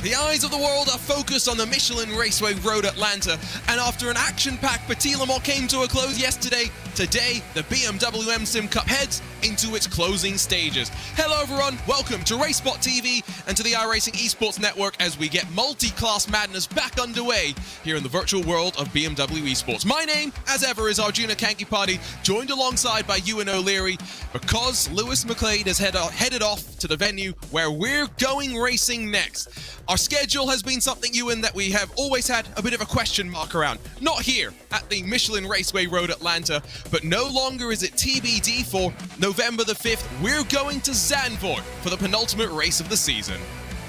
The eyes of the world are focused on the Michelin Raceway Road Atlanta, and after an action-packed Petit Le Mans came to a close yesterday, today the BMW M Sim Cup heads into its closing stages. Hello everyone, welcome to Racespot TV and to the iRacing Esports Network as we get multi-class madness back underway here in the virtual world of BMW Esports. My name, as ever, is Arjuna Kankipati, joined alongside by Ewan O'Leary, because Lewis McLeod has headed off to the venue where we're going racing next. Our schedule has been something, Ewan, that we have always had a bit of a question mark around. Not here at the Michelin Raceway Road Atlanta, but no longer is it TBD for November the 5th. We're going to Zandvoort for the penultimate race of the season.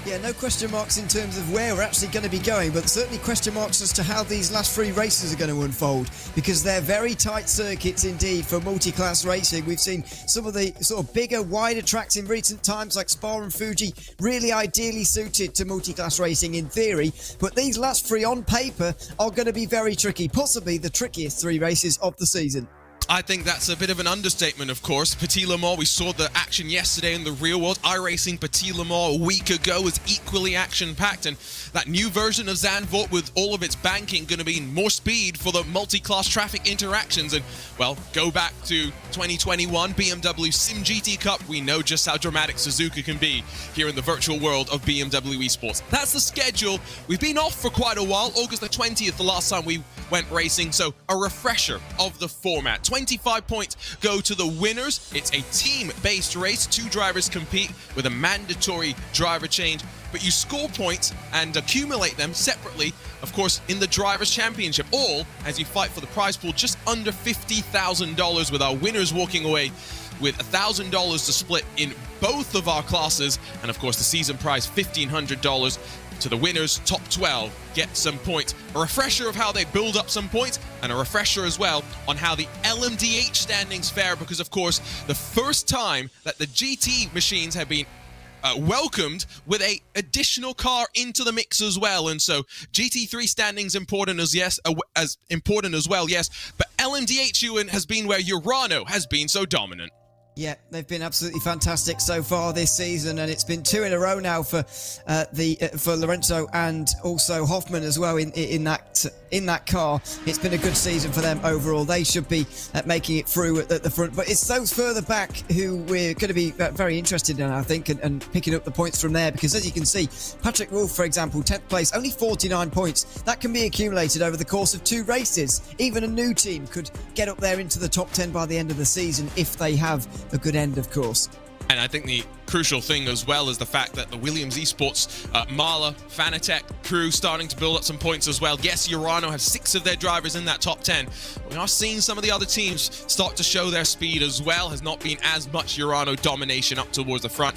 Yeah, no question marks in terms of where we're actually going to be going, but certainly question marks as to how these last three races are going to unfold, because they're very tight circuits indeed for multi-class racing. We've seen some of the sort of bigger, wider tracks in recent times like Spa and Fuji really ideally suited to multi-class racing in theory, but these last three on paper are going to be very tricky, possibly the trickiest three races of the season. I think that's a bit of an understatement, of course. Petit Le Mans, we saw the action yesterday in the real world. iRacing Petit Le Mans a week ago was equally action-packed, and that new version of Zandvoort with all of its banking going to be more speed for the multi-class traffic interactions. And, well, go back to 2021 BMW Sim GT Cup. We know just how dramatic Suzuka can be here in the virtual world of BMW Esports. That's the schedule. We've been off for quite a while. August the 20th, the last time we went racing, so a refresher of the format. 25 points go to the winners. It's a team-based race. Two drivers compete with a mandatory driver change, but you score points and accumulate them separately, of course, in the Drivers' Championship, all as you fight for the prize pool just under $50,000, with our winners walking away with $1,000 to split in both of our classes, and of course the season prize $1,500 to the winners. Top 12 get some points. A refresher of how they build up some points, and a refresher as well on how the LMDH standings fare, because of course the first time that the GT machines have been welcomed with a additional car into the mix as well, and so GT3 standings important as important as well, yes, but LMDH, Ewan, has been where Urano has been so dominant. Yeah, they've been absolutely fantastic so far this season, and it's been two in a row now for Lorenzo and also Hoffman as well in that car. It's been a good season for them overall. They should be making it through at the front, but it's those further back who we're going to be very interested in, I think, and picking up the points from there, because as you can see, Patrick Wolf, for example, 10th place, only 49 points. That can be accumulated over the course of two races. Even a new team could get up there into the top 10 by the end of the season if they have a good end, of course. And I think the crucial thing as well is the fact that the Williams Esports, Marla, Fanatec crew starting to build up some points as well. Yes, Urano have 6 of their drivers in that top 10. We are seeing some of the other teams start to show their speed as well. Has not been as much Urano domination up towards the front.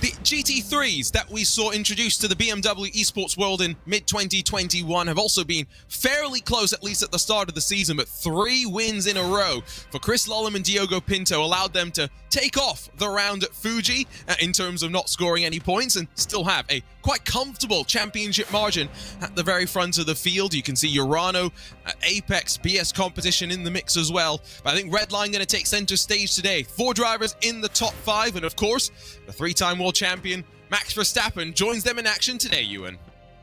The GT3s that we saw introduced to the BMW Esports world in mid-2021 have also been fairly close, at least at the start of the season, but 3 wins in a row for Chris Lollam and Diogo Pinto allowed them to take off the round at Fuji in terms of not scoring any points, and still have a quite comfortable championship margin at the very front of the field. You can see Urano, Apex, BS Competition in the mix as well. But I think Redline going to take center stage today. 4 drivers in the top 5, and of course, the 3-time world champion Max Verstappen joins them in action today, Ewan.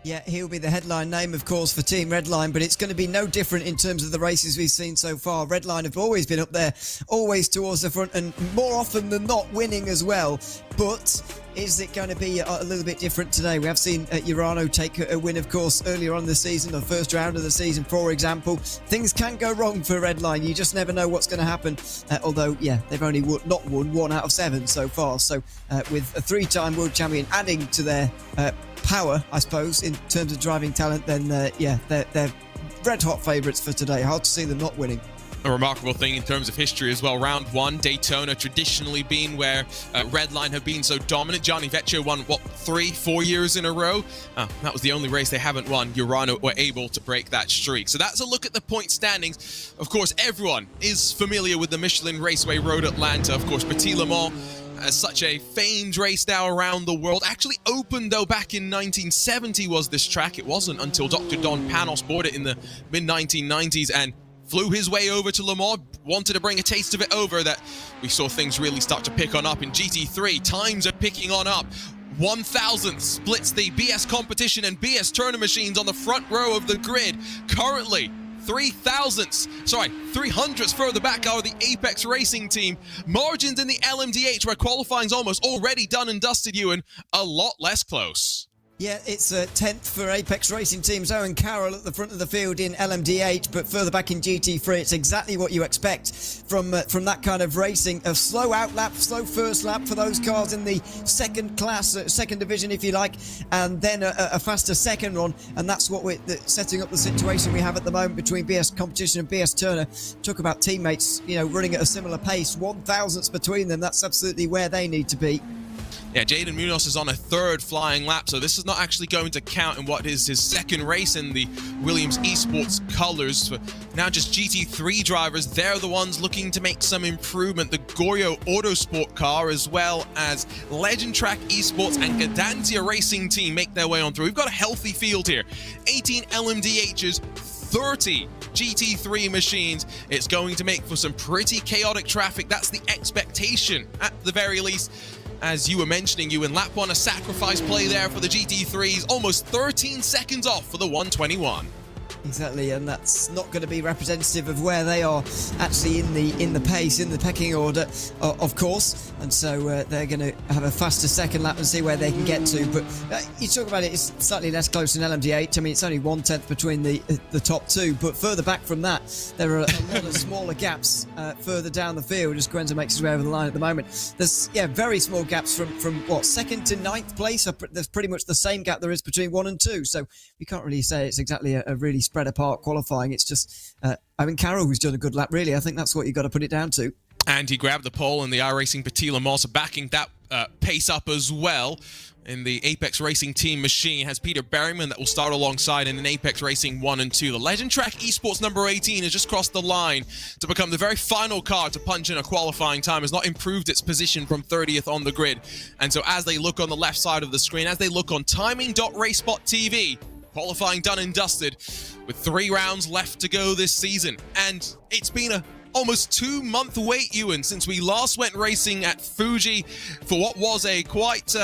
Yeah, he'll be the headline name, of course, for Team Redline, but it's going to be no different in terms of the races we've seen so far. Redline have always been up there, always towards the front, and more often than not winning as well. But is it going to be a little bit different today? We have seen Urano take a win, of course, earlier on in the season, the first round of the season, for example. Things can go wrong for Redline. You just never know what's going to happen. Although, yeah, they've only not won 1 out of 7 so far. So with a 3-time world champion adding to their power, I suppose, in terms of driving talent, then yeah, they're red hot favourites for today. Hard to see them not winning. A remarkable thing in terms of history as well. Round 1, Daytona traditionally been where Redline have been so dominant. Gianni Vecchio won, what, 3-4 years in a row? That was the only race they haven't won. Urano were able to break that streak. So that's a look at the point standings. Of course, everyone is familiar with the Michelin Raceway Road Atlanta. Of course, Petit Le Mans, as such a famed race now around the world. Actually opened, though, back in 1970 was this track. It wasn't until Dr. Don Panos bought it in the mid-1990s and flew his way over to Le Mans, wanted to bring a taste of it over, that we saw things really start to pick on up in GT3. Times are picking on up. 1,000 splits the BS competition and BS Turner machines on the front row of the grid. Currently, 300s further back are the Apex Racing team. Margins in the LMDH, where qualifying's almost already done and dusted, Ewan, a lot less close. Yeah, it's 10th for Apex Racing teams. Owen Carroll at the front of the field in LMDH, but further back in GT3, it's exactly what you expect from that kind of racing. A slow out lap, slow first lap for those cars in the second class, second division, if you like, and then a faster second run. And that's what we're setting up the situation we have at the moment between BS Competition and BS Turner. Talk about teammates, running at a similar pace, 1,000ths between them. That's absolutely where they need to be. Yeah, Jaden Munoz is on a third flying lap, so this is not actually going to count in what is his second race in the Williams Esports colors. For now, just GT3 drivers, they're the ones looking to make some improvement. The Goryeo Autosport car, as well as Legend Track Esports and Gadantia Racing Team make their way on through. We've got a healthy field here. 18 LMDHs, 30 GT3 machines. It's going to make for some pretty chaotic traffic. That's the expectation, at the very least. As you were mentioning, you in lap 1, a sacrifice play there for the GT3s, almost 13 seconds off for the 121. Exactly, and that's not going to be representative of where they are actually in the pace, in the pecking order, of course. And so they're going to have a faster second lap and see where they can get to. But you talk about it's slightly less close in LMD8. I mean, it's only 1/10 between the top two. But further back from that, there are a lot of smaller gaps further down the field as Quenza makes his way over the line at the moment. There's very small gaps from what, second to 9th place. There's pretty much the same gap there is between 1 and 2. So we can't really say it's exactly a really spread apart qualifying. It's just Carroll who's done a good lap, really. I think that's what you've got to put it down to. And he grabbed the pole in the iRacing Petit Mans, backing that pace up as well. In the Apex Racing Team machine has Peter Berryman that will start alongside in an Apex Racing 1 and 2. The Legend Track Esports number 18 has just crossed the line to become the very final car to punch in a qualifying time. Has not improved its position from 30th on the grid. And so as they look on the left side of the screen, as they look on timing.racespot TV, qualifying done and dusted with 3 rounds left to go this season. And it's been a almost 2-month wait, Ewan, since we last went racing at Fuji for what was a quite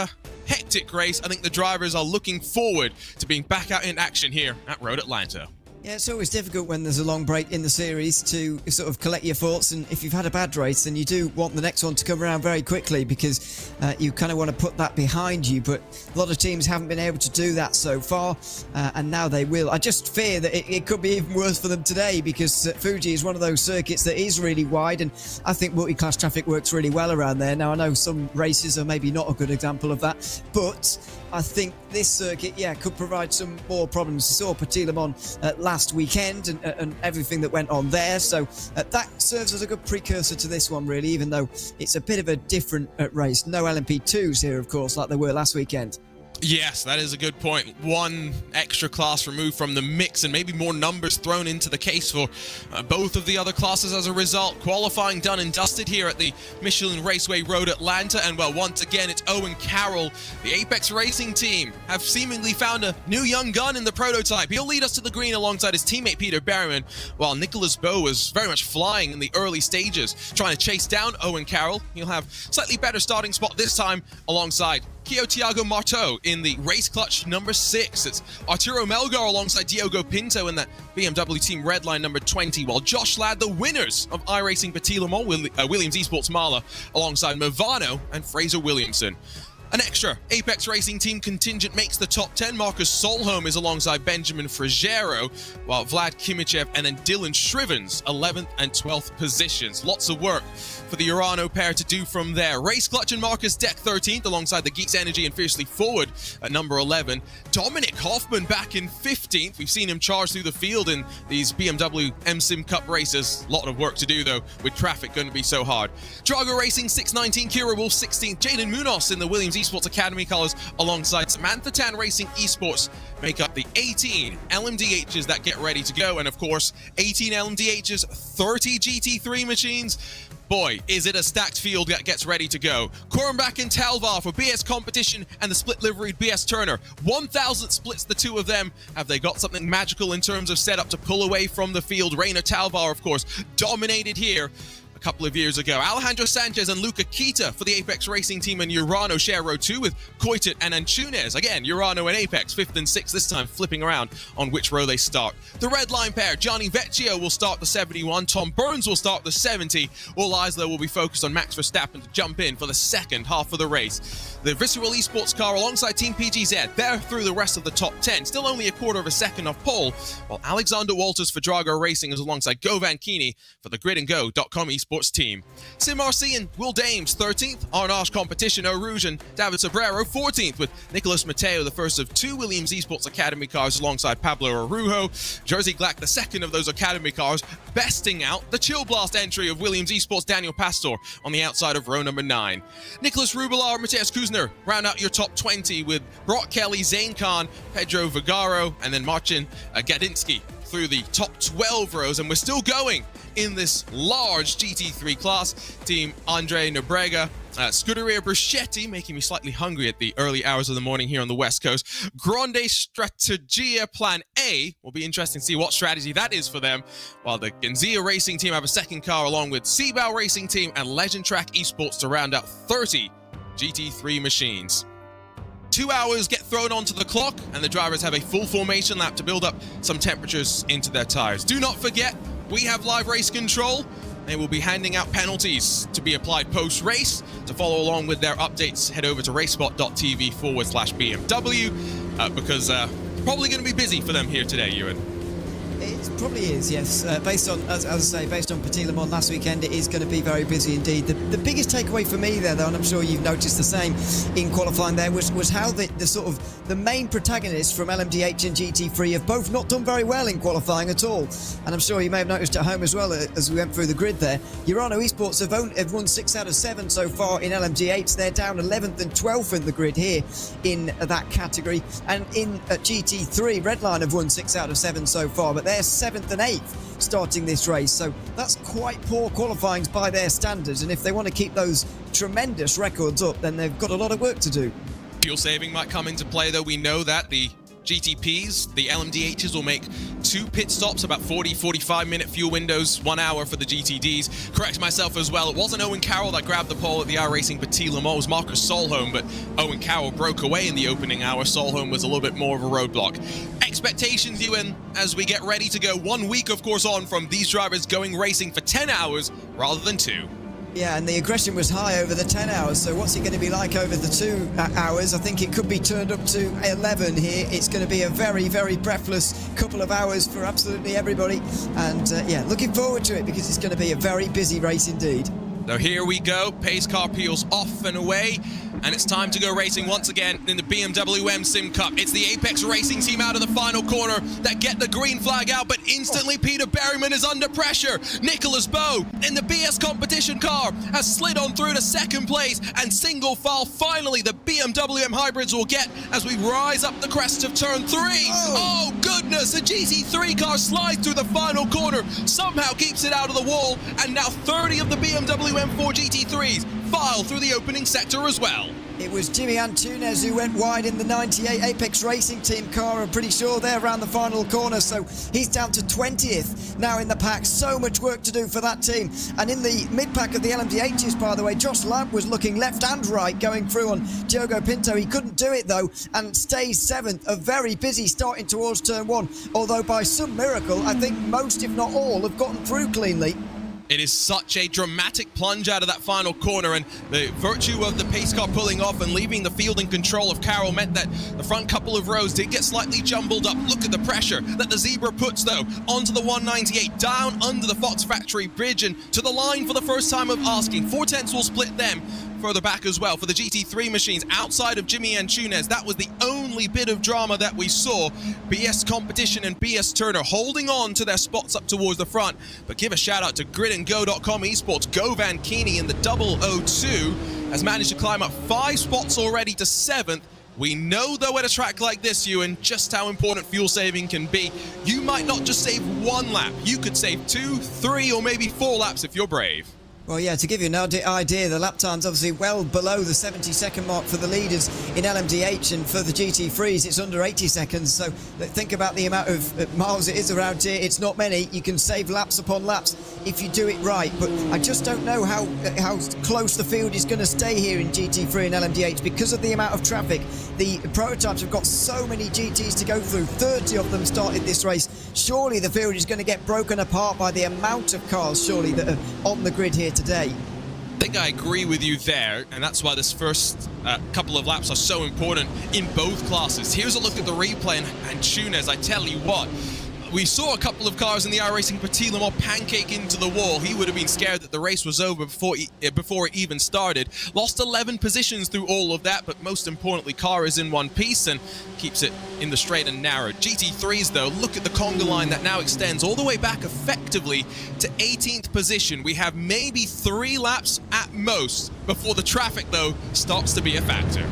hectic race. I think the drivers are looking forward to being back out in action here at Road Atlanta. Yeah, it's always difficult when there's a long break in the series to sort of collect your thoughts, and if you've had a bad race, then you do want the next one to come around very quickly because you kind of want to put that behind you, but a lot of teams haven't been able to do that so far, and now they will. I just fear that it could be even worse for them today because Fuji is one of those circuits that is really wide, and I think multi-class traffic works really well around there. Now, I know some races are maybe not a good example of that, but I think this circuit, could provide some more problems. We saw Petit Le Mans last weekend and everything that went on there. So that serves as a good precursor to this one, really, even though it's a bit of a different race. No LMP2s here, of course, like there were last weekend. Yes, that is a good point. One extra class removed from the mix and maybe more numbers thrown into the case for both of the other classes as a result. Qualifying done and dusted here at the Michelin Raceway Road Atlanta. And well, once again, it's Owen Carroll. The Apex Racing team have seemingly found a new young gun in the prototype. He'll lead us to the green alongside his teammate Peter Berryman, while Nicholas Bowe was very much flying in the early stages, trying to chase down Owen Carroll. He'll have slightly better starting spot this time alongside Kio Thiago Marteau in the race clutch number 6. It's Arturo Melgar alongside Diogo Pinto in that BMW Team Redline number 20, while Josh Ladd, the winners of iRacing Petit Le Mans, Williams Esports Marla, alongside Movano and Fraser Williamson. An extra Apex Racing Team contingent makes the top 10. Marcus Solholm is alongside Benjamin Frigero, while Vlad Kimichev and then Dylan Shrivens, 11th and 12th positions. Lots of work for the Urano pair to do from there. Race Clutch and Marcus Deck 13th alongside the Geeks Energy and Fiercely Forward at number 11. Dominic Hoffman back in 15th. We've seen him charge through the field in these BMW MSIM Cup races. A lot of work to do though, with traffic going to be so hard. Drago Racing 619, Kira Wolf 16th, Jaden Munoz in the Williams Esports Academy colours alongside Samantha Tan Racing Esports make up the 18 LMDHs that get ready to go. And of course, 18 LMDHs, 30 GT3 machines. Boy, is it a stacked field that gets ready to go. Kornbach and Talvar for BS Competition and the split-liveried BS Turner. 1,000 splits the two of them. Have they got something magical in terms of setup to pull away from the field? Rainer Talvar, of course, dominated here. couple of years ago. Alejandro Sanchez and Luca Kita for the Apex Racing team, and Urano share row 2 with Coitet and Antunes. Again, Urano and Apex, 5th and 6th, this time flipping around on which row they start. The red line pair, Gianni Vecchio will start the 71, Tom Burns will start the 70. All eyes, though, will be focused on Max Verstappen to jump in for the second half of the race. The Visceral Esports car alongside Team PGZ, they're through the rest of the top 10, still only a quarter of a second off pole, while Alexander Walters for Drago Racing is alongside Govan Keeney for the GridandGo.com esports team. Sim RC and Will Dames 13th, Arnage Competition, Eau Rouge and David Sobrero 14th, with Nicolas Mateo, the first of 2 Williams Esports Academy cars alongside Pablo Arujo. Jersey Glack, the second of those Academy cars, besting out the Chill Blast entry of Williams Esports Daniel Pastor on the outside of row number 9. Nicholas Rubelar, Matthias Kuzner round out your top 20 with Brock Kelly, Zane Khan, Pedro Vigaro, and then Marcin Gadinsky through the top 12 rows. And we're still going in this large GT3 class. Team Andre Nobrega, Scuderia Bruschetti, making me slightly hungry at the early hours of the morning here on the West Coast. Grande Strategia Plan A, will be interesting to see what strategy that is for them, while the Genzia Racing team have a second car along with Seabao Racing team and Legend Track Esports to round out 30 GT3 machines. 2 hours get thrown onto the clock, and the drivers have a full formation lap to build up some temperatures into their tires. Do not forget, we have live race control. They will be handing out penalties to be applied post-race. To follow along with their updates, head over to racespot.tv/BMW, because probably going to be busy for them here today, Ewan. It probably is, yes. Based on, as I say, based on Petit Le Mans last weekend, it is going to be very busy indeed. The biggest takeaway for me there, though, and I'm sure you've noticed the same in qualifying there, was how the sort of the main protagonists from LMDH and GT3 have both not done very well in qualifying at all. And I'm sure you may have noticed at home as well as we went through the grid there. Urano Esports have won 6 out of 7 so far in LMDH. They're down 11th and 12th in the grid here in that category. And in GT3, Redline have won 6 out of 7 so far, but they're 7th and 8th starting this race, so that's quite poor qualifying by their standards, and if they want to keep those tremendous records up, then they've got a lot of work to do. Fuel saving might come into play, though. We know that the GTPs, the LMDHs, will make 2 pit stops, about 40-45 minute fuel windows, 1 hour for the GTDs. Correct myself as well, it wasn't Owen Carroll that grabbed the pole at the iRacing Petit Le Mans, it was Marcus Solholm, but Owen Carroll broke away in the opening hour. Solholm was a little bit more of a roadblock. Expectations, Ewan, as we get ready to go 1 week, of course, on from these drivers going racing for 10 hours rather than 2. Yeah, and the aggression was high over the 10 hours, so what's it going to be like over the 2 hours? I think it could be turned up to 11 here. It's going to be a very, very breathless couple of hours for absolutely everybody. And yeah, looking forward to it because it's going to be a very busy race indeed. So here we go, pace car peels off and away, and it's time to go racing once again in the BMW M Sim Cup. It's the Apex Racing team out of the final corner that get the green flag out, but instantly Peter Berryman is under pressure. Nicholas Bowe in the BS competition car has slid on through to second place, and single file finally the BMW M Hybrids will get as we rise up the crest of turn 3. Oh goodness, the GT3 car slides through the final corner, somehow keeps it out of the wall, and now 30 of the BMW M4 GT3s file through the opening sector as well. It was Jimmy Antunes who went wide in the 98 Apex Racing team car. I'm pretty sure they're around the final corner, so he's down to 20th now in the pack. So much work to do for that team. And in the mid-pack of the LMDHs, by the way, Josh Lamb was looking left and right going through on Diogo Pinto. He couldn't do it, though, and stays 7th. A very busy starting towards turn 1, although by some miracle, I think most, if not all, have gotten through cleanly. It is such a dramatic plunge out of that final corner, and the virtue of the pace car pulling off and leaving the field in control of Carroll meant that the front couple of rows did get slightly jumbled up. Look at the pressure that the Zebra puts, though, onto the 198, down under the Fox Factory Bridge and to the line for the first time of asking. 4/10 will split them further back as well. For the GT3 machines, outside of Jimmy Antunes, that was the only bit of drama that we saw. BS Competition and BS Turner holding on to their spots up towards the front. But give a shout out to GridandGo.com esports. Govan Keeney in the 002 has managed to climb up 5 spots already to 7th. We know, though, at a track like this, Ewan, just how important fuel saving can be. You might not just save 1 lap. You could save 2, 3, or maybe 4 laps if you're brave. Well, yeah, to give you an idea, the lap time's obviously well below the 70-second mark for the leaders in LMDH, and for the GT3s, it's under 80 seconds. So think about the amount of miles it is around here. It's not many. You can save laps upon laps if you do it right. But I just don't know how close the field is going to stay here in GT3 and LMDH because of the amount of traffic. The prototypes have got so many GTs to go through. 30 of them started this race. Surely the field is going to get broken apart by the amount of cars, surely, that are on the grid here today. I think I agree with you there, and that's why this first couple of laps are so important in both classes. Here's a look at the replay, and Túnez, I tell you what, we saw a couple of cars in the iRacing Petit Le Mans pancake into the wall. He would have been scared that the race was over before it even started. Lost 11 positions through all of that, but most importantly, car is in one piece and keeps it in the straight and narrow. GT3s, though, look at the conga line that now extends all the way back effectively to 18th position. We have maybe 3 laps at most before the traffic, though, starts to be a factor.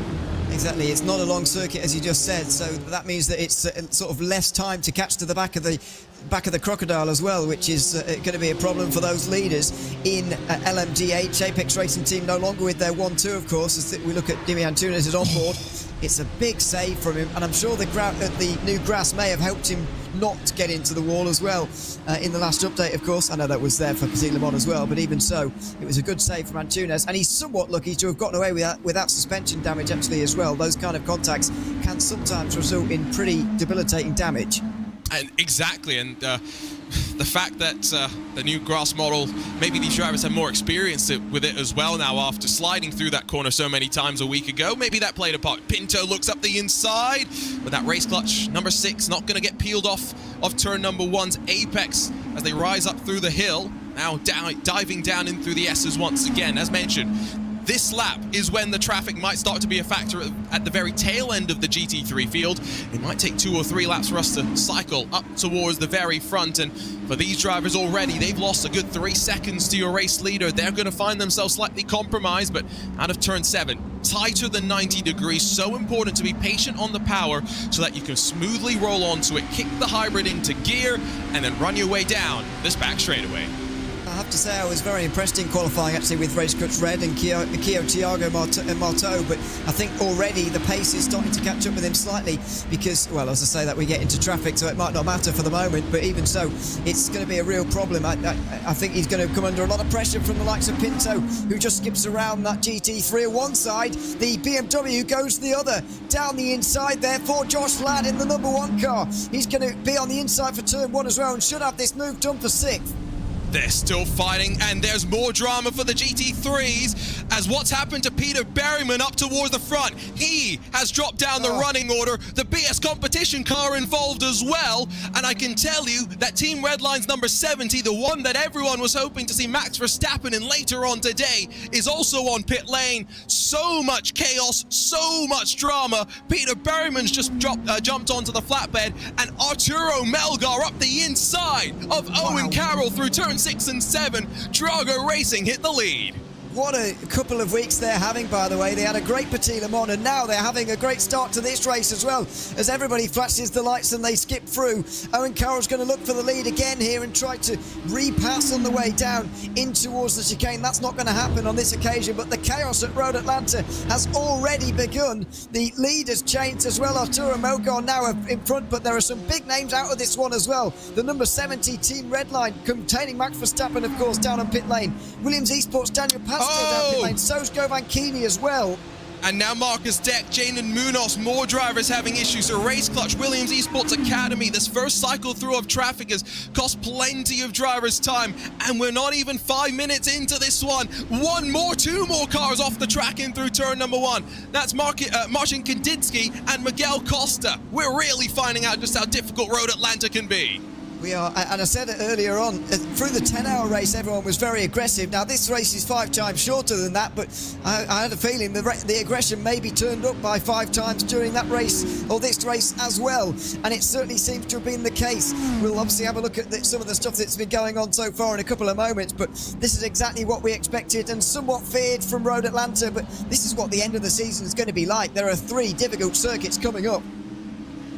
Exactly, it's not a long circuit, as you just said, so that means that it's sort of less time to catch to the back of the crocodile as well, which is going to be a problem for those leaders in LMDH. Apex Racing Team no longer with their 1-2, of course, as we look at Dimian Túnez on board. It's a big save from him, and I'm sure the new grass may have helped him not get into the wall as well in the last update, of course. I know that was there for Petit Le Mans as well, but even so, it was a good save from Túnez, and he's somewhat lucky to have gotten away with that suspension damage actually as well. Those kind of contacts can sometimes result in pretty debilitating damage. And exactly, and the fact that the new grass model, maybe these drivers have more experience with it as well now after sliding through that corner so many times a week ago. Maybe that played a part. Pinto looks up the inside, but that race clutch, number 6, not going to get peeled off of turn number 1's apex as they rise up through the hill. Now diving down in through the S's once again, as mentioned. This lap is when the traffic might start to be a factor at the very tail end of the GT3 field. It might take 2 or 3 laps for us to cycle up towards the very front, and for these drivers already, they've lost a good 3 seconds to your race leader. They're going to find themselves slightly compromised, but out of turn 7, tighter than 90 degrees, so important to be patient on the power so that you can smoothly roll onto it, kick the hybrid into gear, and then run your way down this back straightaway. I have to say I was very impressed in qualifying actually with Race Crutch Red and Kio Thiago Marteau, but I think already the pace is starting to catch up with him slightly because, well, as I say that, we get into traffic, so it might not matter for the moment, but even so, it's going to be a real problem. I think he's going to come under a lot of pressure from the likes of Pinto, who just skips around that GT3 on one side, the BMW goes the other, down the inside there for Josh Ladd in the number 1 car. He's going to be on the inside for turn 1 as well and should have this move done for 6th. They're still fighting, and there's more drama for the GT3s as what's happened to Peter Berryman up towards the front. He has dropped down the running order, the BS competition car involved as well, and I can tell you that Team Redline's number 70, the one that everyone was hoping to see Max Verstappen in later on today, is also on pit lane. So much chaos, so much drama. Peter Berryman's just jumped onto the flatbed, and Arturo Melgar up the inside of Owen Carroll through turn 6 and 7. Drago Racing hit the lead. What a couple of weeks they're having, by the way. They had a great Petit Le Mans, and now they're having a great start to this race as well, as everybody flashes the lights and they skip through. Owen Carroll's going to look for the lead again here and try to repass on the way down in towards the chicane. That's not going to happen on this occasion, but the chaos at Road Atlanta has already begun. The lead has changed as well. Arturo Melgar now in front, but there are some big names out of this one as well. The number 70 Team Redline, containing Max Verstappen, of course, down on pit lane. Williams Esports, Daniel Pastor down pit lane. So's Govan Keeney as well. And now Marcus Deck, Jaden Munoz, more drivers having issues. A race clutch, Williams Esports Academy. This first cycle through of traffic has cost plenty of drivers time. And we're not even 5 minutes into this one. 2 more cars off the track in through turn number 1. That's Marcin Kandinsky and Miguel Costa. We're really finding out just how difficult Road Atlanta can be. We are, and I said it earlier on, through the 10-hour race, everyone was very aggressive. Now, this race is 5 times shorter than that, but I had a feeling the aggression may be turned up by 5 times during that race, or this race as well, and it certainly seems to have been the case. We'll obviously have a look at some of the stuff that's been going on so far in a couple of moments, but this is exactly what we expected and somewhat feared from Road Atlanta, but this is what the end of the season is going to be like. There are 3 difficult circuits coming up.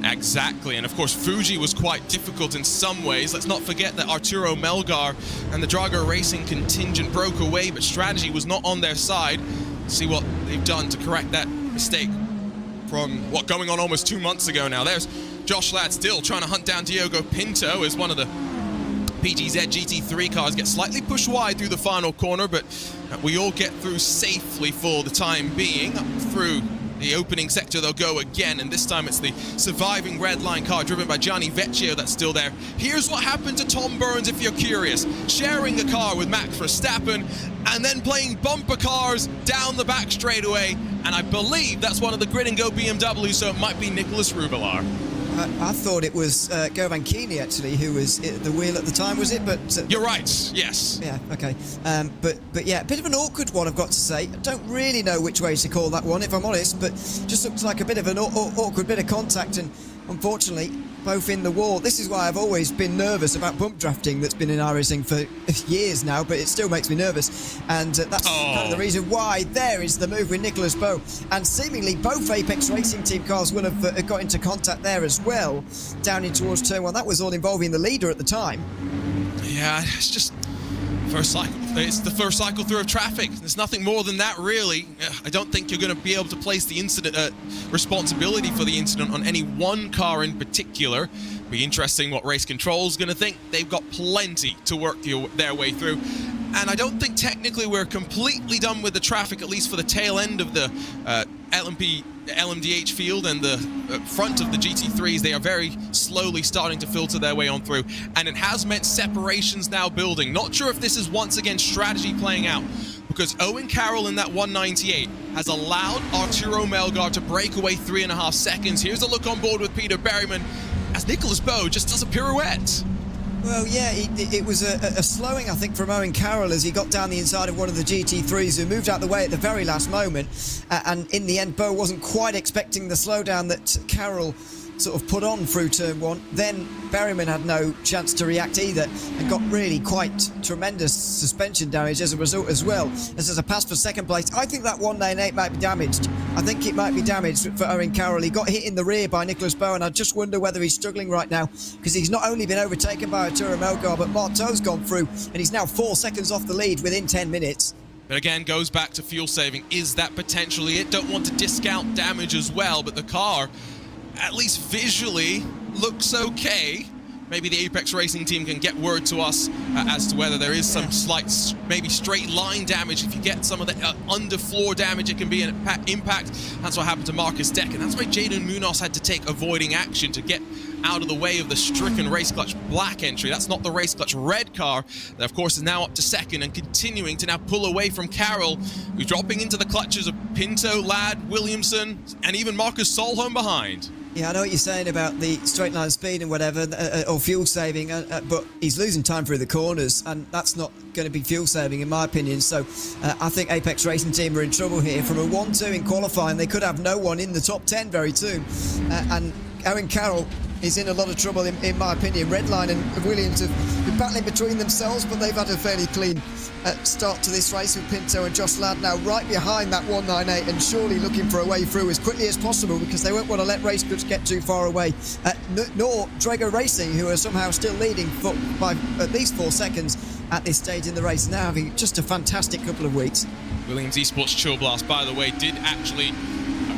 Exactly, and of course Fuji was quite difficult in some ways. Let's not forget that Arturo Melgar and the Drago Racing contingent broke away, but strategy was not on their side. See what they've done to correct that mistake from what going on almost 2 months ago now. There's Josh Ladd still trying to hunt down Diogo Pinto as one of the PGZ GT3 cars get slightly pushed wide through the final corner, but we all get through safely for the time being. Up through the opening sector they'll go again, and this time it's the surviving red line car driven by Gianni Vecchio that's still there. Here's what happened to Tom Burns, if you're curious. Sharing a car with Max Verstappen and then playing bumper cars down the back straightaway, and I believe that's one of the grid and go BMW, so it might be Nicholas Rubelar. I thought it was Govan Keeney, actually, who was at the wheel at the time, was it? But you're right, yes. Yeah, okay. But yeah, a bit of an awkward one, I've got to say. I don't really know which way to call that one, if I'm honest, but just looks like a bit of an awkward bit of contact, and unfortunately, both in the wall. This is why I've always been nervous about bump drafting that's been in iRacing for years now, but it still makes me nervous. And that's kind of the reason why there is the move with Nicholas Bowe. And seemingly both Apex Racing Team cars will have got into contact there as well, down in towards turn one. That was all involving the leader at the time. Yeah, it's just first cycle. It's the first cycle through of traffic. There's nothing more than that, really. I don't think you're going to be able to place the incident responsibility for the incident on any one car in particular. Be interesting what race control's going to think. They've got plenty to work their way through. And I don't think technically we're completely done with the traffic, at least for the tail end of the LMDH field and the front of the GT3s. They are very slowly starting to filter their way on through, and it has meant separations now building. Not sure if this is once again strategy playing out, because Owen Carroll in that 198 has allowed Arturo Melgar to break away 3.5 seconds. Here's a look on board with Peter Berryman as Nicholas Bowe just does a pirouette. Well, yeah, it was a slowing, I think, from Owen Carroll as he got down the inside of one of the GT3s who moved out the way at the very last moment. And in the end, Bowe wasn't quite expecting the slowdown that Carroll sort of put on through turn one. Then Berryman had no chance to react either and got really quite tremendous suspension damage as a result as well. As there's a pass for second place. I think that 198 might be damaged. I think it might be damaged for Owen Carroll. He got hit in the rear by Nicholas Bowe, and I just wonder whether he's struggling right now, because he's not only been overtaken by Arturo Melgar, but Marteau's gone through, and he's now 4 seconds off the lead within 10 minutes. But again, goes back to fuel saving. Is that potentially it? Don't want to discount damage as well, but the car, at least visually, looks okay. Maybe the Apex Racing Team can get word to us as to whether there is some slight, maybe straight line damage. If you get some of the underfloor damage, it can be an impact. That's what happened to Marcus Deck, and that's why Jaden Munoz had to take avoiding action to get out of the way of the stricken Race Clutch Black entry. That's not the Race Clutch Red car that, of course, is now up to second and continuing to now pull away from Carroll, who's dropping into the clutches of Pinto, Ladd, Williamson, and even Marcus Solholm behind. Yeah, I know what you're saying about the straight line speed and whatever, or fuel saving, but he's losing time through the corners, and that's not going to be fuel saving in my opinion. So I think Apex Racing Team are in trouble here. From a 1-2 in qualifying, they could have no one in the top 10 very soon, and Owen Carroll is in a lot of trouble in my opinion. Redline and Williams have been battling between themselves, but they've had a fairly clean start to this race with Pinto and Josh Ladd now right behind that 198 and surely looking for a way through as quickly as possible, because they won't want to let Race Goods get too far away. Nor Drago Racing, who are somehow still leading by at least 4 seconds at this stage in the race, now having just a fantastic couple of weeks. Williams Esports Chill Blast, by the way, did actually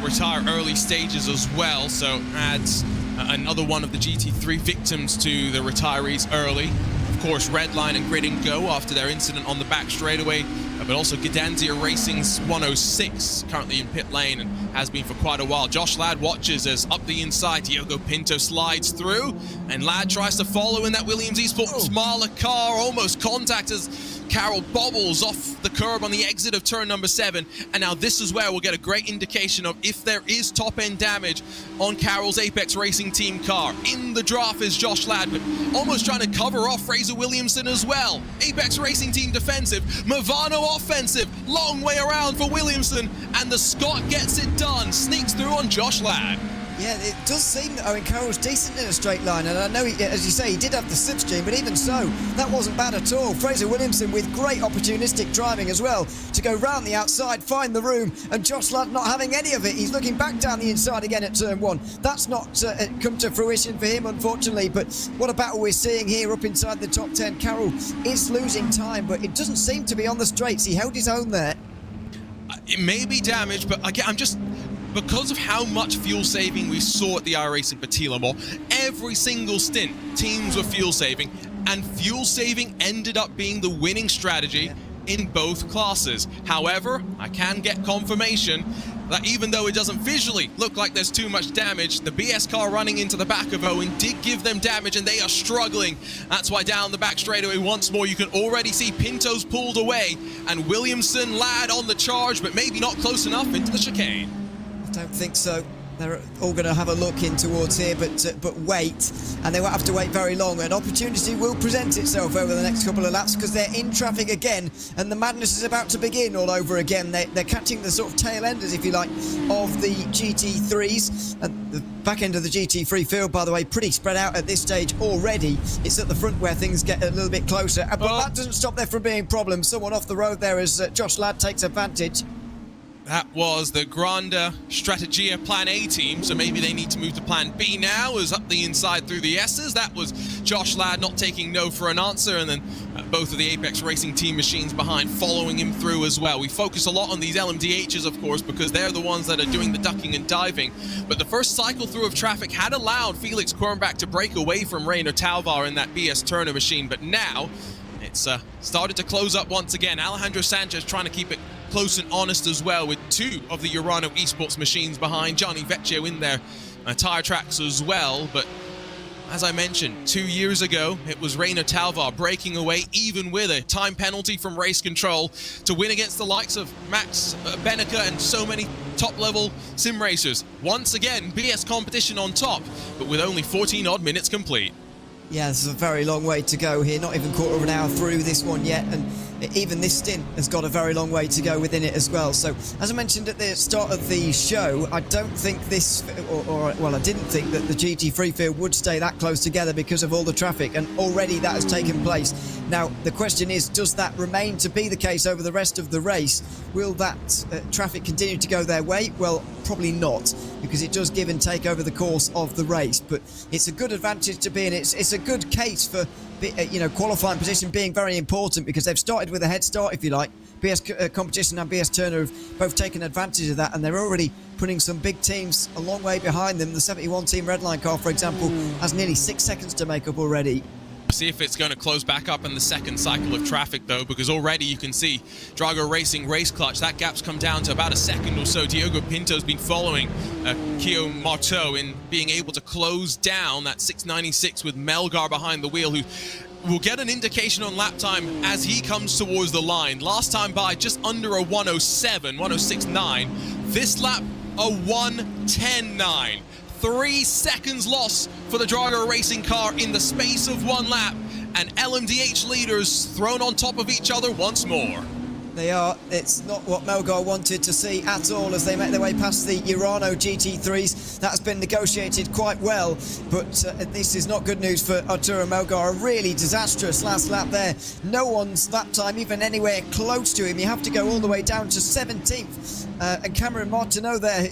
retire early stages as well, so adds another one of the GT3 victims to the retirees early. Of course, Redline and Grid and Go after their incident on the back straightaway, but also Gdanzia Racing's 106 currently in pit lane and has been for quite a while. Josh Ladd watches as up the inside Diogo Pinto slides through, and Ladd tries to follow in that Williams Esports Marla car, almost contact as Carroll bobbles off the curb on the exit of turn number 7, and now this is where we'll get a great indication of if there is top-end damage on Carroll's Apex Racing Team car. In the draft is Josh Ladd, but almost trying to cover off Fraser Williamson as well. Apex Racing Team defensive, Movano offensive, long way around for Williamson, and the Scot gets it done, sneaks through on Josh Ladd. Yeah, it does seem that Owen Carroll's decent in a straight line, and I know, as you say, he did have the slipstream, but even so, that wasn't bad at all. Fraser Williamson with great opportunistic driving as well to go round the outside, find the room, and Josh Ladd not having any of it. He's looking back down the inside again at turn 1. That's not come to fruition for him, unfortunately, but what a battle we're seeing here up inside the top 10. Carroll is losing time, but it doesn't seem to be on the straights. He held his own there. It may be damaged, but again, because of how much fuel saving we saw at the iRacing Petit Le Mans, every single stint, teams were fuel saving, and fuel saving ended up being the winning strategy in both classes. However, I can get confirmation that even though it doesn't visually look like there's too much damage, the BS car running into the back of Owen did give them damage, and they are struggling. That's why down the back straightaway once more, you can already see Pinto's pulled away, and Williamson, Ladd on the charge, but maybe not close enough into the chicane. I don't think so. They're all going to have a look in towards here, but wait, and they won't have to wait very long. An opportunity will present itself over the next couple of laps because they're in traffic again, and the madness is about to begin all over again. They're catching the sort of tail enders, if you like, of the GT3s. And the back end of the GT3 field, by the way, pretty spread out at this stage already. It's at the front where things get a little bit closer, but that doesn't stop there from being problems. Someone off the road there as Josh Ladd takes advantage. That was the Grande Strategia Plan A team, so maybe they need to move to Plan B now, as up the inside through the S's. That was Josh Ladd not taking no for an answer, and then both of the Apex Racing team machines behind following him through as well. We focus a lot on these LMDHs, of course, because they're the ones that are doing the ducking and diving, but the first cycle through of traffic had allowed Felix Kornbach to break away from Reiner Talvar in that BS Turner machine, but now it's started to close up once again. Alejandro Sanchez trying to keep it close and honest as well, with 2 of the Urano Esports machines behind. Gianni Vecchio in their tire tracks as well, but as I mentioned, 2 years ago, it was Reiner Talvar breaking away, even with a time penalty from race control, to win against the likes of Max Benecke and so many top-level sim racers. Once again, BS competition on top, but with only 14 odd minutes complete. Yeah, this is a very long way to go here. Not even quarter of an hour through this one yet, and even this stint has got a very long way to go within it as well. So, as I mentioned at the start of the show, I don't think this, well, I didn't think that the GT3 field would stay that close together because of all the traffic, and already that has taken place. Now, the question is, does that remain to be the case over the rest of the race? Will that traffic continue to go their way? Well, probably not, because it does give and take over the course of the race, but it's a good advantage to be in. It's a good case for qualifying position being very important, because they've started with a head start, if you like. BS Competition and BS Turner have both taken advantage of that, and they're already putting some big teams a long way behind them. The 71 Team Redline car, for example, has nearly 6 seconds to make up already. See if it's going to close back up in the second cycle of traffic, though, because already you can see Drago Racing race clutch. That gap's come down to about a second or so. Diogo Pinto's been following Kyo Marteau in being able to close down that 696 with Melgar behind the wheel, who will get an indication on lap time as he comes towards the line. Last time by just under a 107, 106.9. This lap, a 110.9. 3 seconds loss for the Drago Racing car in the space of 1 lap, and LMDH leaders thrown on top of each other once more. They are. It's not what Melgar wanted to see at all as they make their way past the Urano GT3s. That's been negotiated quite well, but this is not good news for Arturo Melgar. A really disastrous last lap there. No one's that time even anywhere close to him. You have to go all the way down to 17th. And Cameron Martineau there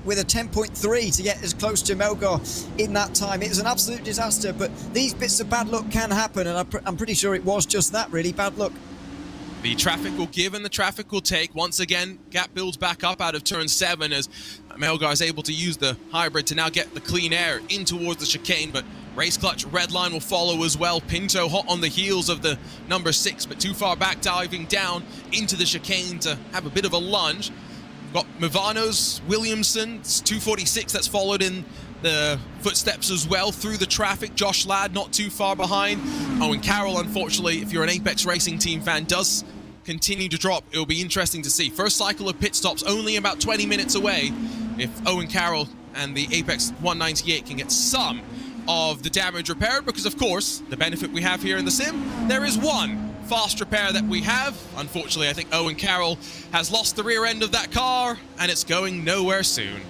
with a 10.3 to get as close to Melgar in that time. It was an absolute disaster, but these bits of bad luck can happen, and I'm pretty sure it was just that, really, bad luck. The traffic will give and the traffic will take. Once again, gap builds back up out of turn 7 as Melgar is able to use the hybrid to now get the clean air in towards the chicane, but race clutch Redline will follow as well. Pinto hot on the heels of the number 6, but too far back, diving down into the chicane to have a bit of a lunge. Got Mavanos, Williamson, 246 that's followed in the footsteps as well through the traffic. Josh Ladd not too far behind. Owen Carroll, unfortunately, if you're an Apex Racing team fan, does continue to drop. It'll be interesting to see. First cycle of pit stops only about 20 minutes away. If Owen Carroll and the Apex 198 can get some of the damage repaired, because of course, the benefit we have here in the sim, there is one fast repair that we have. Unfortunately, I think Owen Carroll has lost the rear end of that car, and it's going nowhere soon.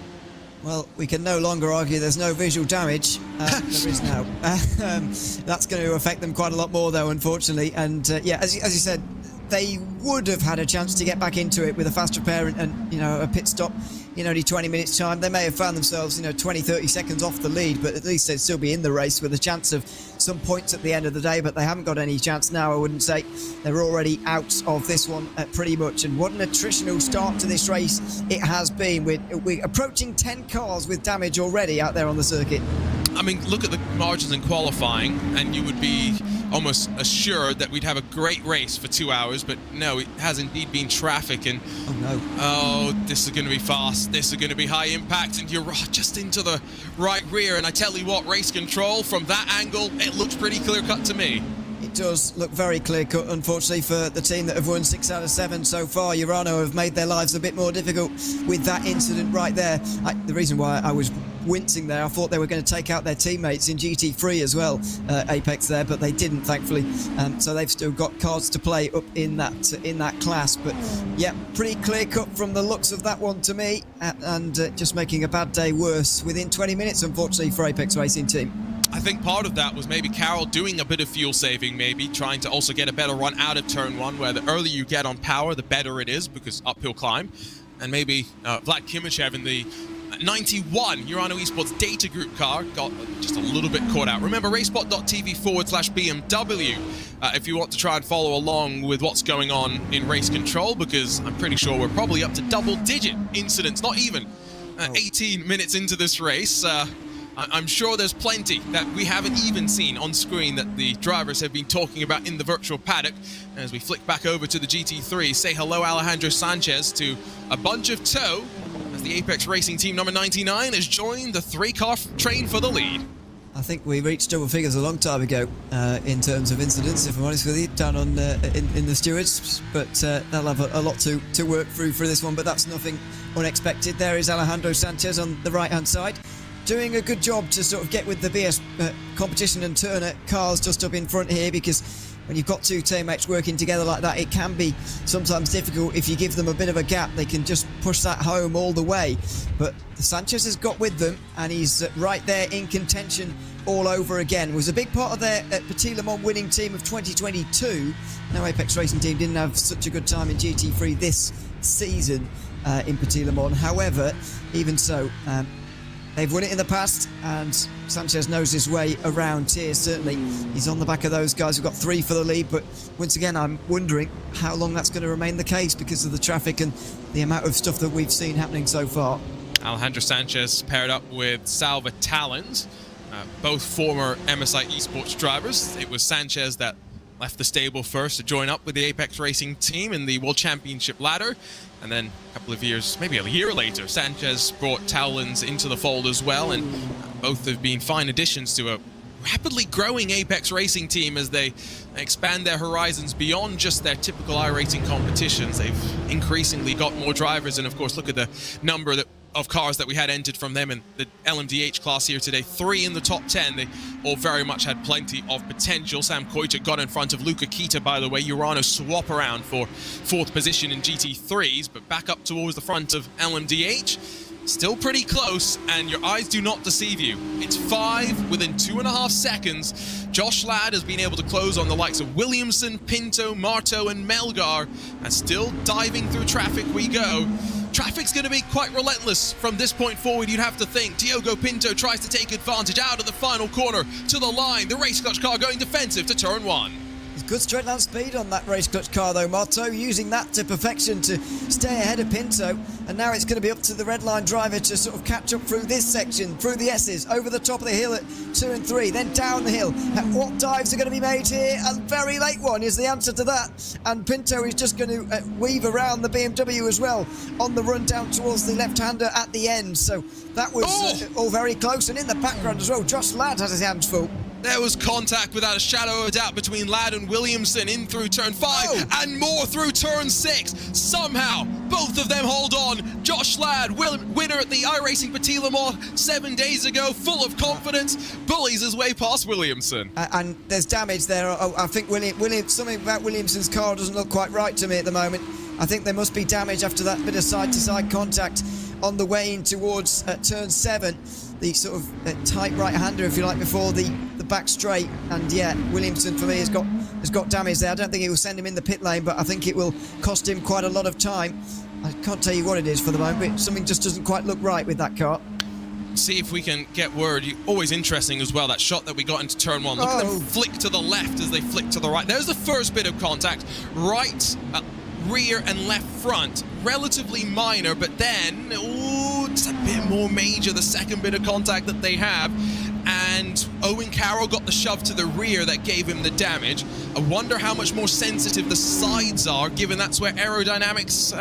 Well, we can no longer argue there's no visual damage. There is now. That's going to affect them quite a lot more, though, unfortunately. And yeah, as you said, they would have had a chance to get back into it with a fast repair and you know, a pit stop in only 20 minutes time. They may have found themselves, you know, 20-30 seconds off the lead, but at least they'd still be in the race with a chance of some points at the end of the day. But they haven't got any chance now, I wouldn't say. They're already out of this one pretty much. And what an attritional start to this race it has been. We're approaching 10 cars with damage already out there on the circuit. I mean, look at the margins in qualifying, and you would be almost assured that we'd have a great race for 2 hours, but no, it has indeed been traffic, and oh, this is going to be fast, this is going to be high impact, and you're just into the right rear, and I tell you what, race control, from that angle, it looks pretty clear-cut to me. It does look very clear-cut, unfortunately, for the team that have won 6 out of 7 so far. Urano have made their lives a bit more difficult with that incident right there. The reason why I was wincing there, I thought they were going to take out their teammates in GT3 as well, Apex there, but they didn't, thankfully. So they've still got cards to play up in that class. But yeah, pretty clear-cut from the looks of that one to me, and just making a bad day worse within 20 minutes, unfortunately, for Apex Racing Team. I think part of that was maybe Carroll doing a bit of fuel saving, maybe trying to also get a better run out of turn 1, where the earlier you get on power, the better it is, because uphill climb. And maybe Vlad Kimichev in the 91 Urano Esports data group car got just a little bit caught out. Remember, racespot.tv/BMW if you want to try and follow along with what's going on in race control, because I'm pretty sure we're probably up to double-digit incidents, not even 18 minutes into this race. I'm sure there's plenty that we haven't even seen on screen that the drivers have been talking about in the virtual paddock. As we flick back over to the GT3, say hello Alejandro Sanchez to a bunch of tow, as the Apex Racing Team number 99 has joined the 3-car train for the lead. I think we reached double figures a long time ago in terms of incidents, if I'm honest with you, down on in the stewards. But they'll have a lot to work through for this one, but that's nothing unexpected. There is Alejandro Sanchez on the right-hand side, doing a good job to sort of get with the BS competition and Turner cars just up in front here, because when you've got two teammates working together like that, it can be sometimes difficult. If you give them a bit of a gap, they can just push that home all the way. But Sanchez has got with them, and he's right there in contention all over again. Was a big part of their Petit Le Mans winning team of 2022. No, Apex Racing Team didn't have such a good time in GT3 this season in Petit Le Mans. However, even so, they've won it in the past, and Sanchez knows his way around here, certainly. He's on the back of those guys. We've got 3 for the lead, but once again, I'm wondering how long that's going to remain the case because of the traffic and the amount of stuff that we've seen happening so far. Alejandro Sanchez paired up with Salva Talens, both former MSI Esports drivers. It was Sanchez that left the stable first to join up with the Apex Racing Team in the World Championship ladder. And then a couple of years, maybe a year later, Sanchez brought Towlins into the fold as well, and both have been fine additions to a rapidly growing Apex Racing Team as they expand their horizons beyond just their typical iRacing competitions. They've increasingly got more drivers, and of course, look at the number of cars that we had entered from them in the LMDH class here today. 3 in the top 10. They all very much had plenty of potential. Sam Koicha got in front of Luka Kita, by the way. Urano swap around for 4th position in GT3s, but back up towards the front of LMDH. Still pretty close, and your eyes do not deceive you. It's 5 within 2.5 seconds. Josh Ladd has been able to close on the likes of Williamson, Pinto, Marto, and Melgar, and still diving through traffic we go. Traffic's going to be quite relentless from this point forward, you'd have to think. Diogo Pinto tries to take advantage out of the final corner to the line. The race clutch car going defensive to turn 1. Good straight line speed on that race clutch car though, Marto, using that to perfection to stay ahead of Pinto, and now it's going to be up to the red line driver to sort of catch up through this section, through the S's, over the top of the hill at 2 and 3, then down the hill. And what dives are going to be made here? A very late one is the answer to that, and Pinto is just going to weave around the BMW as well on the run down towards the left-hander at the end. So that was all very close, and in the background as well, Josh Ladd has his hands full. There was contact without a shadow of a doubt between Ladd and Williamson in through turn 5 and more through turn 6. Somehow, both of them hold on. Josh Ladd, winner at the iRacing Petit Le Mans 7 days ago, full of confidence, bullies his way past Williamson. And there's damage there. I think something about Williamson's car doesn't look quite right to me at the moment. I think there must be damage after that bit of side-to-side contact on the way in towards turn 7. The sort of tight right-hander, if you like, before the back straight. And yeah, Williamson for me has got damage there. I don't think it will send him in the pit lane, but I think it will cost him quite a lot of time. I can't tell you what it is for the moment, but something just doesn't quite look right with that car. See if we can get word. Always interesting as well, that shot that we got into turn 1. Look at them flick to the left as they flick to the right. There's the first bit of contact. Right, rear and left front. Relatively minor, but then, it's a bit more major, the second bit of contact that they have. And Owen Carroll got the shove to the rear that gave him the damage. I wonder how much more sensitive the sides are, given that's where aerodynamics,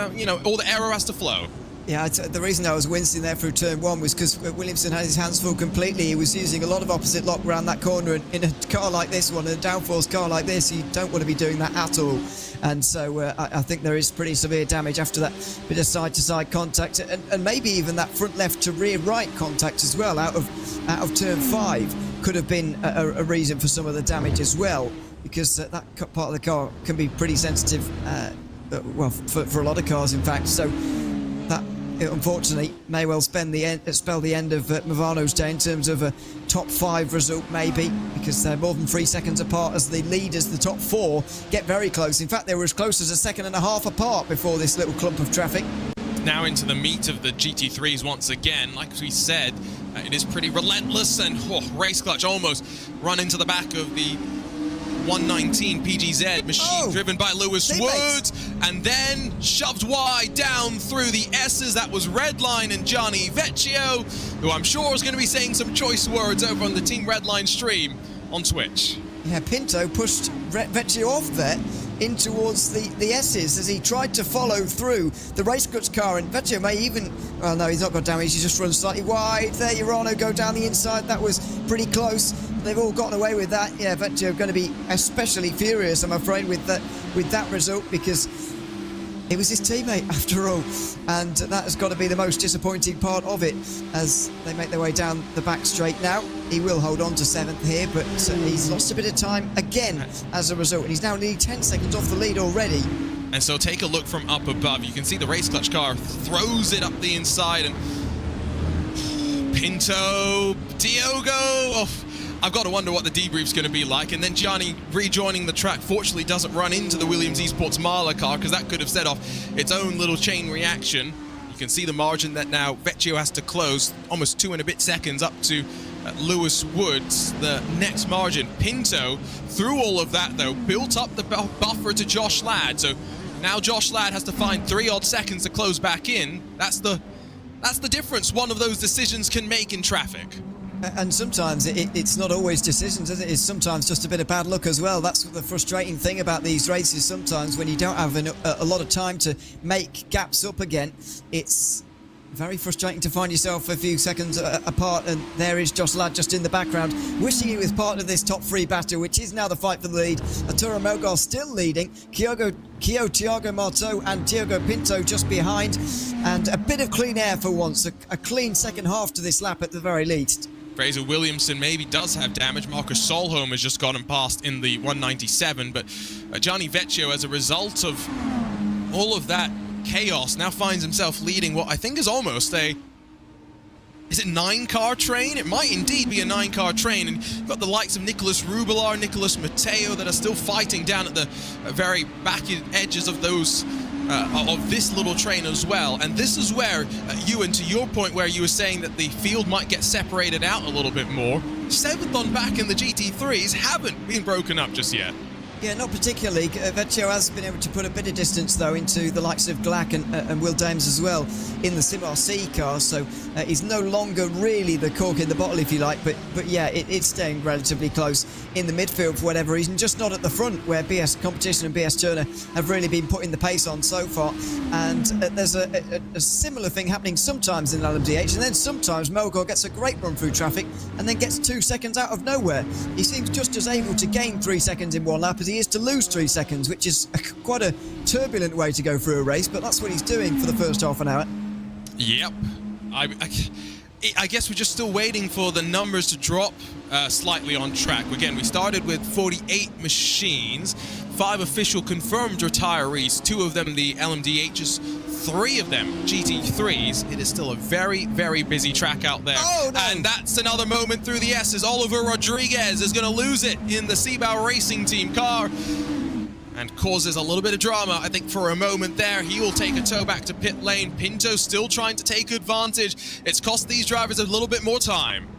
all the aero has to flow. Yeah, the reason I was wincing there through turn 1 was because Williamson had his hands full completely. He was using a lot of opposite lock around that corner, and in a car like this one, a downforce car like this, you don't want to be doing that at all. And so I think there is pretty severe damage after that bit of side-to-side contact, and maybe even that front left to rear right contact as well out of turn 5 could have been a reason for some of the damage as well, because that part of the car can be pretty sensitive, for a lot of cars, in fact. So that, unfortunately, may well spell the end of Movano's day in terms of a top 5 result, maybe, because they're more than 3 seconds apart as the leaders, the top 4, get very close. In fact, they were as close as a second and a half apart before this little clump of traffic. Now into the meat of the GT3s once again. Like we said, it is pretty relentless, and race clutch almost run into the back of the 119 PGZ machine driven by Lewis Woods, and then shoved wide down through the S's. That was Redline and Gianni Vecchio, who I'm sure is going to be saying some choice words over on the Team Redline stream on Twitch. Yeah, Pinto pushed Vecchio off there in towards the S's as he tried to follow through the race clutch car, and Vecchio may even, well, no, he's not got damage, he just runs slightly wide. There, Urano go down the inside. That was pretty close. They've all gotten away with that. Yeah, Vecchio going to be especially furious, I'm afraid, with that result, because it was his teammate after all, and that has got to be the most disappointing part of it as they make their way down the back straight now. He will hold on to 7th here, but he's lost a bit of time again as a result, and he's now nearly 10 seconds off the lead already. And so take a look from up above. You can see the race clutch car throws it up the inside, and Pinto, Diogo, I've got to wonder what the debrief's going to be like. And then Gianni rejoining the track fortunately doesn't run into the Williams Esports Marla car, because that could have set off its own little chain reaction. You can see the margin that now Vecchio has to close, almost 2 and a bit seconds up to Lewis Woods, the next margin. Pinto, through all of that though, built up the buffer to Josh Ladd. So now Josh Ladd has to find 3 odd seconds to close back in. That's the difference one of those decisions can make in traffic. And sometimes it's not always decisions, is it? It's sometimes just a bit of bad luck as well. That's the frustrating thing about these races. Sometimes when you don't have a lot of time to make gaps up again, it's very frustrating to find yourself a few seconds apart. And there is Josh Ladd just in the background, wishing he was part of this top 3 battle, which is now the fight for the lead. Arturo Melgar still leading. Thiago Marteau and Diogo Pinto just behind. And a bit of clean air for once. A clean second half to this lap at the very least. Fraser Williamson maybe does have damage. Marcus Solholm has just gotten past in the 197, but Gianni Vecchio, as a result of all of that chaos, now finds himself leading what I think is almost is it 9-car train? It might indeed be a 9-car train, and you've got the likes of Nicolas Rubelar, Nicolas Matteo that are still fighting down at the very back edges of those of this little train as well. And this is where Ewan, to your point where you were saying that the field might get separated out a little bit more, 7th on back in the GT3s haven't been broken up just yet. Yeah, not particularly. Vecchio has been able to put a bit of distance, though, into the likes of Glack and Will Dames as well in the Sim RC car, so he's no longer really the cork in the bottle, if you like, but yeah, it's staying relatively close in the midfield for whatever reason, just not at the front, where BS Competition and BS Turner have really been putting the pace on so far. And there's a similar thing happening sometimes in LMDH, and then sometimes Melgar gets a great run through traffic and then gets 2 seconds out of nowhere. He seems just as able to gain 3 seconds in one lap as he is to lose 3 seconds, which is quite a turbulent way to go through a race, but that's what he's doing for the first half an hour. Yep. I guess we're just still waiting for the numbers to drop slightly on track. Again, we started with 48 machines, 5 official confirmed retirees, 2 of them the LMDH's 3 of them GT3s, it is still a very, very busy track out there. Oh, no. And that's another moment through the S's. Oliver Rodriguez is going to lose it in the Seabao Racing Team car and causes a little bit of drama, I think, for a moment there. He will take a tow back to pit lane. Pinto still trying to take advantage. It's cost these drivers a little bit more time.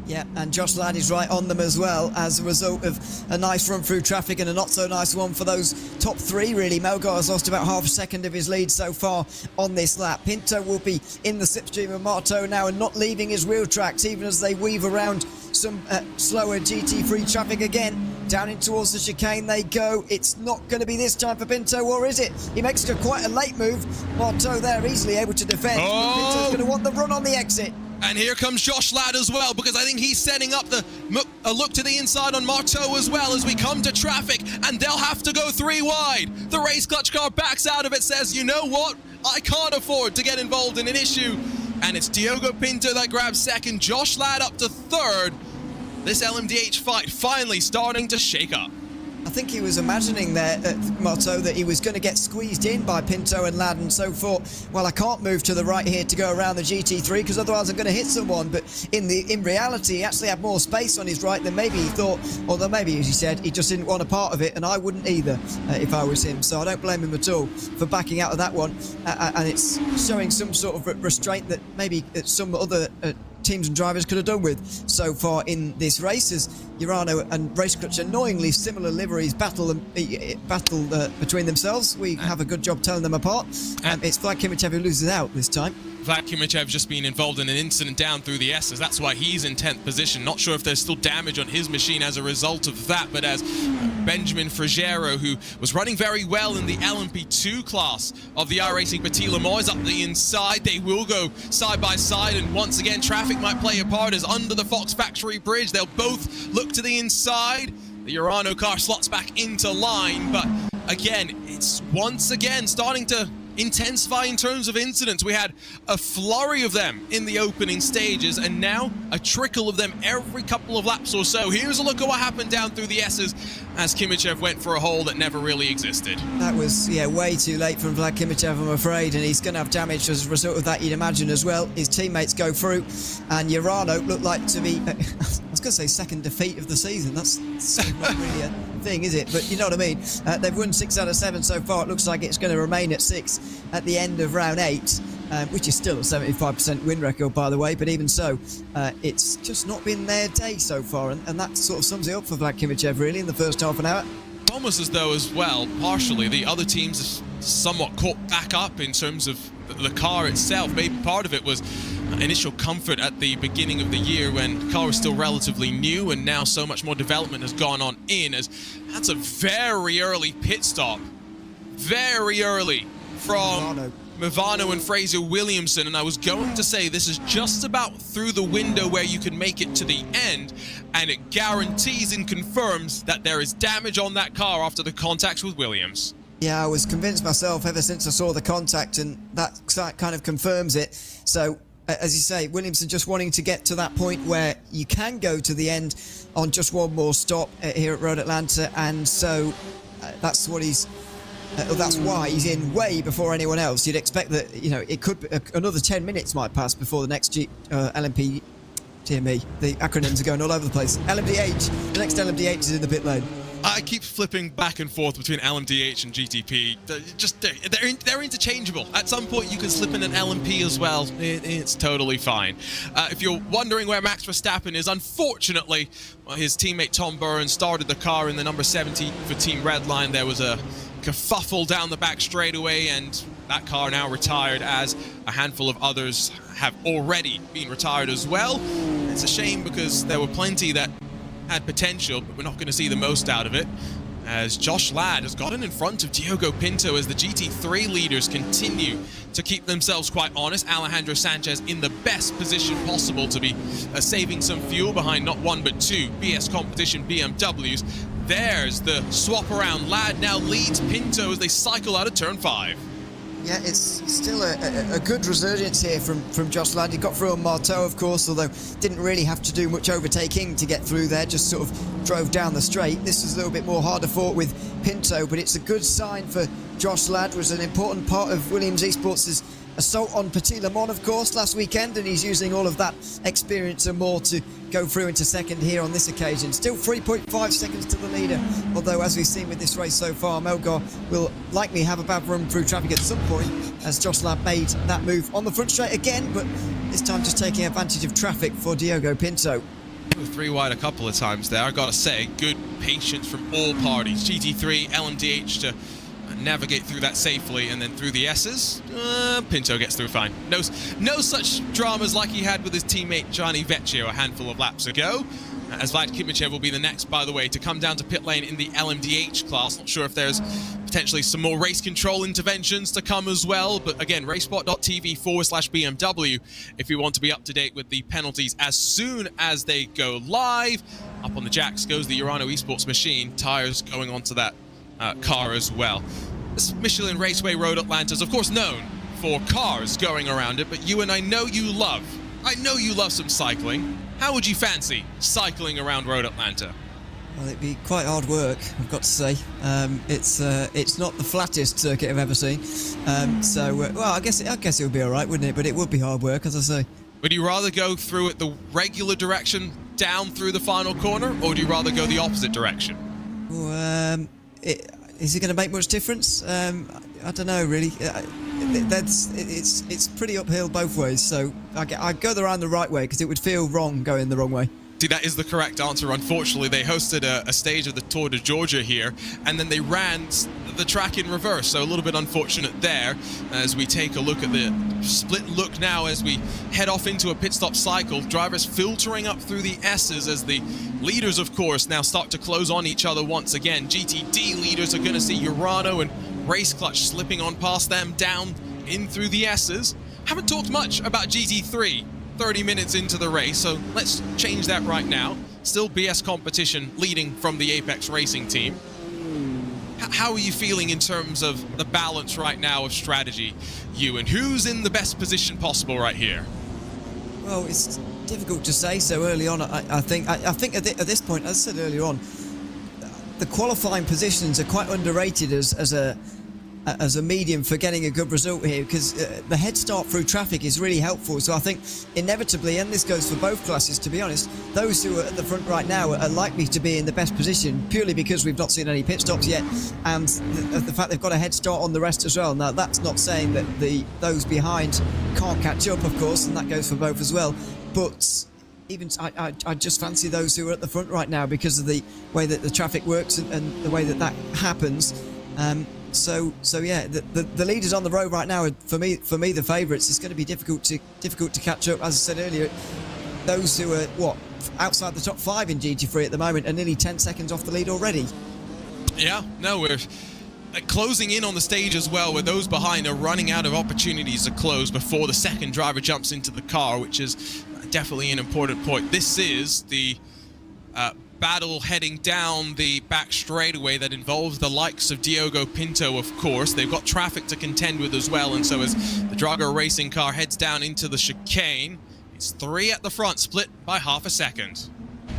Yeah, and Josh Ladd is right on them as well as a result of a nice run through traffic and a not so nice one for those top 3, really. Melgar has lost about half a second of his lead so far on this lap. Pinto will be in the slipstream of Marteau now and not leaving his wheel tracks, even as they weave around some slower GT3 traffic again. Down in towards the chicane they go. It's not going to be this time for Pinto, or is it? He makes quite a late move. Marteau there easily able to defend. Oh! But Pinto's going to want the run on the exit. And here comes Josh Ladd as well, because I think he's setting up a look to the inside on Marteau as well as we come to traffic, and they'll have to go 3 wide. The race clutch car backs out of it, says, you know what? I can't afford to get involved in an issue. And it's Diogo Pinto that grabs second, Josh Ladd up to third. This LMDH fight finally starting to shake up. I think he was imagining there at Marteau that he was going to get squeezed in by Pinto and Ladd, and so thought, well, I can't move to the right here to go around the GT3 because otherwise I'm going to hit someone. But in reality, he actually had more space on his right than maybe he thought, although maybe, as he said, he just didn't want a part of it, and I wouldn't either if I was him. So I don't blame him at all for backing out of that one, and it's showing some sort of restraint that maybe some other teams and drivers could have done with so far in this race, as Urano and Race Clutch, annoyingly similar liveries, battle between themselves. We have a good job telling them apart. It's Vlad Kimichev who loses out this time. Vlad Kimichev just been involved in an incident down through the S's. That's why he's in 10th position. Not sure if there's still damage on his machine as a result of that, but as Benjamin Frigero, who was running very well in the LMP2 class of the iRacing Petit Le Mans, is up the inside. They will go side by side, and once again, traffic might play a part as under the Fox Factory Bridge. They'll both look to the inside. The Urano car slots back into line, but again, it's once again starting to intensify in terms of incidents. We had a flurry of them in the opening stages, and now a trickle of them every couple of laps or so. Here's a look at what happened down through the S's as Kimichev went for a hole that never really existed. That was, way too late from Vlad Kimichev, I'm afraid, and he's going to have damage as a result of that, you'd imagine, as well. His teammates go through, and Urano looked like to be, I was going to say second defeat of the season. That's not really a thing, is it? But you know what I mean. They've won 6 out of 7 so far. It looks like it's going to remain at 6 at the end of round 8, which is still a 75% win record, by the way. But even so, it's just not been their day so far, and that sort of sums it up for Vlad Kimichev, really, in the first half an hour. Almost as though, as well, partially, the other teams have somewhat caught back up in terms of the car itself. Maybe part of it was initial comfort at the beginning of the year when the car was still relatively new, and now so much more development has gone on as that's a very early pit stop. Very early from Movano and Fraser Williamson, and I was going to say this is just about through the window where you can make it to the end, and it guarantees and confirms that there is damage on that car after the contact with Williams. Yeah, I was convinced myself ever since I saw the contact, and that kind of confirms it. So, as you say, Williamson just wanting to get to that point where you can go to the end on just one more stop here at Road Atlanta, and so that's what he's... that's why he's in way before anyone else. You'd expect that, it could be another 10 minutes might pass before the next LMP, dear me, the acronyms are going all over the place. LMDH, the next LMDH is in the pit lane. I keep flipping back and forth between LMDH and GTP. They're interchangeable. At some point, you can slip in an LMP as well. It's totally fine. If you're wondering where Max Verstappen is, unfortunately, his teammate Tom Burns started the car in the number 70 for Team Redline. There was a kerfuffle down the back straightaway, and that car now retired, as a handful of others have already been retired as well. It's a shame because there were plenty that had potential, but we're not going to see the most out of it, as Josh Ladd has gotten in front of Diogo Pinto as the GT3 leaders continue to keep themselves quite honest. Alejandro Sanchez in the best position possible to be saving some fuel behind not one but 2 BS competition BMWs. There's the swap around. Ladd now leads Pinto as they cycle out of turn 5. Yeah, it's still a good resurgence here from Josh Ladd. He got through on Marteau, of course, although didn't really have to do much overtaking to get through there, just sort of drove down the straight. This was a little bit more harder fought with Pinto, but it's a good sign for Josh Ladd. Was an important part of Williams Esports' assault on Petit Le Mans, of course, last weekend, and he's using all of that experience and more to go through into second here on this occasion. Still 3.5 seconds to the leader, although as we've seen with this race so far, Melgar will likely have a bad run through traffic at some point, as Josh Ladd made that move on the front straight again, but this time just taking advantage of traffic for Diogo Pinto. Three wide a couple of times there. I gotta say, good patience from all parties. GT3, LMDH to navigate through that safely, and then through the S's, Pinto gets through fine. No such dramas like he had with his teammate Gianni Vecchio a handful of laps ago. As Vlad Kimichev will be the next, by the way, to come down to pit lane in the LMDH class. Not sure if there's potentially some more race control interventions to come as well, but again, racesport.tv/BMW if you want to be up to date with the penalties as soon as they go live. Up on the jacks goes the Urano Esports machine, tires going onto that car as well. This Michelin Raceway Road Atlanta is of course known for cars going around it, but you and I know you love some cycling. How would you fancy cycling around Road Atlanta? Well, it'd be quite hard work, I've got to say. It's not the flattest circuit I've ever seen. Well, I guess it would be all right, wouldn't it? But it would be hard work, as I say. Would you rather go through it the regular direction down through the final corner, or would you rather go the opposite direction? Is it going to make much difference? I don't know, really. It's pretty uphill both ways, so I'd go around the right way because it would feel wrong going the wrong way. See, that is the correct answer. Unfortunately, they hosted a stage of the Tour de Georgia here, and then they ran the track in reverse, so a little bit unfortunate there. As we take a look at the split look now as we head off into a pit stop cycle, drivers filtering up through the S's as the leaders, of course, now start to close on each other once again. GTD leaders are going to see Urano and Race Clutch slipping on past them down in through the S's. Haven't talked much about GT3 30 minutes into the race, so let's change that right now. Still BS Competition leading from the Apex Racing team. How are you feeling in terms of the balance right now of strategy, Ewan? Who's in the best position possible right here? Well, it's difficult to say so early on. I think at this point, as I said earlier on, the qualifying positions are quite underrated as a medium for getting a good result here, because the head start through traffic is really helpful. So I think inevitably, and this goes for both classes, to be honest, those who are at the front right now are likely to be in the best position purely because we've not seen any pit stops yet, and the fact they've got a head start on the rest as well. Now, that's not saying that those behind can't catch up, of course, and that goes for both as well, but even I just fancy those who are at the front right now because of the way that the traffic works and the way that happens. So yeah, the leaders on the road right now are, for me the favourites. It's going to be difficult to catch up. As I said earlier, those who are outside the top 5 in GT3 at the moment are nearly 10 seconds off the lead already. Yeah, no, we're closing in on the stage as well, where those behind are running out of opportunities to close before the second driver jumps into the car, which is definitely an important point. This is the battle heading down the back straightaway that involves the likes of Diogo Pinto, of course. They've got traffic to contend with as well, and so as the Drago racing car heads down into the chicane, it's 3 at the front, split by half a second.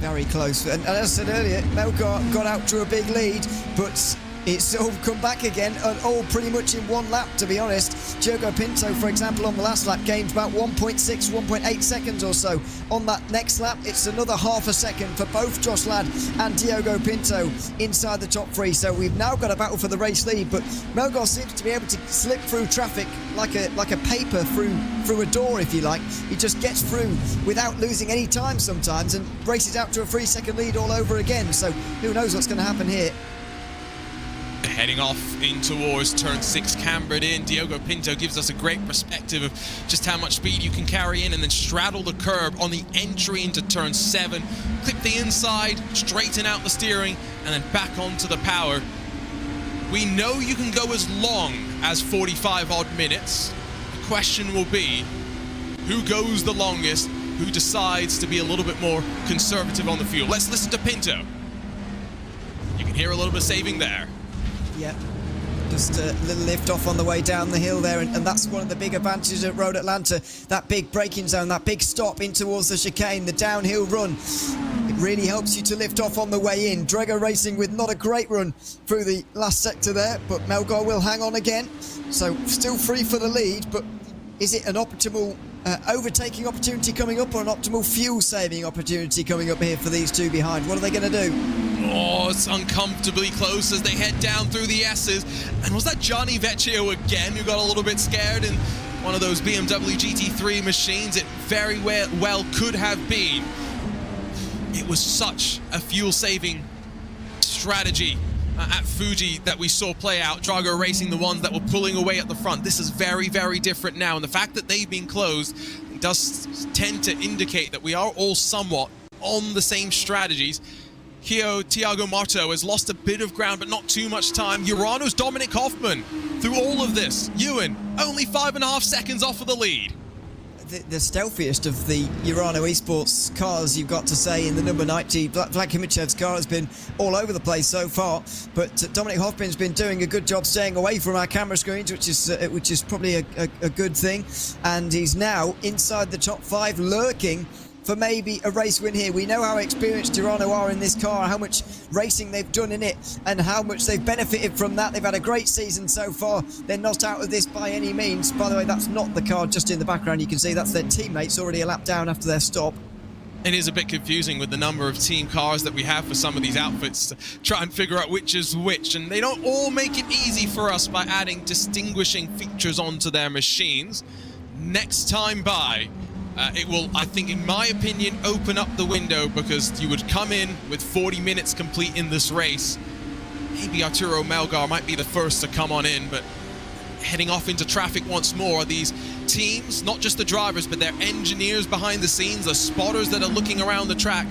Very close, and as I said earlier, Melgar got out to a big lead, but it's all come back again, and all pretty much in one lap, to be honest. Diogo Pinto, for example, on the last lap gained about 1.8 seconds or so. On that next lap, it's another half a second for both Josh Ladd and Diogo Pinto inside the top 3. So we've now got a battle for the race lead, but Melgar seems to be able to slip through traffic like a paper through a door, if you like. He just gets through without losing any time sometimes and races out to a 3-second lead all over again. So who knows what's going to happen here. Heading off in towards turn 6, cambered in. Diogo Pinto gives us a great perspective of just how much speed you can carry in, and then straddle the curb on the entry into turn 7, clip the inside, straighten out the steering, and then back onto the power. We know you can go as long as 45 odd minutes. The question will be, who goes the longest, who decides to be a little bit more conservative on the fuel? Let's listen to Pinto. You can hear a little bit of saving there. Yeah, just a little lift off on the way down the hill there, and that's one of the big advantages at Road Atlanta. That big braking zone, that big stop in towards the chicane, the downhill run. It really helps you to lift off on the way in. Drago Racing with not a great run through the last sector there, but Melgar will hang on again. So still free for the lead, but is it an optimal overtaking opportunity coming up or an optimal fuel saving opportunity coming up here for these two behind? What are they going to do? Oh, it's uncomfortably close as they head down through the S's. And was that Johnny Vecchio again who got a little bit scared in one of those BMW GT3 machines? It very well could have been. It was such a fuel-saving strategy at Fuji that we saw play out. Drago Racing, the ones that were pulling away at the front. This is very, very different now. And the fact that they've been closed does tend to indicate that we are all somewhat on the same strategies. Thiago Marto has lost a bit of ground, but not too much time. Urano's Dominic Hoffman through all of this. Ewan, only 5.5 seconds off of the lead. The stealthiest of the Urano Esports cars, you've got to say, in the number 90. Vlad Kimichev's car has been all over the place so far, but Dominic Hoffman's been doing a good job staying away from our camera screens, which is probably a good thing. And he's now inside the top 5, lurking for maybe a race win here. We know how experienced Urano are in this car, how much racing they've done in it, and how much they've benefited from that. They've had a great season so far. They're not out of this by any means. By the way, that's not the car just in the background. You can see that's their teammates already a lap down after their stop. It is a bit confusing with the number of team cars that we have for some of these outfits to try and figure out which is which, and they don't all make it easy for us by adding distinguishing features onto their machines. Next time by, it will, I think, in my opinion, open up the window, because you would come in with 40 minutes complete in this race. Maybe Arturo Melgar might be the first to come on in, but heading off into traffic once more, these teams, not just the drivers, but their engineers behind the scenes, the spotters that are looking around the track,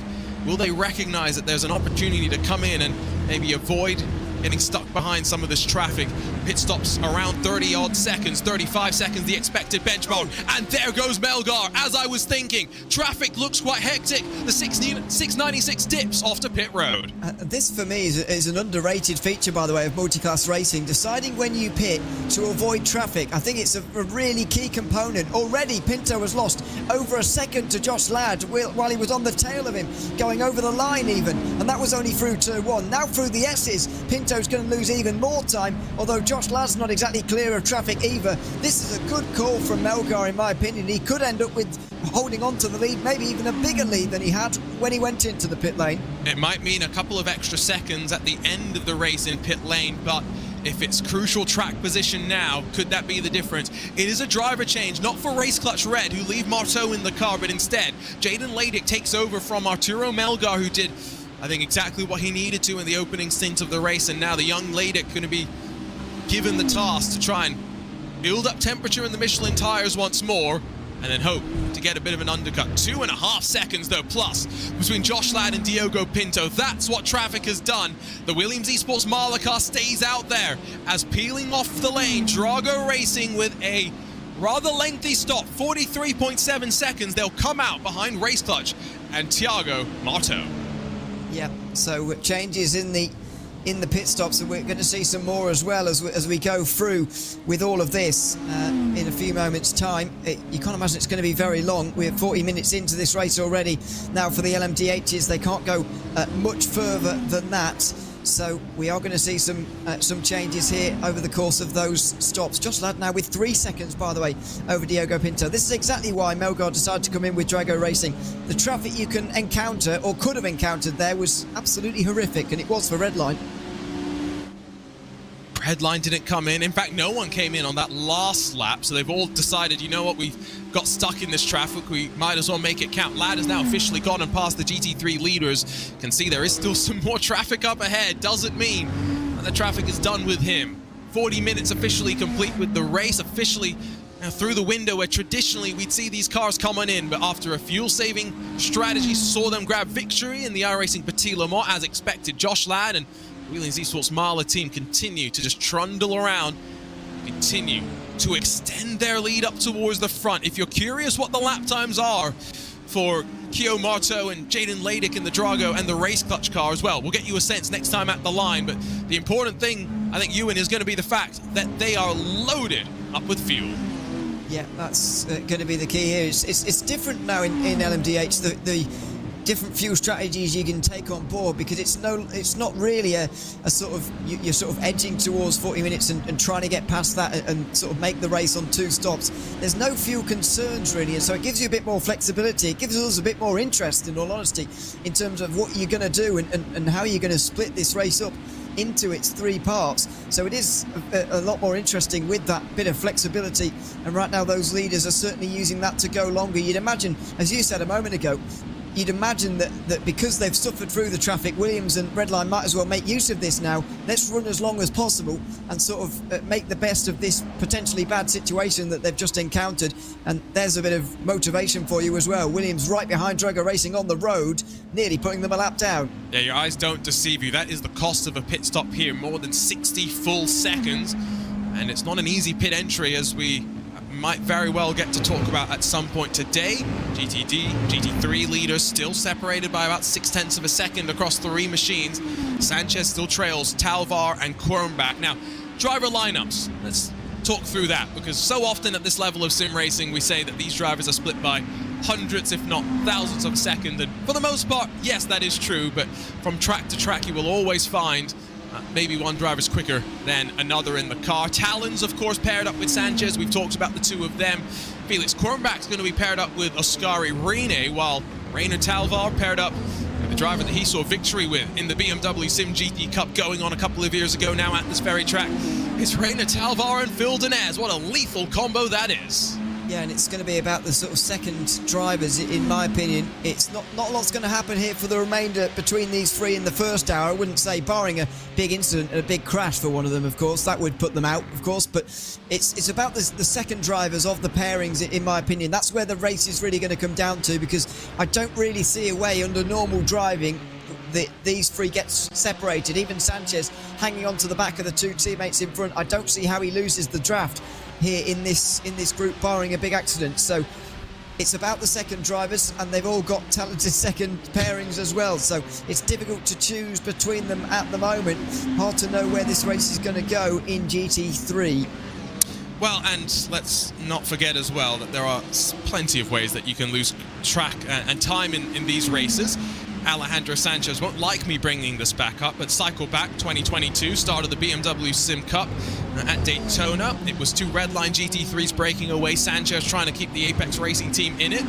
will they recognize that there's an opportunity to come in and maybe avoid getting stuck behind some of this traffic? Pit stops around 30-odd seconds, 35 seconds, the expected benchmark. And there goes Melgar, as I was thinking. Traffic looks quite hectic. The 696 dips off to pit road. This, for me, is an underrated feature, by the way, of multi-class racing. Deciding when you pit to avoid traffic. I think it's a really key component. Already, Pinto has lost over a second to Josh Ladd while he was on the tail of him, going over the line even. And that was only through turn 1. Now through the S's, Pinto's going to lose even more time, although Josh Ladd's not exactly clear of traffic either. This is a good call from Melgar, in my opinion. He could end up with holding on to the lead, maybe even a bigger lead than he had when he went into the pit lane. It might mean a couple of extra seconds at the end of the race in pit lane, but if it's crucial track position now, could that be the difference? It is a driver change, not for Race Clutch Red, who leave Marteau in the car, but instead, Jaden Ladick takes over from Arturo Melgar, who did, I think, exactly what he needed to in the opening stint of the race, and now the young Ladick going to be given the task to try and build up temperature in the Michelin tires once more, and then hope to get a bit of an undercut. 2.5 seconds, though, plus, between Josh Ladd and Diogo Pinto. That's what traffic has done. The Williams Esports Marla car stays out there, as peeling off the lane, Drago Racing with a rather lengthy stop, 43.7 seconds. They'll come out behind Race Clutch and Thiago Marto. Yeah, so changes in the pit stops, and we're going to see some more as well as we go through with all of this in a few moments' time. You can't imagine it's going to be very long. We're 40 minutes into this race already. Now for the LMDHs, they can't go much further than that. So we are going to see some changes here over the course of those stops. Josh Ladd now with 3 seconds, by the way, over Diogo Pinto. This is exactly why Melgar decided to come in with Drago Racing. The traffic you can encounter, or could have encountered there, was absolutely horrific, and it was for Redline. Redline didn't come in. In fact, no one came in on that last lap, so they've all decided, you know what, we've got stuck in this traffic, we might as well make it count. Ladd has now officially gone and passed the GT3 leaders. You can see there is still some more traffic up ahead. Doesn't mean that the traffic is done with him. 40 minutes officially complete with the race, officially through the window where traditionally we'd see these cars coming in, but after a fuel-saving strategy saw them grab victory in the iRacing Petit Le Mans as expected. Josh Ladd and Williams Esports Marla team continue to just trundle around, continue to extend their lead up towards the front. If you're curious what the lap times are for Kyo Marto and Jaden Ladick in the Drago and the Race Clutch car as well, we'll get you a sense next time at the line. But the important thing, I think, Ewan, is going to be the fact that they are loaded up with fuel. Yeah, that's going to be the key here. It's different now in LMDH. The different fuel strategies you can take on board, because it's not really a sort of you're sort of edging towards 40 minutes and trying to get past that and sort of make the race on 2 stops. There's no fuel concerns really, and so it gives you a bit more flexibility. It gives us a bit more interest, in all honesty, in terms of what you're going to do and how you're going to split this race up into its 3 parts. So it is a lot more interesting with that bit of flexibility, and right now those leaders are certainly using that to go longer. You'd imagine, as you said a moment ago, you'd imagine that because they've suffered through the traffic, Williams and Redline might as well make use of this now. Let's run as long as possible and sort of make the best of this potentially bad situation that they've just encountered. And there's a bit of motivation for you as well. Williams right behind Drago Racing on the road, nearly putting them a lap down. Yeah, your eyes don't deceive you. That is the cost of a pit stop here, more than 60 full seconds. And it's not an easy pit entry, as we might very well get to talk about at some point today. GT3 leaders still separated by about 0.6 of a second across 3 machines. Sanchez still trails Talvar and Quirmbach. Now, driver lineups. Let's talk through that, because so often at this level of sim racing, we say that these drivers are split by hundreds, if not thousands of a second. And for the most part, yes, that is true. But from track to track, you will always find maybe one driver's quicker than another in the car. Talon's, of course, paired up with Sanchez. We've talked about the 2 of them. Felix Quirmbach's going to be paired up with Oskari Rene, while Rainer Talvar paired up with the driver that he saw victory with in the BMW Sim GT Cup going on a couple of years ago now at this very track. It's Rainer Talvar and Phil Denez. What a lethal combo that is. Yeah, and it's going to be about the sort of second drivers, in my opinion. It's not a lot's going to happen here for the remainder between these 3 in the first hour. I wouldn't say, barring a big incident and a big crash for one of them, of course. That would put them out, of course. But it's about the second drivers of the pairings, in my opinion. That's where the race is really going to come down to, because I don't really see a way under normal driving these 3 get separated. Even Sanchez hanging on to the back of the 2 teammates in front. I don't see how he loses the draft here in this group, barring a big accident. So it's about the second drivers, and they've all got talented second pairings as well. So it's difficult to choose between them at the moment. Hard to know where this race is going to go in GT3. Well, and let's not forget as well that there are plenty of ways that you can lose track and time in these races. Alejandro Sanchez won't like me bringing this back up, but cycle back 2022, start of the BMW Sim Cup at Daytona. It was 2 Redline GT3s breaking away, Sanchez trying to keep the Apex Racing team in it.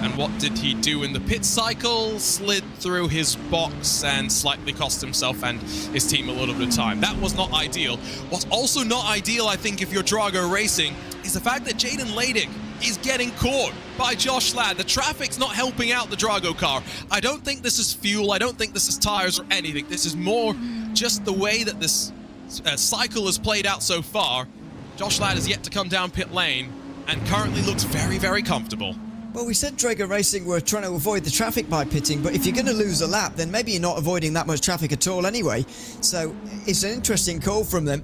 And what did he do in the pit cycle? Slid through his box and slightly cost himself and his team a little bit of time. That was not ideal. What's also not ideal, I think, if you're Drago Racing, is the fact that Jaden Leidig is getting caught by Josh Ladd. The traffic's not helping out the Drago car. I don't think this is fuel. I don't think this is tires or anything. This is more just the way that this cycle has played out so far. Josh Ladd has yet to come down pit lane and currently looks very, very comfortable. Well, we said Drago Racing were trying to avoid the traffic by pitting, but if you're going to lose a lap, then maybe you're not avoiding that much traffic at all anyway. So it's an interesting call from them.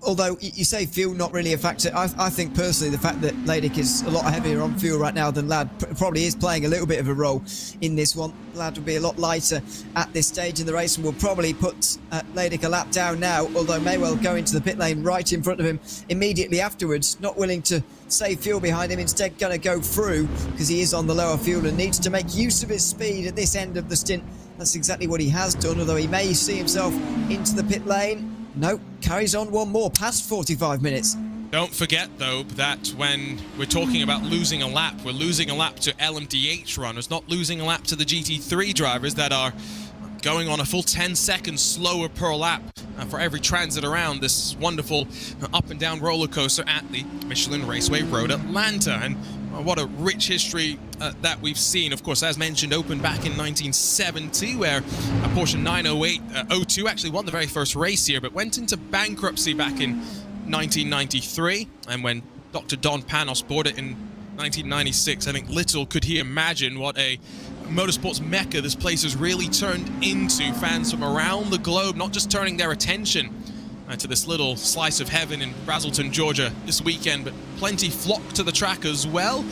Although you say fuel not really a factor, I think personally the fact that Leidig is a lot heavier on fuel right now than Ladd probably is playing a little bit of a role in this one. Ladd will be a lot lighter at this stage in the race and will probably put Leidig a lap down now, although may well go into the pit lane right in front of him immediately afterwards, not willing to save fuel behind him, instead going to go through because he is on the lower fuel and needs to make use of his speed at this end of the stint. That's exactly what he has done, although he may see himself into the pit lane. No, carries on one more, past 45 minutes. Don't forget, though, that when we're talking about losing a lap, we're losing a lap to LMDH runners, not losing a lap to the GT3 drivers that are going on a full 10 seconds slower per lap for every transit around this wonderful up and down roller coaster at the Michelin Raceway Road Atlanta. And what a rich history that we've seen. Of course, as mentioned, opened back in 1970, where a Porsche 908-02 actually won the very first race here, but went into bankruptcy back in 1993. And when Dr. Don Panos bought it in 1996, I think little could he imagine what a motorsports mecca this place has really turned into. Fans from around the globe not just turning their attention to this little slice of heaven in Brazelton, Georgia this weekend, but plenty flocked to the track as well.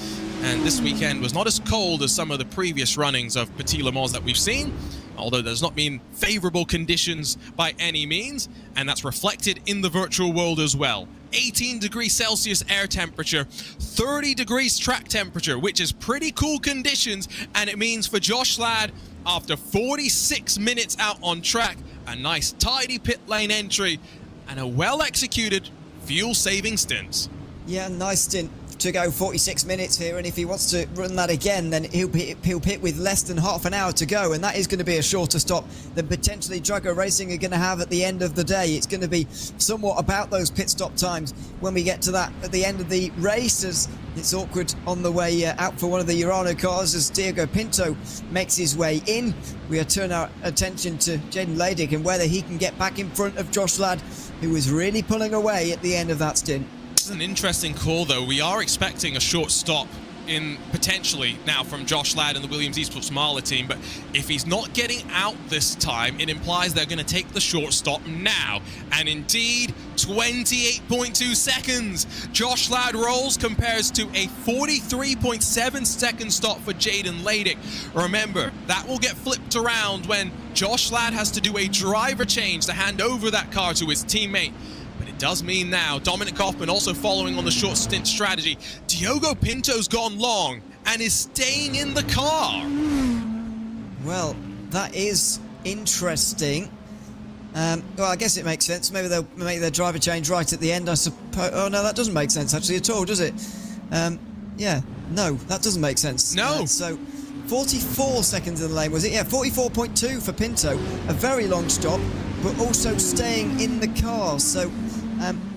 And this weekend was not as cold as some of the previous runnings of Petit Le Mans that we've seen, although there's not been favorable conditions by any means, and that's reflected in the virtual world as well. 18 degrees Celsius air temperature, 30 degrees track temperature, which is pretty cool conditions. And it means for Josh Ladd, after 46 minutes out on track, a nice tidy pit lane entry and a well-executed fuel-saving stint. Yeah, nice stint to go 46 minutes here, and if he wants to run that again, then he'll pit with less than half an hour to go, and that is going to be a shorter stop than potentially Drago Racing are going to have at the end of the day. It's going to be somewhat about those pit stop times when we get to that at the end of the race, as it's awkward on the way out for one of the Urano cars as Diogo Pinto makes his way in. We turn our attention to Jaden Leydig and whether he can get back in front of Josh Ladd, who was really pulling away at the end of that stint. This is an interesting call, though. We are expecting a short stop in potentially now from Josh Ladd and the Williams Esports Marla team, but if he's not getting out this time, it implies they're going to take the short stop now. And indeed, 28.2 seconds. Josh Ladd rolls compares to a 43.7 second stop for Jaden Leydig. Remember, that will get flipped around when Josh Ladd has to do a driver change to hand over that car to his teammate. Does mean now Dominic Hoffman also following on the short stint strategy. Diogo Pinto's gone long and is staying in the car. Well, that is interesting. Well, I guess it makes sense. Maybe they'll make their driver change right at the end, I suppose. Oh no, that doesn't make sense actually at all, does it? Yeah, no, that doesn't make sense. No. So 44 seconds in the lane, was it? Yeah, 44.2 for Pinto. A very long stop, but also staying in the car. So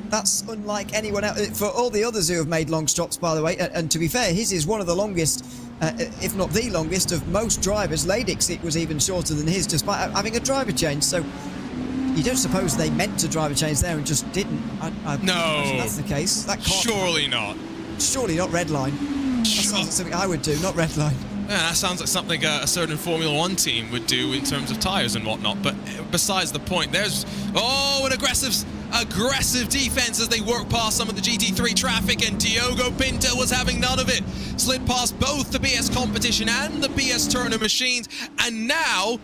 that's unlike anyone else. For all the others who have made long stops, by the way, and to be fair, his is one of the longest, if not the longest, of most drivers. Leydig's it was even shorter than his, despite having a driver change. So you don't suppose they meant to driver change there and just didn't? No. If that's the case. That can't. Surely not. Surely not Redline. That sounds like something I would do, not Redline. Yeah, that sounds like something a certain Formula 1 team would do in terms of tyres and whatnot. But besides the point, there's an aggressive defense as they work past some of the GT3 traffic, and Diogo Pinto was having none of it. Slid past both the BS Competition and the BS Turner machines, and now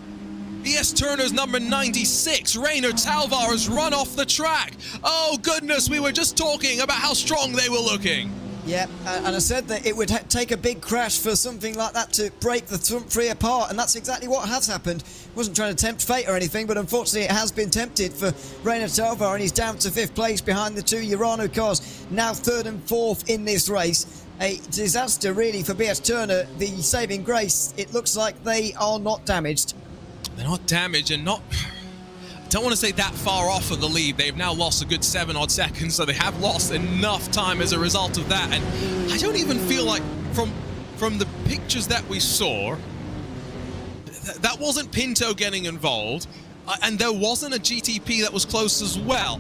BS Turner's number 96, Rainer Talvar, has run off the track. Oh goodness, we were just talking about how strong they were looking. Yeah, and I said that it would take a big crash for something like that to break the front three apart, and that's exactly what has happened. Wasn't trying to tempt fate or anything, but unfortunately it has been tempted for Rainer Talvar, and he's down to 5th place behind the two Urano cars, now 3rd and 4th in this race. A disaster really for BS Turner. The saving grace, it looks like they are not damaged. They're not damaged and not... I don't want to say that far off of the lead. They've now lost a good 7 odd seconds, so they have lost enough time as a result of that. And I don't even feel like from the pictures that we saw, that wasn't Pinto getting involved, and there wasn't a GTP that was close as well.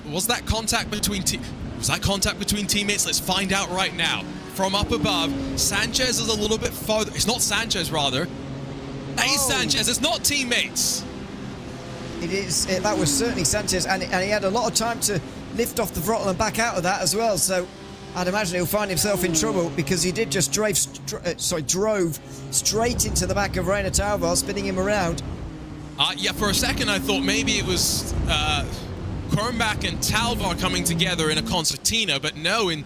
Was that contact between teammates? Let's find out right now. From up above, Sanchez is a little bit farther. It's not Sanchez, rather. That is Sanchez. It's not teammates. It is. That was certainly Sanchez, and he had a lot of time to lift off the throttle and back out of that as well. So I'd imagine he'll find himself in trouble, because he did just drove straight into the back of Rainer Talvar, spinning him around. Yeah, for a second I thought maybe it was Kernbach and Talvar coming together in a concertina, but no, in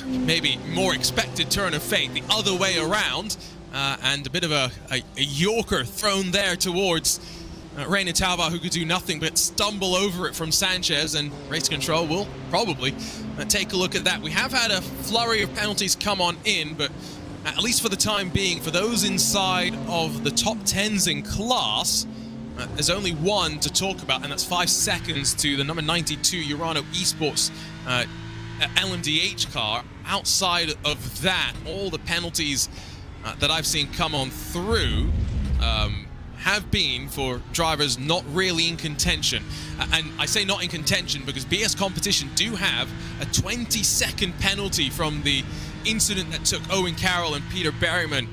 maybe more expected turn of fate, the other way around, and a bit of a yorker thrown there towards Rainer Talvar, who could do nothing but stumble over it from Sanchez, and race control will probably take a look at that. We have had a flurry of penalties come on in, but at least for the time being, for those inside of the top 10s in class, there's only one to talk about, and that's 5 seconds to the number 92 Urano Esports LMDH car. Outside of that, all the penalties that I've seen come on through have been for drivers not really in contention. And I say not in contention because BS Competition do have a 20-second penalty from the incident that took Owen Carroll and Peter Berryman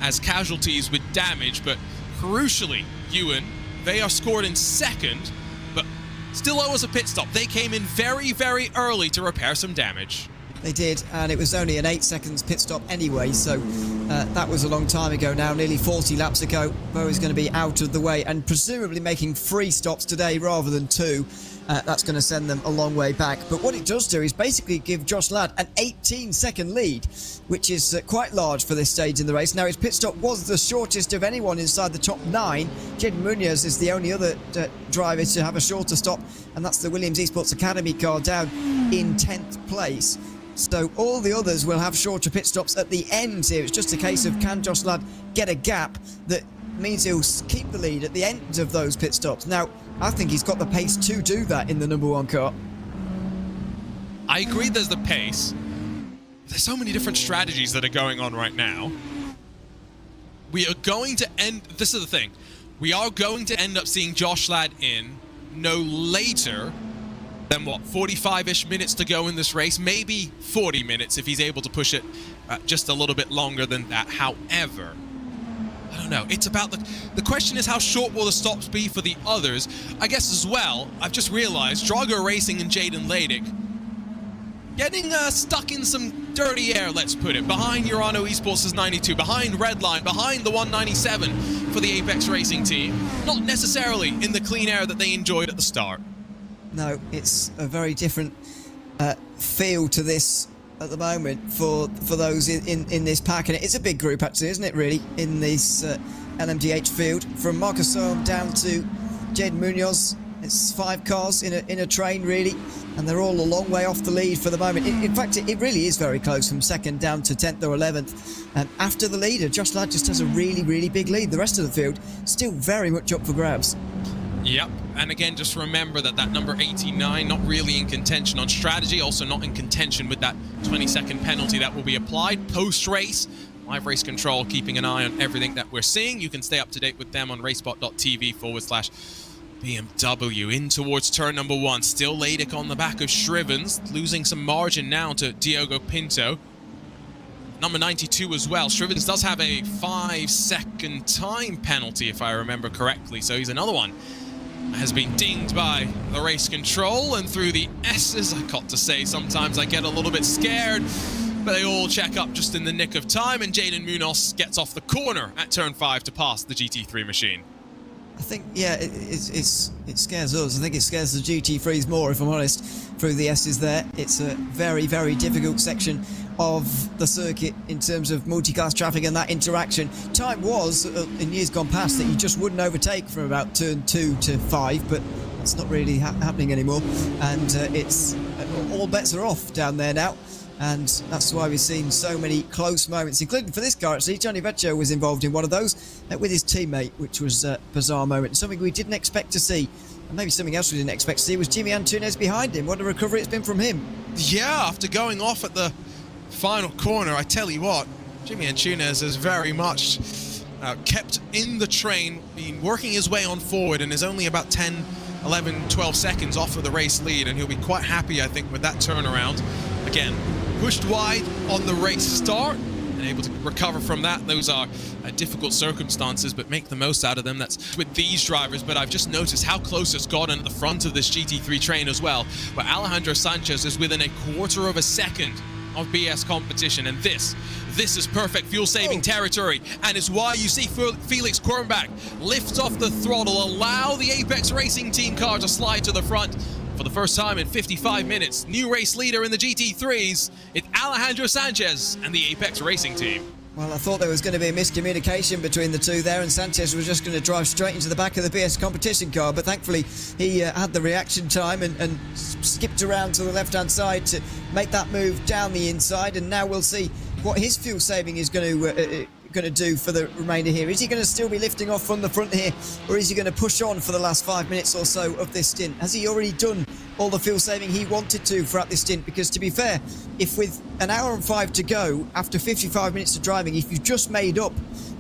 as casualties with damage. But crucially, Ewan, they are scored in second, but still owe us a pit stop. They came in very, very early to repair some damage. They did, and it was only an 8 seconds pit stop anyway, so that was a long time ago now, nearly 40 laps ago. Bo is going to be out of the way and presumably making 3 stops today rather than 2. That's going to send them a long way back. But what it does do is basically give Josh Ladd an 18-second lead, which is quite large for this stage in the race. Now, his pit stop was the shortest of anyone inside the top 9. Jaden Munoz is the only other driver to have a shorter stop, and that's the Williams Esports Academy car down in 10th place. So all the others will have shorter pit stops at the end here. It's just a case of, can Josh Ladd get a gap that means he'll keep the lead at the end of those pit stops. Now, I think he's got the pace to do that in the number 1 car. I agree there's the pace. There's so many different strategies that are going on right now. We are going to end... This is the thing. We are going to end up seeing Josh Ladd in no later than, what, 45-ish minutes to go in this race? Maybe 40 minutes if he's able to push it just a little bit longer than that. However, I don't know. It's about the question is, how short will the stops be for the others? I guess as well, I've just realized Drago Racing and Jaden Ladick getting stuck in some dirty air, let's put it. Behind Urano Esports' 92, behind Redline, behind the 197 for the Apex Racing team. Not necessarily in the clean air that they enjoyed at the start. No, it's a very different feel to this at the moment for those in this pack, and it's a big group actually, isn't it, really, in this LMDH field. From Marcus Sohm down to Jaden Munoz, it's 5 cars in a train, really, and they're all a long way off the lead for the moment. In fact, it really is very close from 2nd down to 10th or 11th. After the leader, Josh Ladd just has a really, really big lead. The rest of the field still very much up for grabs. Yep, and again, just remember that number 89, not really in contention on strategy, also not in contention with that 20-second penalty that will be applied post-race. Live Race Control keeping an eye on everything that we're seeing. You can stay up to date with them on racebot.tv/BMW. In towards turn number 1, still Ladick on the back of Shrivens, losing some margin now to Diogo Pinto. Number 92 as well. Shrivens does have a 5-second time penalty, if I remember correctly, so he's another one has been dinged by the race control. And through the S's, I got to say, sometimes I get a little bit scared, but they all check up just in the nick of time, and Jaden Munoz gets off the corner at turn 5 to pass the GT3 machine. I think, yeah, it scares us. I think it scares the GT3s more, if I'm honest, through the S's there. It's a very, very difficult section of the circuit in terms of multi-class traffic and that interaction. Time was, in years gone past, that you just wouldn't overtake from about turn 2 to 5, but that's not really happening anymore. And it's all bets are off down there now. And that's why we've seen so many close moments, including for this car, actually. Johnny Vecchio was involved in one of those with his teammate, which was a bizarre moment. Something we didn't expect to see. And maybe something else we didn't expect to see was Jimmy Antunes behind him. What a recovery it's been from him. Yeah, after going off at the final corner, I tell you what, Jimmy Antunes has very much kept in the train, been working his way on forward, and is only about 10, 11, 12 seconds off of the race lead, and he'll be quite happy, I think, with that turnaround. Again, pushed wide on the race start and able to recover from that. Those are difficult circumstances, but make the most out of them. That's with these drivers, but I've just noticed how close it's gotten at the front of this GT3 train as well, where Alejandro Sanchez is within a quarter of a second of BS competition, and this is perfect fuel-saving territory, and it's why you see Felix Quirnbach lift off the throttle, allow the Apex Racing team car to slide to the front. For the first time in 55 minutes, new race leader in the GT3s, it's Alejandro Sanchez and the Apex Racing team. Well, I thought there was going to be a miscommunication between the two there, and Sanchez was just going to drive straight into the back of the BS competition car, but thankfully he had the reaction time and skipped around to the left-hand side to make that move down the inside, and now we'll see what his fuel saving is going to do for the remainder here. Is he going to still be lifting off from the front here, or is he going to push on for the last 5 minutes or so of this stint? Has he already done all the fuel saving he wanted to throughout this stint? Because to be fair, if with an hour and 5 to go after 55 minutes of driving, if you've just made up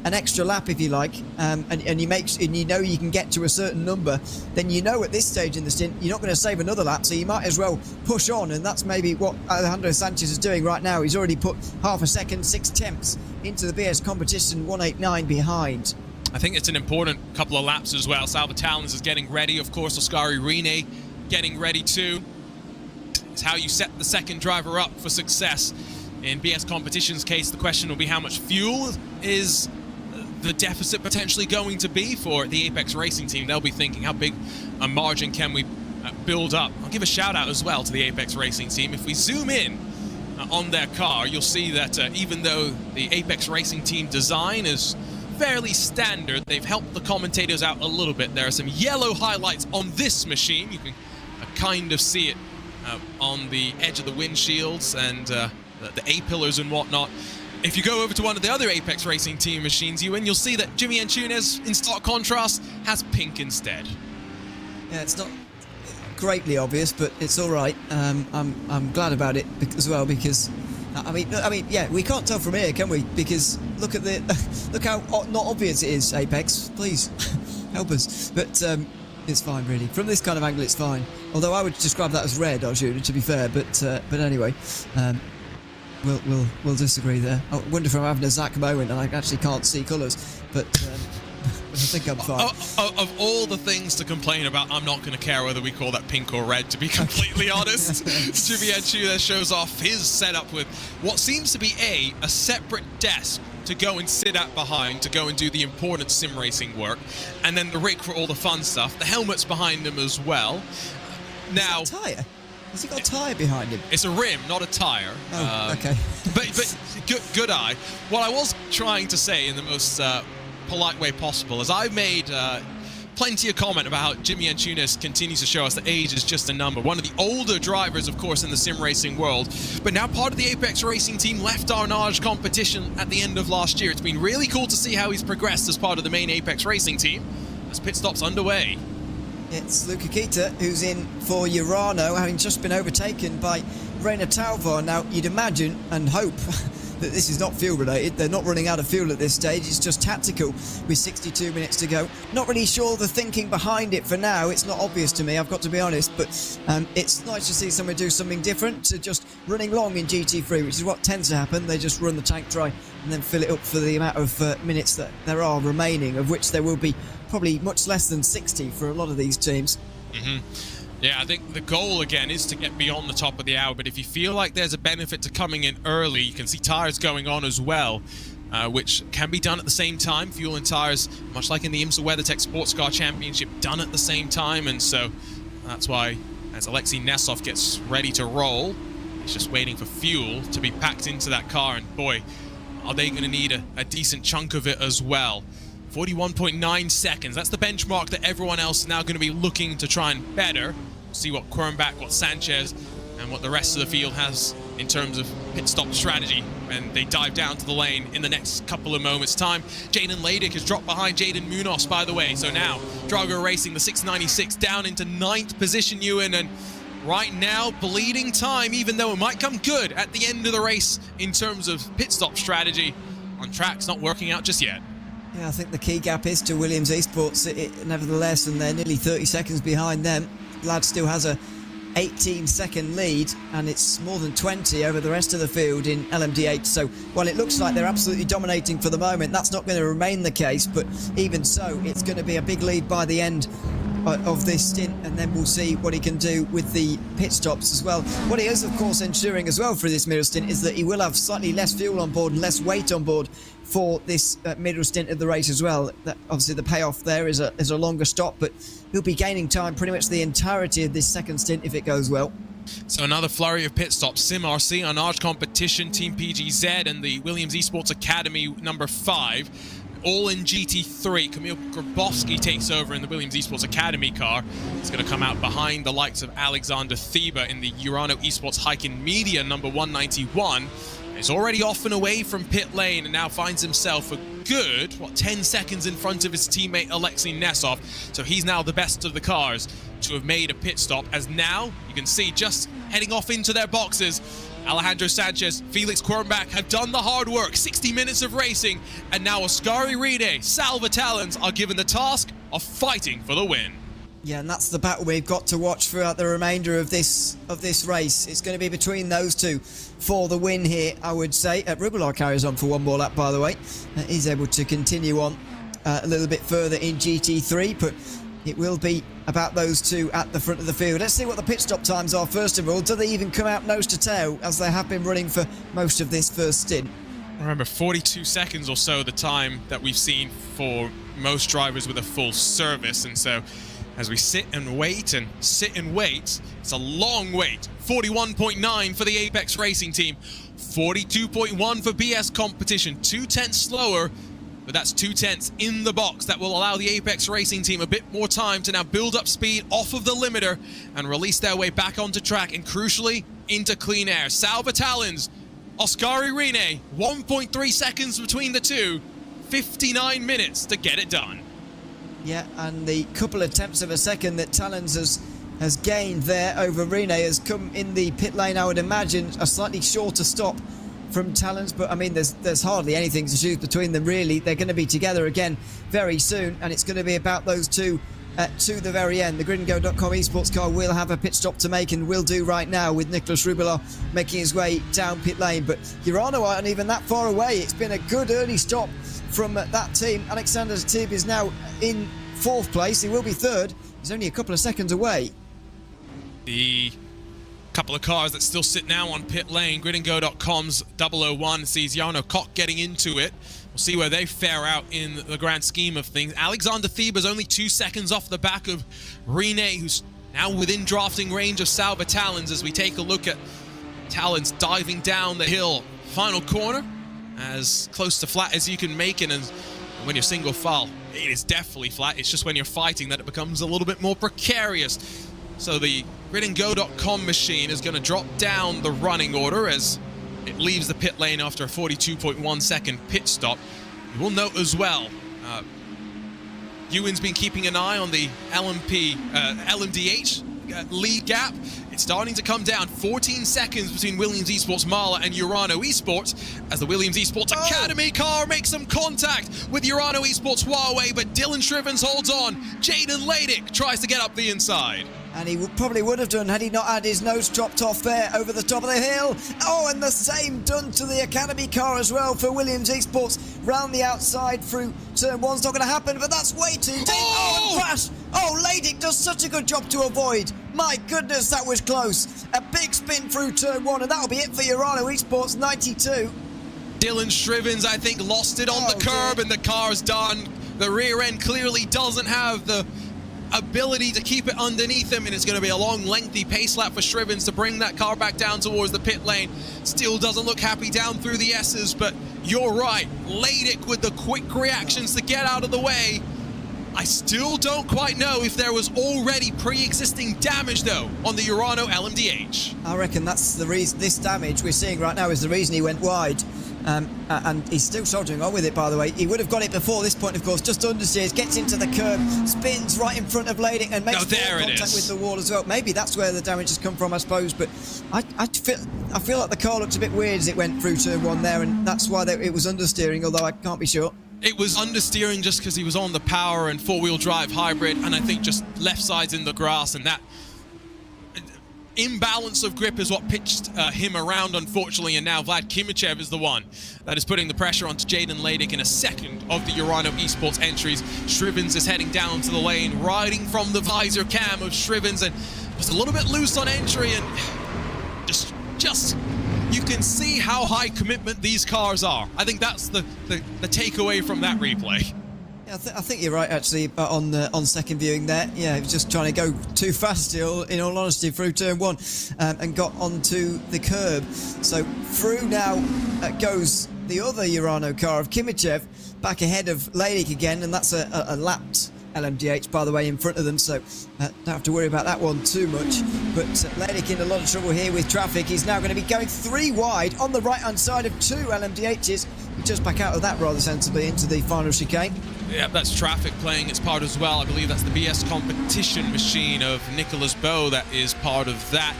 an extra lap, if you like, and you know you can get to a certain number, then you know at this stage in the stint you're not going to save another lap, so you might as well push on, and that's maybe what Alejandro Sanchez is doing right now. He's already put half a second, 6 tenths into the BS competition, 189 behind. I think it's an important couple of laps as well. Salva Talens is getting ready, of course. Oscari Rene getting ready too. It's how you set the second driver up for success. In BS Competition's case, the question will be how much fuel is the deficit potentially going to be for the Apex Racing team. They'll be thinking, how big a margin can we build up? I'll give a shout out as well to the Apex Racing team. If we zoom in on their car, you'll see that even though the Apex Racing team design is fairly standard, they've helped the commentators out a little bit. There are some yellow highlights on this machine. You can kind of see it on the edge of the windshields and the A-pillars and whatnot. If you go over to one of the other Apex Racing team machines, you'll see that Jimmy Antunes, in stark contrast, has pink instead. Yeah, it's not greatly obvious, but it's all right. I'm glad about it as well, because I mean, yeah, we can't tell from here, can we? Because look at look how not obvious it is. Apex, please help us. But it's fine, really. From this kind of angle, it's fine. Although I would describe that as red, Arjuna, to be fair. But anyway, we'll disagree there. I wonder if I'm having a Zach moment and I actually can't see colours. But I think I'm fine. Of all the things to complain about, I'm not going to care whether we call that pink or red, to be completely honest. Jimmy Antunes shows off his setup with what seems to be a separate desk to go and sit at behind, to go and do the important sim racing work, and then the rig for all the fun stuff. The helmet's behind him as well. Now, is that a tyre? Has he got a tyre behind him? It's a rim, not a tyre. Oh, okay. but good eye. What I was trying to say in the most polite way possible is I've made plenty of comment about how Jimmy Antunes continues to show us that age is just a number. One of the older drivers, of course, in the sim racing world, but now part of the Apex Racing team, left our Arnage competition at the end of last year. It's been really cool to see how he's progressed as part of the main Apex Racing team as pit stops underway. It's Luca Kita who's in for Urano, having just been overtaken by Reina Talvar. Now, you'd imagine and hope that this is not fuel related. They're not running out of fuel at this stage. It's just tactical with 62 minutes to go. Not really sure the thinking behind it for now. It's not obvious to me, I've got to be honest, but it's nice to see someone do something different to just running long in GT3, which is what tends to happen. They just run the tank dry and then fill it up for the amount of minutes that there are remaining, of which there will be probably much less than 60 for a lot of these teams. Yeah, I think the goal, again, is to get beyond the top of the hour, but if you feel like there's a benefit to coming in early, you can see tyres going on as well, which can be done at the same time. Fuel and tyres, much like in the IMSA WeatherTech Sports Car Championship, done at the same time, and so that's why, as Alexei Nesov gets ready to roll, he's just waiting for fuel to be packed into that car, and boy, are they going to need a decent chunk of it as well. 41.9 seconds, that's the benchmark that everyone else is now going to be looking to try and better. See what Quernbach, what Sanchez, and what the rest of the field has in terms of pit stop strategy when they dive down to the lane in the next couple of moments' time. Jaden Ladick has dropped behind Jaden Munoz, by the way, so now Drago Racing, the 696, down into 9th position, Ewan, and right now, bleeding time, even though it might come good at the end of the race in terms of pit stop strategy. On track's not working out just yet. Yeah, I think the key gap is to Williams Esports, nevertheless, and they're nearly 30 seconds behind them. Lad still has a 18-second lead, and it's more than 20 over the rest of the field in LMD8. So while it looks like they're absolutely dominating for the moment, that's not going to remain the case. But even so, it's going to be a big lead by the end of this stint, and then we'll see what he can do with the pit stops as well. What he is, of course, ensuring as well for this middle stint is that he will have slightly less fuel on board and less weight on board for this middle stint of the race as well. That, obviously, the payoff there is a longer stop, but he'll be gaining time pretty much the entirety of this second stint if it goes well. So another flurry of pit stops. Sim RC, Arnage Competition, Team PGZ, and the Williams Esports Academy number 5. All in GT3. Kamil Grabowski takes over in the Williams Esports Academy car. It's going to come out behind the likes of Alexander Thieber in the Urano Esports Hyken Media number 191. He's already off and away from pit lane and now finds himself a good, 10 seconds in front of his teammate Alexei Nesov. So he's now the best of the cars to have made a pit stop, as now you can see just heading off into their boxes, Alejandro Sanchez, Felix Quernbach have done the hard work, 60 minutes of racing, and now Oscari Ride, Salva Talons are given the task of fighting for the win. Yeah, and that's the battle we've got to watch throughout the remainder of this race. It's going to be between those two for the win here, I would say. Rubelar carries on for one more lap, by the way. He's able to continue on a little bit further in GT3, but it will be about those two at the front of the field. Let's see what the pit stop times are first of all. Do they even come out nose to tail as they have been running for most of this first stint? Remember, 42 seconds or so the time that we've seen for most drivers with a full service, and so as we sit and wait, it's a long wait. 41.9 for the Apex Racing team, 42.1 for BS Competition, 2/10 slower, but that's 2/10 in the box. That will allow the Apex Racing team a bit more time to now build up speed off of the limiter and release their way back onto track and crucially into clean air. Salva Talons, Oscari Rene, 1.3 seconds between the two, 59 minutes to get it done. Yeah, and the couple of tenths of a second that Talons has gained there over Rene has come in the pit lane. I would imagine a slightly shorter stop from Talons, but I mean there's hardly anything to choose between them really. They're going to be together again very soon, and it's going to be about those two to the very end. The gridandgo.com esports car will have a pit stop to make and will do right now with Nicholas Rubilar making his way down pit lane, but Urano aren't even that far away. It's been a good early stop from that team. Alexander Tib is now in 4th place. He will be 3rd. He's only a couple of seconds away. The couple of cars that still sit now on pit lane, gridandgo.com's 001 sees Jarno Koch getting into it. We'll see where they fare out in the grand scheme of things. Alexander Thieber's only 2 seconds off the back of Rene, who's now within drafting range of Salva Talons as we take a look at Talons diving down the hill. Final corner, as close to flat as you can make it, and when you're single file, it is definitely flat. It's just when you're fighting that it becomes a little bit more precarious. So the gridandgo.com machine is going to drop down the running order as it leaves the pit lane after a 42.1 second pit stop. You will note as well, Ewan's been keeping an eye on the LMDH lead gap. It's starting to come down. 14 seconds between Williams Esports Marla and Urano Esports as the Williams Esports Academy car makes some contact with Urano Esports Huawei, but Dylan Shrivens holds on. Jaden Ladick tries to get up the inside. And he probably would have done had he not had his nose chopped off there over the top of the hill. Oh, and the same done to the Academy car as well for Williams Esports. Round the outside through turn 1's not going to happen, but that's way too deep. Oh, and crash. Oh, Ladick does such a good job to avoid. My goodness, that was close. A big spin through turn 1, and that'll be it for Urano Esports 92. Dylan Shrivens, I think, lost it on the curb, and the car's done. The rear end clearly doesn't have the ability to keep it underneath him, and it's going to be a long, lengthy pace lap for Shrivens to bring that car back down towards the pit lane. Still doesn't look happy down through the S's, but you're right. Ladick with the quick reactions to get out of the way. I still don't quite know if there was already pre-existing damage, though, on the Urano LMDH. I reckon that's the reason. This damage we're seeing right now is the reason he went wide. And he's still soldiering on with it, by the way. He would have got it before this point, of course. Just understeers, gets into the curb, spins right in front of Ladick and makes contact with the wall as well. Maybe that's where the damage has come from, I suppose. But I feel like the car looks a bit weird as it went through turn 1 there, and that's why it was understeering, although I can't be sure. It was understeering just because he was on the power and 4-wheel drive hybrid, and I think just left side's in the grass, and that imbalance of grip is what pitched him around, unfortunately, and now Vlad Kimichev is the one that is putting the pressure onto Jaden Ladick in a second of the Urano Esports entries. Shrivens is heading down to the lane, riding from the visor cam of Shrivens, and was a little bit loose on entry, and just you can see how high commitment these cars are. I think that's the takeaway from that replay. I think you're right, actually, on second viewing there. Yeah, he was just trying to go too fast still, in all honesty, through turn 1 and got onto the curb. So through now goes the other Urano car of Kimichev, back ahead of Ladick again, and that's a lapped LMDH, by the way, in front of them, so don't have to worry about that one too much. But Ladick in a lot of trouble here with traffic. He's now going to be going 3 wide on the right-hand side of 2 LMDHs. He just back out of that rather sensibly into the final chicane. Yeah, that's traffic playing its part as well. I believe that's the BS competition machine of Nicholas Bowe that is part of that.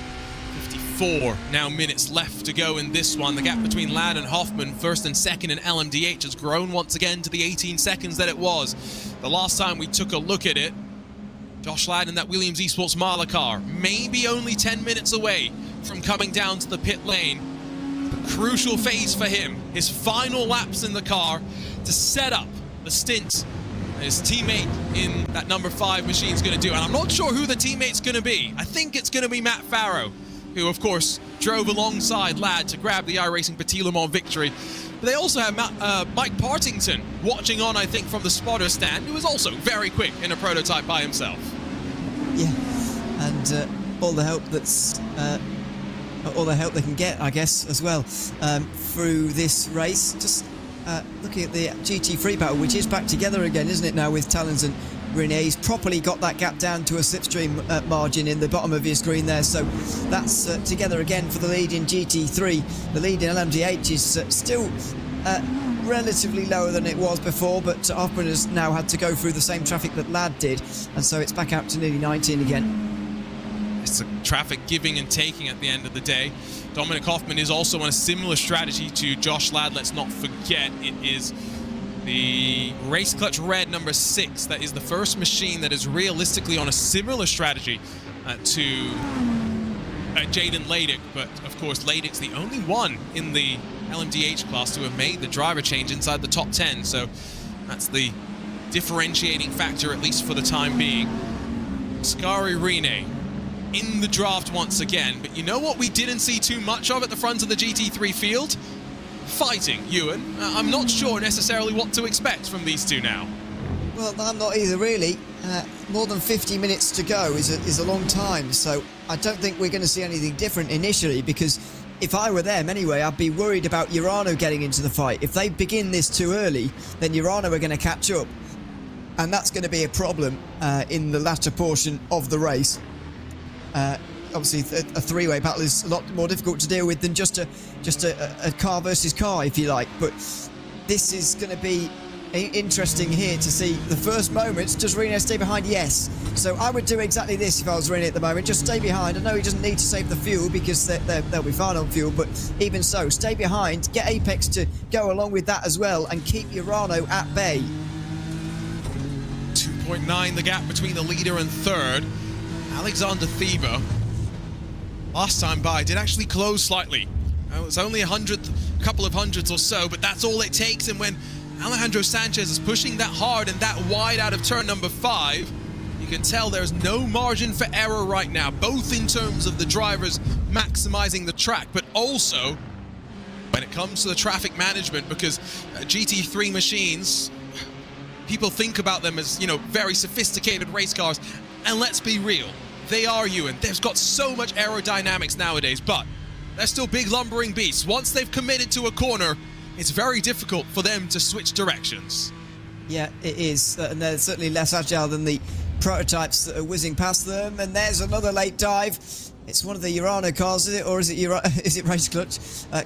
54 now minutes left to go in this one. The gap between Ladd and Hoffman, first and second in LMDH, has grown once again to the 18 seconds that it was the last time we took a look at it. Josh Ladd in that Williams Esports Marla car, maybe only 10 minutes away from coming down to the pit lane. The crucial phase for him, his final laps in the car to set up the stint his teammate in that number 5 machine is going to do. And I'm not sure who the teammate's going to be. I think it's going to be Matt Farrow, who, of course, drove alongside Ladd to grab the iRacing Petit Le Mans victory. But they also have Mike Partington watching on, I think, from the spotter stand, who is also very quick in a prototype by himself. Yeah, and all the help they can get, I guess, as well, through this race. Just looking at the GT3 battle, which is back together again, isn't it, now, with Talons and Rene. He's properly got that gap down to a slipstream margin in the bottom of your screen there, so that's together again for the lead in GT3. The lead in LMDH is still relatively lower than it was before, but Hoffman has now had to go through the same traffic that Ladd did, and so it's back out to nearly 19 again. It's a traffic giving and taking at the end of the day. Dominic Hoffman is also on a similar strategy to Josh Ladd. Let's not forget, it is the Race Clutch Red number 6 that is the first machine that is realistically on a similar strategy to Jaden Ladick. But of course, Ladick's the only one in the LMDH class to have made the driver change inside the top 10. So that's the differentiating factor, at least for the time being. Scary Rene in the draft once again, but you know what we didn't see too much of at the front of the GT3 field? Fighting, Ewan. I'm not sure necessarily what to expect from these two now. Well, I'm not either, really. More than 50 minutes to go is a long time, so I don't think we're going to see anything different initially, because if I were them anyway, I'd be worried about Urano getting into the fight. If they begin this too early, then Urano are going to catch up, and that's going to be a problem in the latter portion of the race. Obviously, a three-way battle is a lot more difficult to deal with than just a car versus car, if you like. But this is going to be interesting here to see the first moments. Does Rene stay behind? Yes. So I would do exactly this if I was Rene at the moment. Just stay behind. I know he doesn't need to save the fuel because they'll be fine on fuel, but even so, stay behind. Get Apex to go along with that as well and keep Urano at bay. 2.9 the gap between the leader and third. Alexander Thieber, last time by, did actually close slightly. It was only a couple of hundredths or so, but that's all it takes. And when Alejandro Sanchez is pushing that hard and that wide out of turn number 5, you can tell there's no margin for error right now, both in terms of the drivers maximizing the track, but also when it comes to the traffic management, because GT3 machines, people think about them as, you know, very sophisticated race cars, and let's be real, they are, Ewan. They've got so much aerodynamics nowadays, but they're still big lumbering beasts. Once they've committed to a corner, it's very difficult for them to switch directions. Yeah, it is, and they're certainly less agile than the prototypes that are whizzing past them. And there's another late dive. It's one of the Urano cars, is it? Or is it Race Clutch?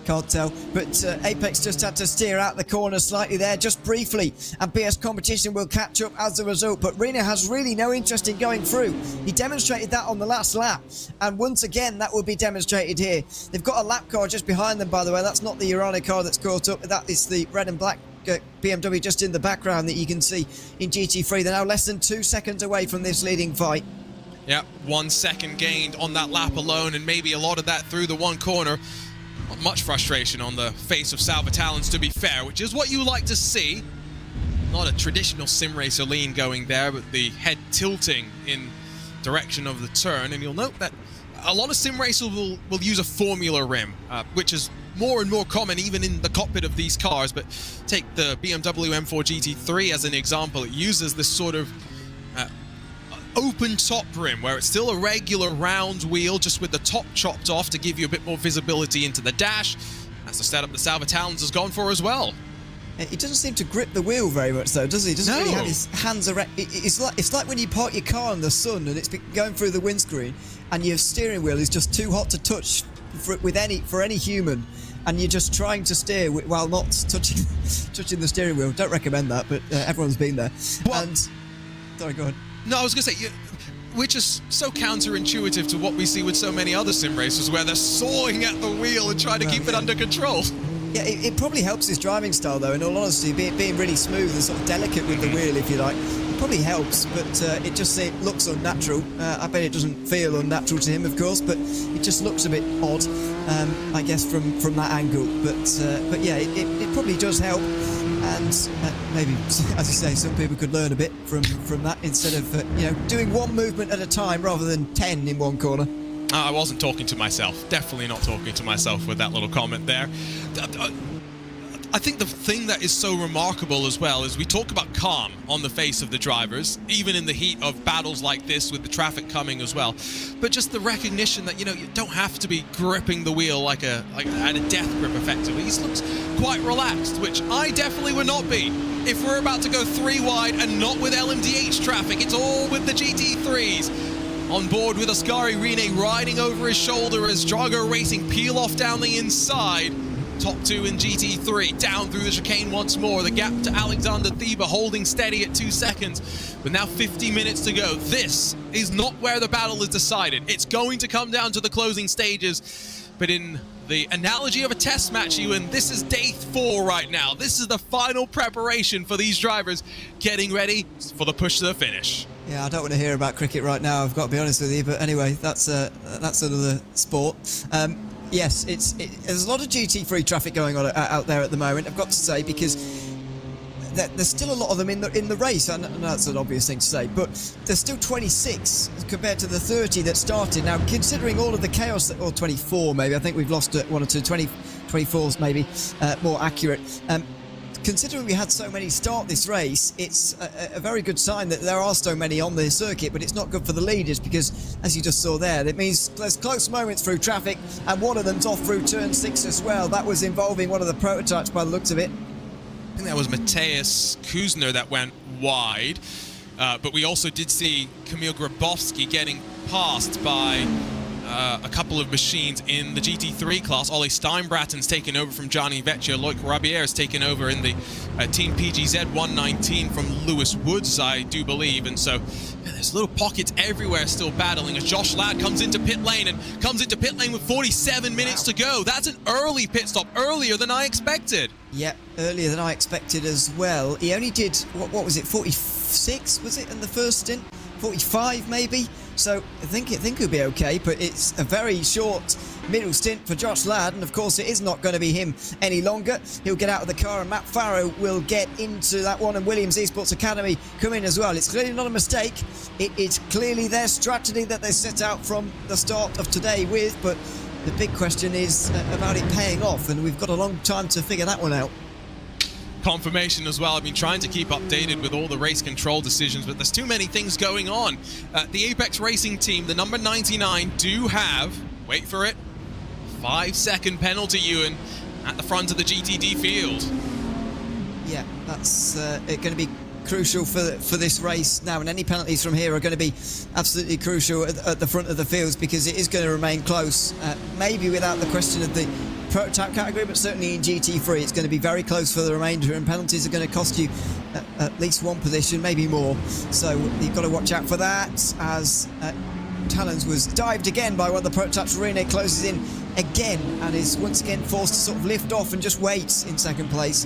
Can't tell. But Apex just had to steer out the corner slightly there, just briefly. And BS Competition will catch up as a result. But Rene has really no interest in going through. He demonstrated that on the last lap. And once again, that will be demonstrated here. They've got a lap car just behind them, by the way. That's not the Urano car that's caught up. That is the red and black BMW just in the background that you can see in GT3. They're now less than 2 seconds away from this leading fight. Yeah, 1 second gained on that lap alone, and maybe a lot of that through the one corner. Not much frustration on the face of Salva Talons, to be fair, which is what you like to see. Not a traditional sim racer lean going there, but the head tilting in direction of the turn. And you'll note that a lot of sim racers will use a formula rim, which is more and more common even in the cockpit of these cars. But take the BMW M4 GT3 as an example. It uses this sort of open top rim where it's still a regular round wheel, just with the top chopped off to give you a bit more visibility into the dash. That's the setup that Salva Talons has gone for as well. He doesn't seem to grip the wheel very much, though, does he? He doesn't really have his hands around. It's like when you park your car in the sun and it's going through the windscreen, and your steering wheel is just too hot to touch for any human, and you're just trying to steer while not touching the steering wheel. Don't recommend that, but everyone's been there. Well, and sorry, go ahead. No, I was going to say, which is so counterintuitive to what we see with so many other sim racers, where they're sawing at the wheel and trying to keep it under control. Yeah, it probably helps his driving style, though, in all honesty, being really smooth and sort of delicate with the wheel, if you like. probably helps, but it just looks unnatural. I bet it doesn't feel unnatural to him, of course, but it just looks a bit odd, I guess, from that angle. But yeah, it probably does help, and maybe, as you say, some people could learn a bit from that instead of doing one movement at a time rather than 10 in one corner. I wasn't talking to myself. Definitely not talking to myself with that little comment there. I think the thing that is so remarkable as well is we talk about calm on the face of the drivers, even in the heat of battles like this with the traffic coming as well. But just the recognition that, you don't have to be gripping the wheel like at a death grip effectively. He looks quite relaxed, which I definitely would not be. If we're about to go 3 wide and not with LMDH traffic, it's all with the GT3s. On board with Ascari Rene riding over his shoulder as Drago Racing peel off down the inside. Top 2 in GT3, down through the chicane once more. The gap to Alexander Thieber holding steady at 2 seconds. But now 50 minutes to go. This is not where the battle is decided. It's going to come down to the closing stages. But in the analogy of a test match, Ewan, this is day 4 right now. This is the final preparation for these drivers getting ready for the push to the finish. Yeah, I don't want to hear about cricket right now, I've got to be honest with you. But anyway, that's another sport. Yes, there's a lot of GT3 traffic going on out there at the moment, I've got to say, because there's still a lot of them in the race. I know that's an obvious thing to say, but there's still 26 compared to the 30 that started. Now, considering all of the chaos, or 24 maybe, I think we've lost 1 or 2, 24's maybe more accurate. Considering we had so many start this race, it's a very good sign that there are so many on the circuit, but it's not good for the leaders because, as you just saw there, it means there's close moments through traffic, and one of them's off through turn 6 as well. That was involving one of the prototypes by the looks of it. I think that was Mateusz Kuzner that went wide, but we also did see Kamil Grabowski getting passed by a couple of machines in the GT3 class. Ollie Steinbratten's taken over from Gianni Vecchio. Loic Rabier has taken over in the Team PGZ 119 from Lewis Woods, I do believe. And so there's little pockets everywhere still battling as Josh Ladd comes into pit lane with 47 minutes to go. That's an early pit stop, earlier than I expected. Yeah, earlier than I expected as well. He only did, what was it, 46, was it, in the first stint? 45 maybe, so I think he'll be okay, but it's a very short middle stint for Josh Ladd, and of course it is not going to be him any longer. He'll get out of the car, and Matt Farrow will get into that one, and Williams Esports Academy come in as well. It's clearly not a mistake. It is clearly their strategy that they set out from the start of today with, but the big question is about it paying off, and we've got a long time to figure that one out. Confirmation as well. I've been trying to keep updated with all the race control decisions, but there's too many things going on. The Apex Racing team, the number 99, do have, wait for it, 5-second penalty, Ewan, at the front of the GTD field. Yeah, that's going to be crucial for this race now, and any penalties from here are going to be absolutely crucial at the front of the fields, because it is going to remain close, maybe without the question of the prototype category, but certainly in GT3 it's going to be very close for the remainder, and penalties are going to cost you at least 1 position, maybe more, so you've got to watch out for that. As Talons was dived again by one of the prototypes, Rene closes in again and is once again forced to sort of lift off and just wait in second place.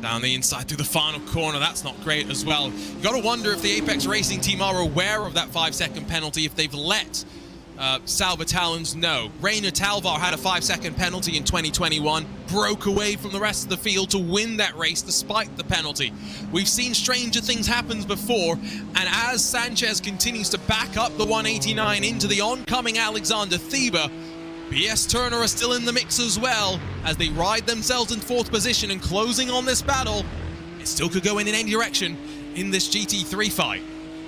Down the inside through the final corner, that's not great as well. You've got to wonder if the Apex Racing team are aware of that 5-second penalty, if they've let Salva Talons know. Rainer Talvar had a 5-second penalty in 2021, broke away from the rest of the field to win that race despite the penalty. We've seen stranger things happen before, and as Sanchez continues to back up the 189 into the oncoming Alexander Thieber, BS Turner are still in the mix as well as they ride themselves in 4th position, and closing on this battle, it still could go in any direction in this GT3 fight.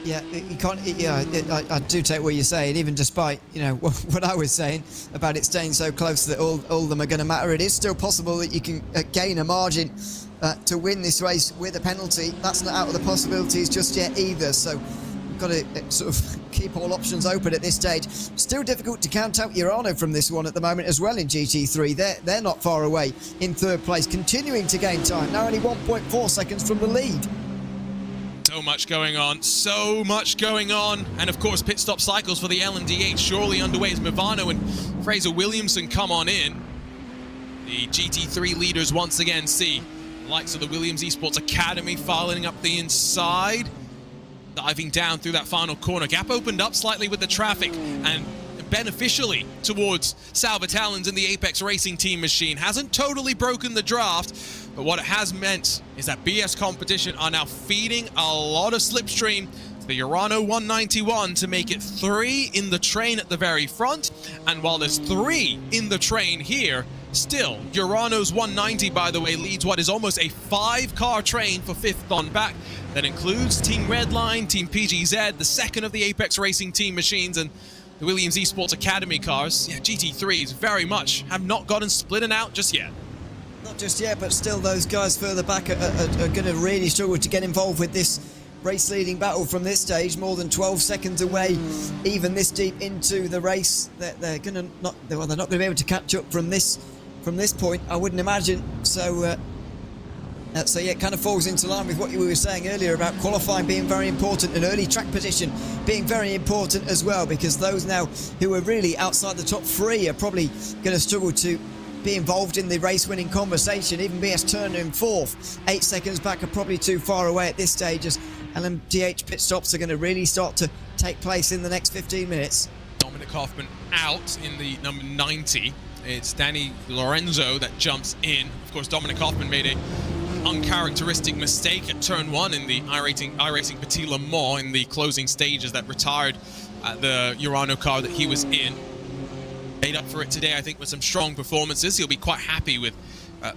Yeah, you can't. Yeah, I do take what you're saying, even despite what I was saying about it staying so close that all of them are going to matter. It is still possible that you can gain a margin to win this race with a penalty. That's not out of the possibilities just yet either. So we've got to sort of keep all options open at this stage. Still difficult to count out Urano from this one at the moment as well in GT3. They're not far away in 3rd place, continuing to gain time. Now only 1.4 seconds from the lead. So much going on, and of course pit stop cycles for the LMDH surely underway as Movano and Fraser Williamson come on in. The GT3 leaders once again see the likes of the Williams Esports Academy filing up the inside. diving down through that final corner. Gap opened up slightly with the traffic and beneficially towards Sal Vitalin's and the Apex Racing Team machine. Hasn't totally broken the draft, but what it has meant is that BS Competition are now feeding a lot of slipstream to the Urano 191 to make it 3 in the train at the very front. And while there's 3 in the train here, still, Urano's 190, by the way, leads what is almost a 5-car train for 5th on back. That includes Team Redline, Team PGZ, the second of the Apex Racing Team machines, and the Williams Esports Academy cars. Yeah, GT3s very much have not gotten splitted out just yet. Not just yet, but still those guys further back are going to really struggle to get involved with this race-leading battle from this stage. More than 12 seconds away, even this deep into the race. They're going to not. Well, they're not going to be able to catch up from this point, I wouldn't imagine. So yeah, it kind of falls into line with what you were saying earlier about qualifying being very important and early track position being very important as well, because those now who are really outside the top 3 are probably going to struggle to be involved in the race-winning conversation. Even BS Turner in 4th, 8 seconds back, are probably too far away at this stage, as LMDH pit stops are going to really start to take place in the next 15 minutes. Dominic Hoffman out in the number 90. It's Danny Lorenzo that jumps in. Of course, Dominic Hoffman made a uncharacteristic mistake at turn 1 in the iRacing Petit Le Mans in the closing stages that retired the Urano car that he was in. Made up for it today, I think, with some strong performances. He'll be quite happy with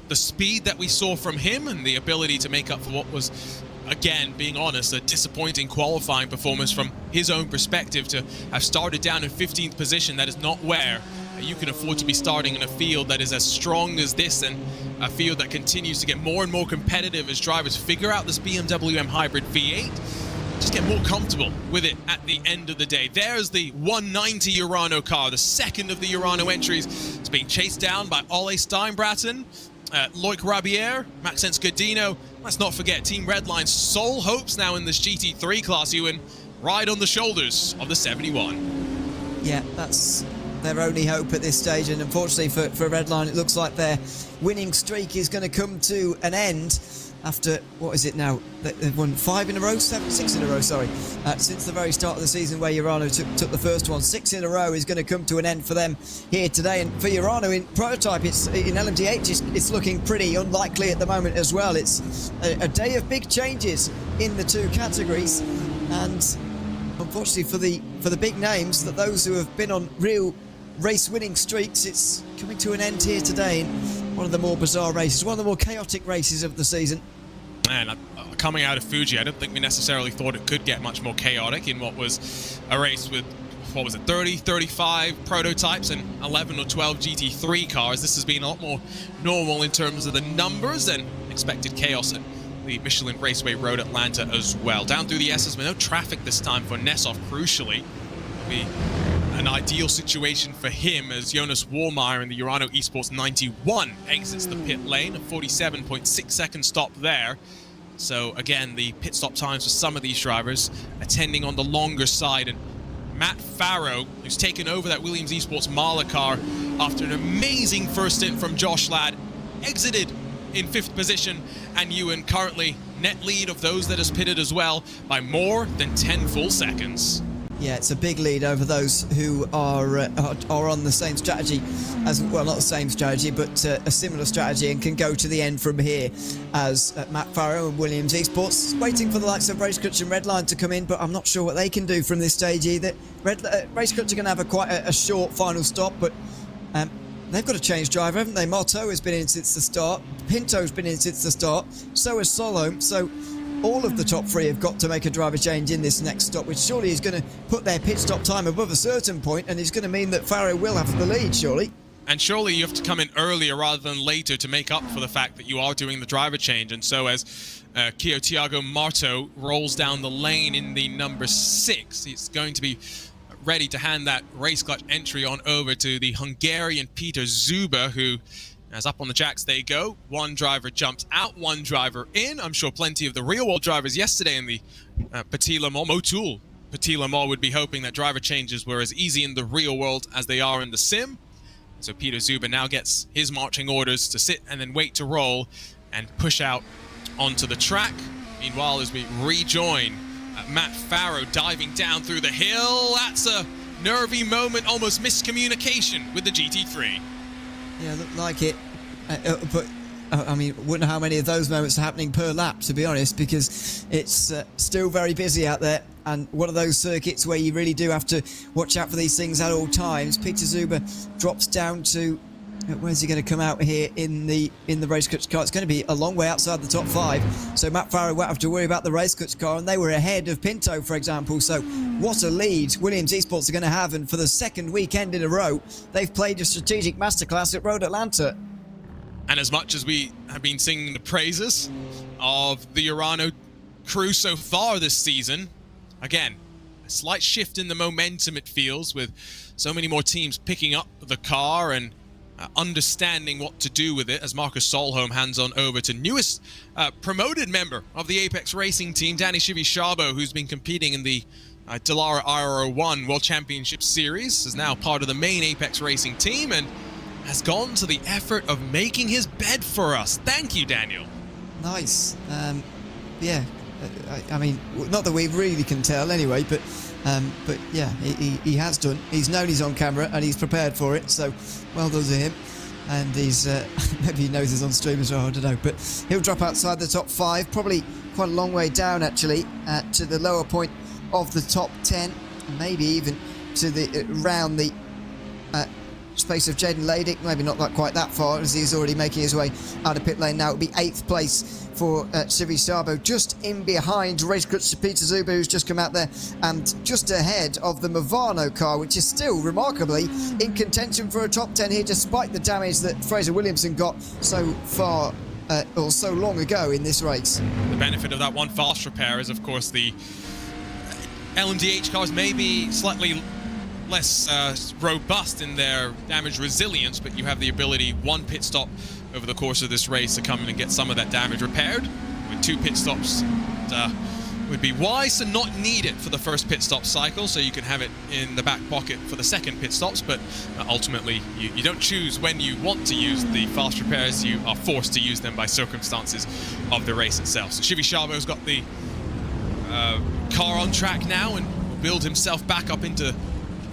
the speed that we saw from him and the ability to make up for what was, again, being honest, a disappointing qualifying performance from his own perspective. To have started down in 15th position, that is not where you can afford to be starting in a field that is as strong as this, and a field that continues to get more and more competitive as drivers figure out this BMW M Hybrid V8. Just get more comfortable with it at the end of the day. There's the 190 Urano car, the second of the Urano entries. It's being chased down by Ole Steinbraten, Loic Rabier, Maxence Godino. Let's not forget Team Redline's sole hopes now in this GT3 class, Ewan, ride on the shoulders of the 71. Yeah, that's their only hope at this stage, and unfortunately for Redline, it looks like their winning streak is going to come to an end after, what is it now? They've won 6 in a row, since the very start of the season, where Urano took the first one. 6 in a row is going to come to an end for them here today. And for Urano in prototype, in LMDH, it's looking pretty unlikely at the moment as well. It's a day of big changes in the 2 categories, and unfortunately for the big names, that those who have been on real race-winning streaks, it's coming to an end here today in one of the more bizarre races, one of the more chaotic races of the season. Man, coming out of Fuji, I don't think we necessarily thought it could get much more chaotic in what was a race with, what was it, 30, 35 prototypes and 11 or 12 GT3 cars. This has been a lot more normal in terms of the numbers, and expected chaos at the Michelin Raceway Road Atlanta as well. Down through the S's, with no traffic this time for Nessoff, crucially. Be an ideal situation for him as Jonas Warmeyer in the Urano Esports 91 exits the pit lane. A 47.6 second stop there. So again, the pit stop times for some of these drivers are tending on the longer side. And Matt Farrow, who's taken over that Williams Esports Marla car after an amazing first stint from Josh Ladd, exited in 5th position, and Ewan currently net lead of those that has pitted as well by more than 10 full seconds. Yeah, it's a big lead over those who are on the same strategy as, well, not the same strategy, but a similar strategy, and can go to the end from here, as Matt Farrow and Williams Esports waiting for the likes of Racecrutch and Redline to come in, but I'm not sure what they can do from this stage either. Racecrutch are going to have quite a short final stop, but they've got a change driver, haven't they? Marteau has been in since the start, Pinto's been in since the start, so has Solom, so all of the top 3 have got to make a driver change in this next stop, which surely is going to put their pit stop time above a certain point, and is going to mean that Farrow will have the lead, surely. And surely you have to come in earlier rather than later to make up for the fact that you are doing the driver change. And so as Thiago Marto rolls down the lane in the number 6, he's going to be ready to hand that race clutch entry on over to the Hungarian Peter Zuber, who, as up on the jacks they go, one driver jumps out, one driver in. I'm sure plenty of the real-world drivers yesterday in the Petit Le Mans, Motul Petit Le Mans, would be hoping that driver changes were as easy in the real world as they are in the sim. So Peter Zuber now gets his marching orders to sit and then wait to roll and push out onto the track. Meanwhile, as we rejoin Matt Farrow diving down through the hill. That's a nervy moment, almost miscommunication with the GT3. Yeah, looked like it. But I mean, wouldn't know how many of those moments are happening per lap, to be honest, because it's still very busy out there. And one of those circuits where you really do have to watch out for these things at all times. Peter Zuber drops down to, where's he going to come out here in the race coach car? It's going to be a long way outside the top 5. So Matt Farrow won't have to worry about the race coach car, and they were ahead of Pinto, for example. So what a lead Williams Esports are going to have, and for the second weekend in a row, they've played a strategic masterclass at Road Atlanta. And as much as we have been singing the praises of the Urano crew so far this season, again, a slight shift in the momentum it feels, with so many more teams picking up the car and understanding what to do with it, as Marcus Solholm hands on over to newest promoted member of the Apex Racing team, Danny Chivi-Szabo, who's been competing in the Dallara IRO1 World Championship Series, is now part of the main Apex Racing team and has gone to the effort of making his bed for us. Thank you, Daniel. Nice. Yeah, I mean, not that we really can tell anyway, but yeah, he has done. He's known he's on camera and he's prepared for it, so well done to him. And he's maybe he knows he's on stream as well, I don't know, but he'll drop outside the top 5, probably quite a long way down actually, to the lower point of the top 10, maybe even to the around the space of Jaden Ladick, maybe not quite that far, as he's already making his way out of pit lane now. It'll be 8th place for Chivi-Szabo, just in behind race coach Peter Zuber, who's just come out there, and just ahead of the Movano car, which is still remarkably in contention for a top 10 here, despite the damage that Fraser Williamson got so far or so long ago in this race. The benefit of that one fast repair is, of course, the LMDH cars may be slightly less robust in their damage resilience, but you have the ability, one pit stop over the course of this race, to come in and get some of that damage repaired. With 2 pit stops, would be wise to not need it for the first pit stop cycle, so you can have it in the back pocket for the second pit stops, but ultimately you don't choose when you want to use the fast repairs, you are forced to use them by circumstances of the race itself. So Chivi-Szabo's got the car on track now and will build himself back up into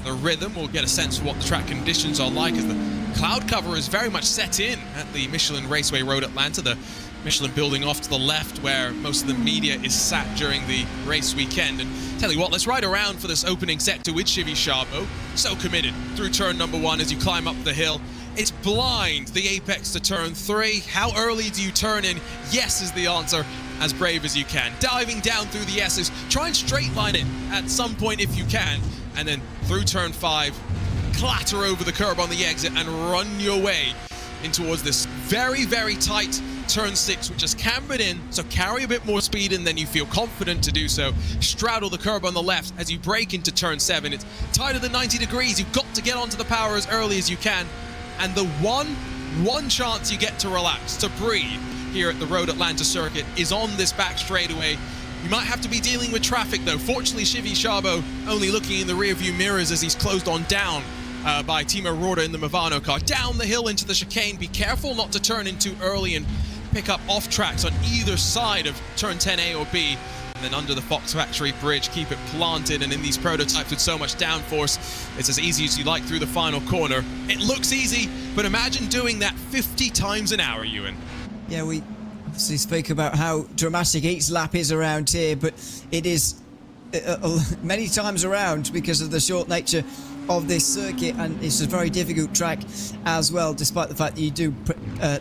the rhythm. We'll get a sense of what the track conditions are like, as the cloud cover is very much set in at the Michelin Raceway Road Atlanta, the Michelin building off to the left where most of the media is sat during the race weekend. And tell you what, let's ride around for this opening sector with Chivi-Szabo. So committed through turn number 1 as you climb up the hill. It's blind, the apex to turn 3. How early do you turn in? Yes is the answer. As brave as you can. Diving down through the S's. Try and straight line it at some point if you can. And then through turn 5, clatter over the curb on the exit and run your way in towards this very, very tight turn 6, which is cambered in, so carry a bit more speed and then you feel confident to do so. Straddle the curb on the left as you break into turn 7. It's tighter than 90 degrees. You've got to get onto the power as early as you can. And the one chance you get to relax, to breathe here at the Road Atlanta circuit, is on this back straightaway. You might have to be dealing with traffic though. Fortunately, Chivi-Szabo only looking in the rearview mirrors as he's closed on down by Timo Roorda in the Movano car. Down the hill into the chicane. Be careful not to turn in too early and pick up off tracks on either side of turn 10A or B. And then under the Fox Factory Bridge, keep it planted. And in these prototypes with so much downforce, it's as easy as you like through the final corner. It looks easy, but imagine doing that 50 times an hour, Ewan. Yeah, we obviously speak about how dramatic each lap is around here, but it is many times around because of the short nature of this circuit, and it's a very difficult track as well, despite the fact that you do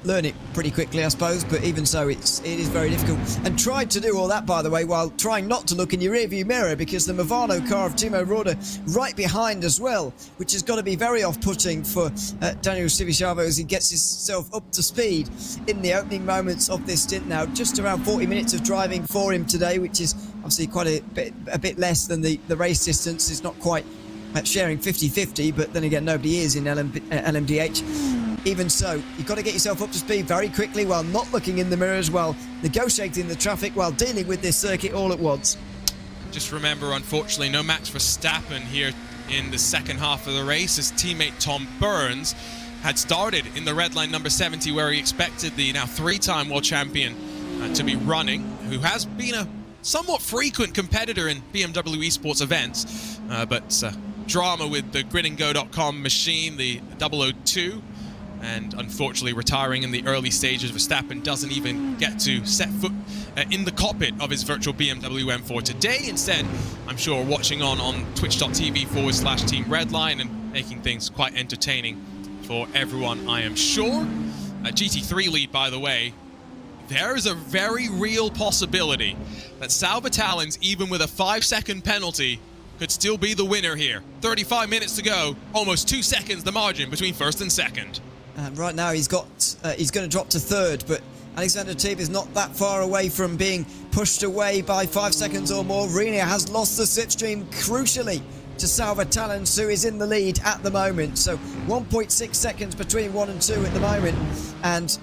learn it pretty quickly, I suppose, but even so it is very difficult. And tried to do all that, by the way, while trying not to look in your rearview mirror, because the Movano car of Timo Roorda right behind as well, which has got to be very off-putting for Daniel Chivi-Szabo as he gets himself up to speed in the opening moments of this stint now. Just around 40 minutes of driving for him today, which is obviously quite a bit less than the race distance. It's not quite sharing 50-50, but then again, nobody is in LMDH. Even so, you've got to get yourself up to speed very quickly while not looking in the mirrors, while negotiating the traffic, while dealing with this circuit all at once. Just remember, unfortunately, no Max Verstappen here in the second half of the race. His teammate Tom Burns had started in the red line number 70, where he expected the now 3-time world champion to be running, who has been a somewhat frequent competitor in BMW esports events, but drama with the gridandgo.com machine, the 002, and unfortunately retiring in the early stages. Verstappen doesn't even get to set foot in the cockpit of his virtual BMW M4 today. Instead, I'm sure watching on twitch.tv/Team Redline and making things quite entertaining for everyone, I am sure. A GT3 lead, by the way. There is a very real possibility that Sal Vitalin's, even with a 5-second penalty, could still be the winner here. 35 minutes to go, almost 2 seconds the margin between first and second. Right now he's going to drop to third, but Alexander Teeb is not that far away from being pushed away by 5 seconds or more. Rene has lost the slipstream crucially to Sal Vitalis, who is in the lead at the moment. So 1.6 seconds between 1 and 2 at the moment, and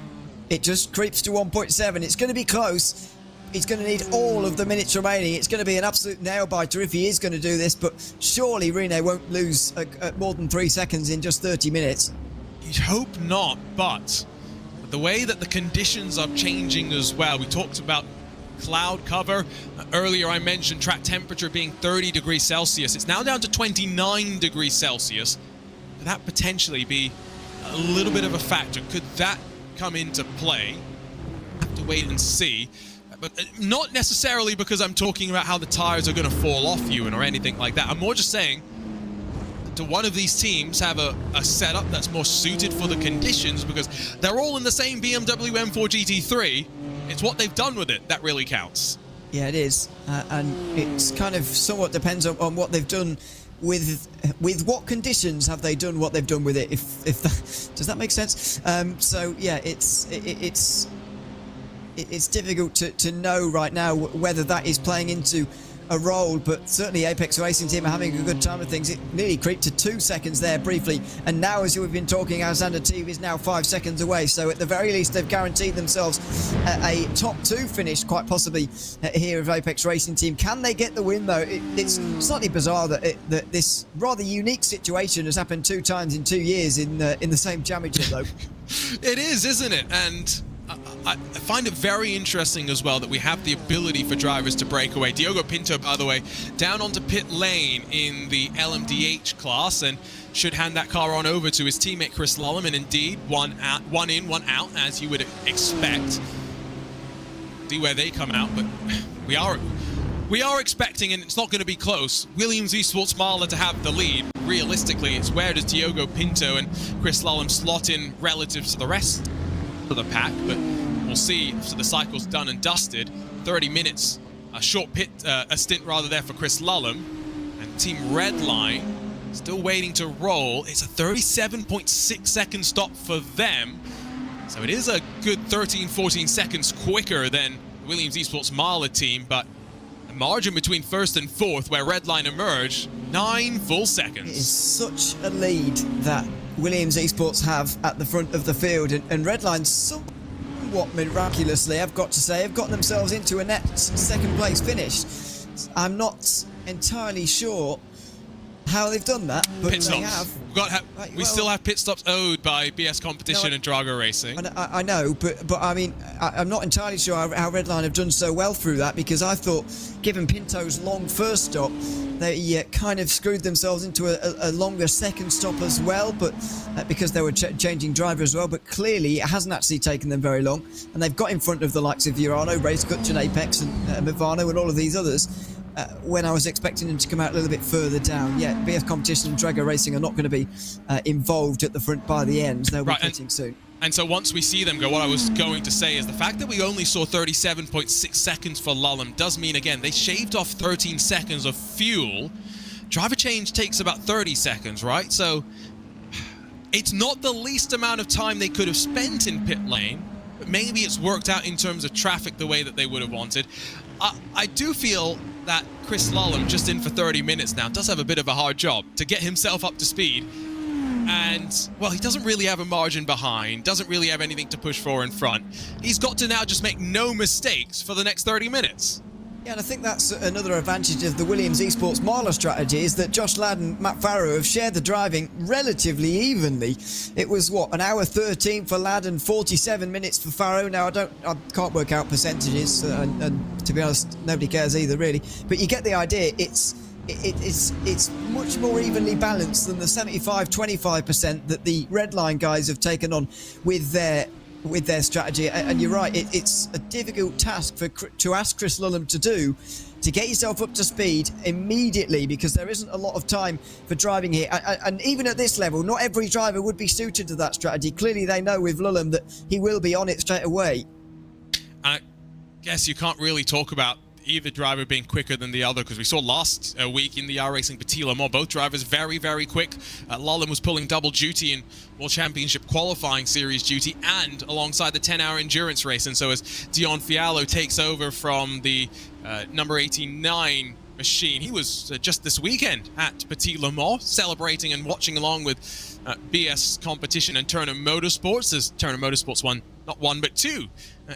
it just creeps to 1.7. It's going to be close. He's going to need all of the minutes remaining. It's going to be an absolute nail-biter if he is going to do this, but surely Rene won't lose more than 3 seconds in just 30 minutes. You'd hope not, but the way that the conditions are changing as well. We talked about cloud cover. Earlier I mentioned track temperature being 30 degrees Celsius. It's now down to 29 degrees Celsius. Could that potentially be a little bit of a factor? Could that come into play? Have to wait and see. But not necessarily because I'm talking about how the tires are going to fall off you or anything like that. I'm more just saying, do one of these teams have a setup that's more suited for the conditions, because they're all in the same BMW M4 GT3. It's what they've done with it that really counts. Yeah, it is. And it's kind of somewhat depends on what they've done with what conditions have they done what they've done with it, if that, does that make sense? So yeah, it's difficult to know right now whether that is playing into a role, but certainly Apex Racing Team are having a good time with things. It nearly creeped to 2 seconds there briefly, and now as we've been talking, Alexander Teeb is now 5 seconds away, so at the very least they've guaranteed themselves a top 2 finish, quite possibly, here of Apex Racing Team. Can they get the win though? It's slightly bizarre that this rather unique situation has happened 2 times in 2 years in the same championship though. It is, isn't it? And I find it very interesting as well that we have the ability for drivers to break away. Diogo Pinto, by the way, down onto pit lane in the LMDH class, and should hand that car on over to his teammate Chris Lullum, and indeed one in, one out, as you would expect. See where they come out, but we are expecting, and it's not going to be close, Williams Esports Marla to have the lead. Realistically, it's where does Diogo Pinto and Chris Lullum slot in relative to the rest of the pack, but we'll see after the cycle's done and dusted. 30 minutes, a short stint rather there for Chris Lullum, and Team Redline still waiting to roll. It's a 37.6 second stop for them, so it is a good 13-14 seconds quicker than the Williams Esports Marla team, but the margin between first and fourth, where Redline emerged, 9 full seconds. It is such a lead that Williams Esports have at the front of the field, and Redline somewhat miraculously, I've got to say, have got themselves into a net second place finish. I'm not entirely sure how they've done that, but pit they have. We still have pit stops owed by BS Competition and Drago Racing. I know, but I mean, I'm not entirely sure how Redline have done so well through that, because I thought, given Pinto's long first stop, they kind of screwed themselves into a longer second stop as well, but because they were changing driver as well. But clearly, it hasn't actually taken them very long, and they've got in front of the likes of Urano, Race Kutch and Apex and Mivano and all of these others. When I was expecting them to come out a little bit further down. Yeah, BS Competition and Drago Racing are not going to be involved at the front by the end. They'll be pitting soon. And so once we see them go, what I was going to say is the fact that we only saw 37.6 seconds for Lullum does mean, again, they shaved off 13 seconds of fuel. Driver change takes about 30 seconds, right? So it's not the least amount of time they could have spent in pit lane, but maybe it's worked out in terms of traffic the way that they would have wanted. I do feel that Chris Lullum, just in for 30 minutes now, does have a bit of a hard job to get himself up to speed. And, well, he doesn't really have a margin behind, doesn't really have anything to push for in front. He's got to now just make no mistakes for the next 30 minutes. Yeah, and I think that's another advantage of the Williams Esports Marler strategy, is that Josh Ladd and Matt Farrow have shared the driving relatively evenly. It was, what, an hour 13 for Ladd and 47 minutes for Farrow. Now, I can't work out percentages, and to be honest, nobody cares either, really. But you get the idea. It's much more evenly balanced than the 75-25% that the Redline guys have taken on with their strategy. And you're right, it's a difficult task to ask Chris Lulham to do, to get yourself up to speed immediately, because there isn't a lot of time for driving here. And even at this level, not every driver would be suited to that strategy. Clearly they know with Lulham that he will be on it straight away. I guess you can't really talk about either driver being quicker than the other, because we saw last week in the iRacing Petit Le Mans, both drivers very, very quick. Lulham was pulling double duty in World Championship qualifying series duty and alongside the 10-hour endurance race. And so as Dion Fiallo takes over from the number 89 machine, he was just this weekend at Petit Le Mans celebrating and watching along with BS Competition and Turner Motorsports, as Turner Motorsports won not one but two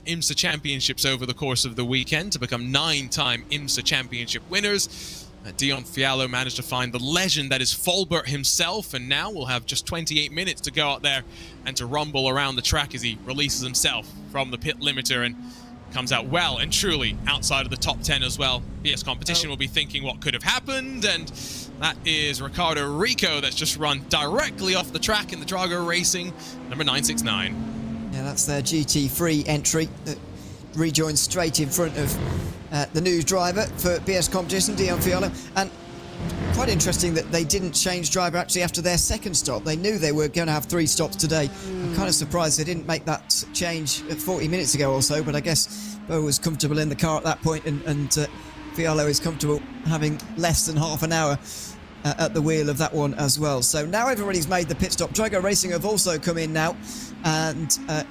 IMSA championships over the course of the weekend to become 9-time IMSA championship winners. Dion Fiallo managed to find the legend that is Folbert himself, and now we'll have just 28 minutes to go out there and to rumble around the track as he releases himself from the pit limiter and comes out well and truly outside of the top 10 as well. BS Competition will be thinking what could have happened, and that is Ricardo Rico that's just run directly off the track in the Drago Racing number 969. Yeah, that's their GT3 entry that rejoins straight in front of the new driver for BS Competition, Dion Fiallo. And quite interesting that they didn't change driver actually after their second stop. They knew they were going to have 3 stops today. I'm kind of surprised they didn't make that change 40 minutes ago or so, but I guess Bo was comfortable in the car at that point, and Fiallo is comfortable having less than half an hour at the wheel of that one as well. So now everybody's made the pit stop. Drago Racing have also come in now, and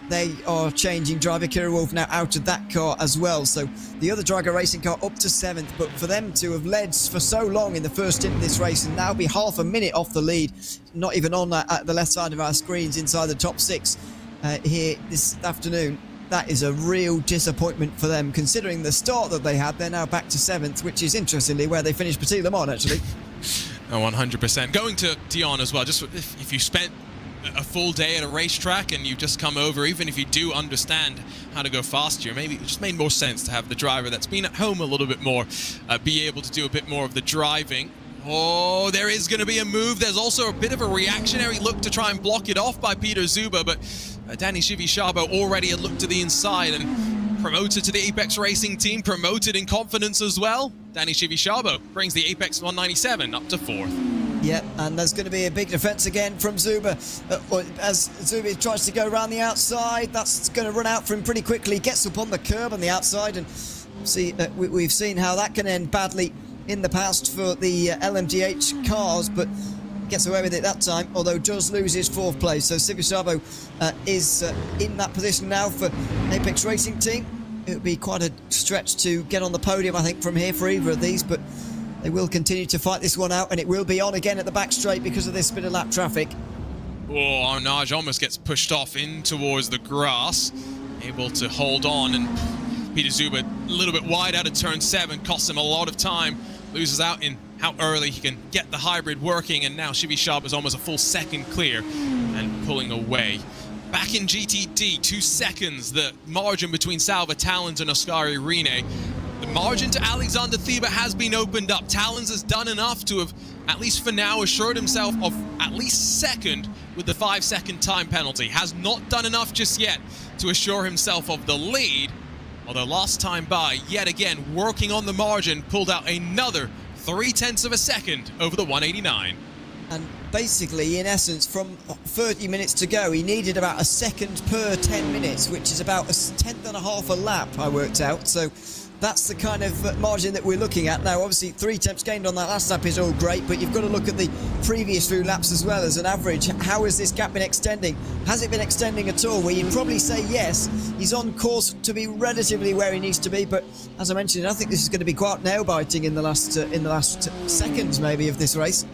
they are changing driver. Kira Wolf now out of that car as well. So the other Drago Racing car up to 7th, but for them to have led for so long in the first stint of this race and now be half a minute off the lead, not even on at the left side of our screens inside the top 6 here this afternoon, that is a real disappointment for them, considering the start that they had. They're now back to 7th, which is interestingly where they finished Petit Le Mans actually. Oh, 100%. Going to Dion as well, just if you spent a full day at a racetrack and you just come over, even if you do understand how to go faster, maybe it just made more sense to have the driver that's been at home a little bit more be able to do a bit more of the driving. Oh, there is going to be a move. There's also a bit of a reactionary look to try and block it off by Peter Zuber, but Danny Chivichabo already had looked to the inside and promoted to the Apex Racing team, promoted in confidence as well. Danny Chivichabo brings the Apex 197 up to 4th. Yep, and there's going to be a big defence again from Zuber. As Zuber tries to go around the outside, that's going to run out for him pretty quickly. Gets up on the curb on the outside, and see we've seen how that can end badly in the past for the LMDH cars, but gets away with it that time, although does lose his 4th place. So Chivichabo is in that position now for Apex Racing team. It would be quite a stretch to get on the podium, I think, from here for either of these, but they will continue to fight this one out, and it will be on again at the back straight because of this bit of lap traffic. Oh, Arnage almost gets pushed off in towards the grass, able to hold on, and Peter Zuber a little bit wide out of turn 7, costs him a lot of time, loses out in how early he can get the hybrid working, and now Chivichabo is almost a full second clear and pulling away. Back in GTD, 2 seconds, the margin between Salva Talons and Oscari Rene. The margin to Alexander Thieba has been opened up. Talons has done enough to have, at least for now, assured himself of at least 2nd with the 5-second time penalty. Has not done enough just yet to assure himself of the lead. Although last time by, yet again, working on the margin, pulled out another 0.3 of a second over the 189. And basically, in essence, from 30 minutes to go, he needed about a second per 10 minutes, which is about 1/10.5 a lap, I worked out. So that's the kind of margin that we're looking at now. Obviously, 3 tenths gained on that last lap is all great, but you've got to look at the previous few laps as well as an average. How has this gap been extending? Has it been extending at all? Well, you'd probably say yes. He's on course to be relatively where he needs to be, but as I mentioned, I think this is going to be quite nail-biting in the last seconds, maybe, of this race.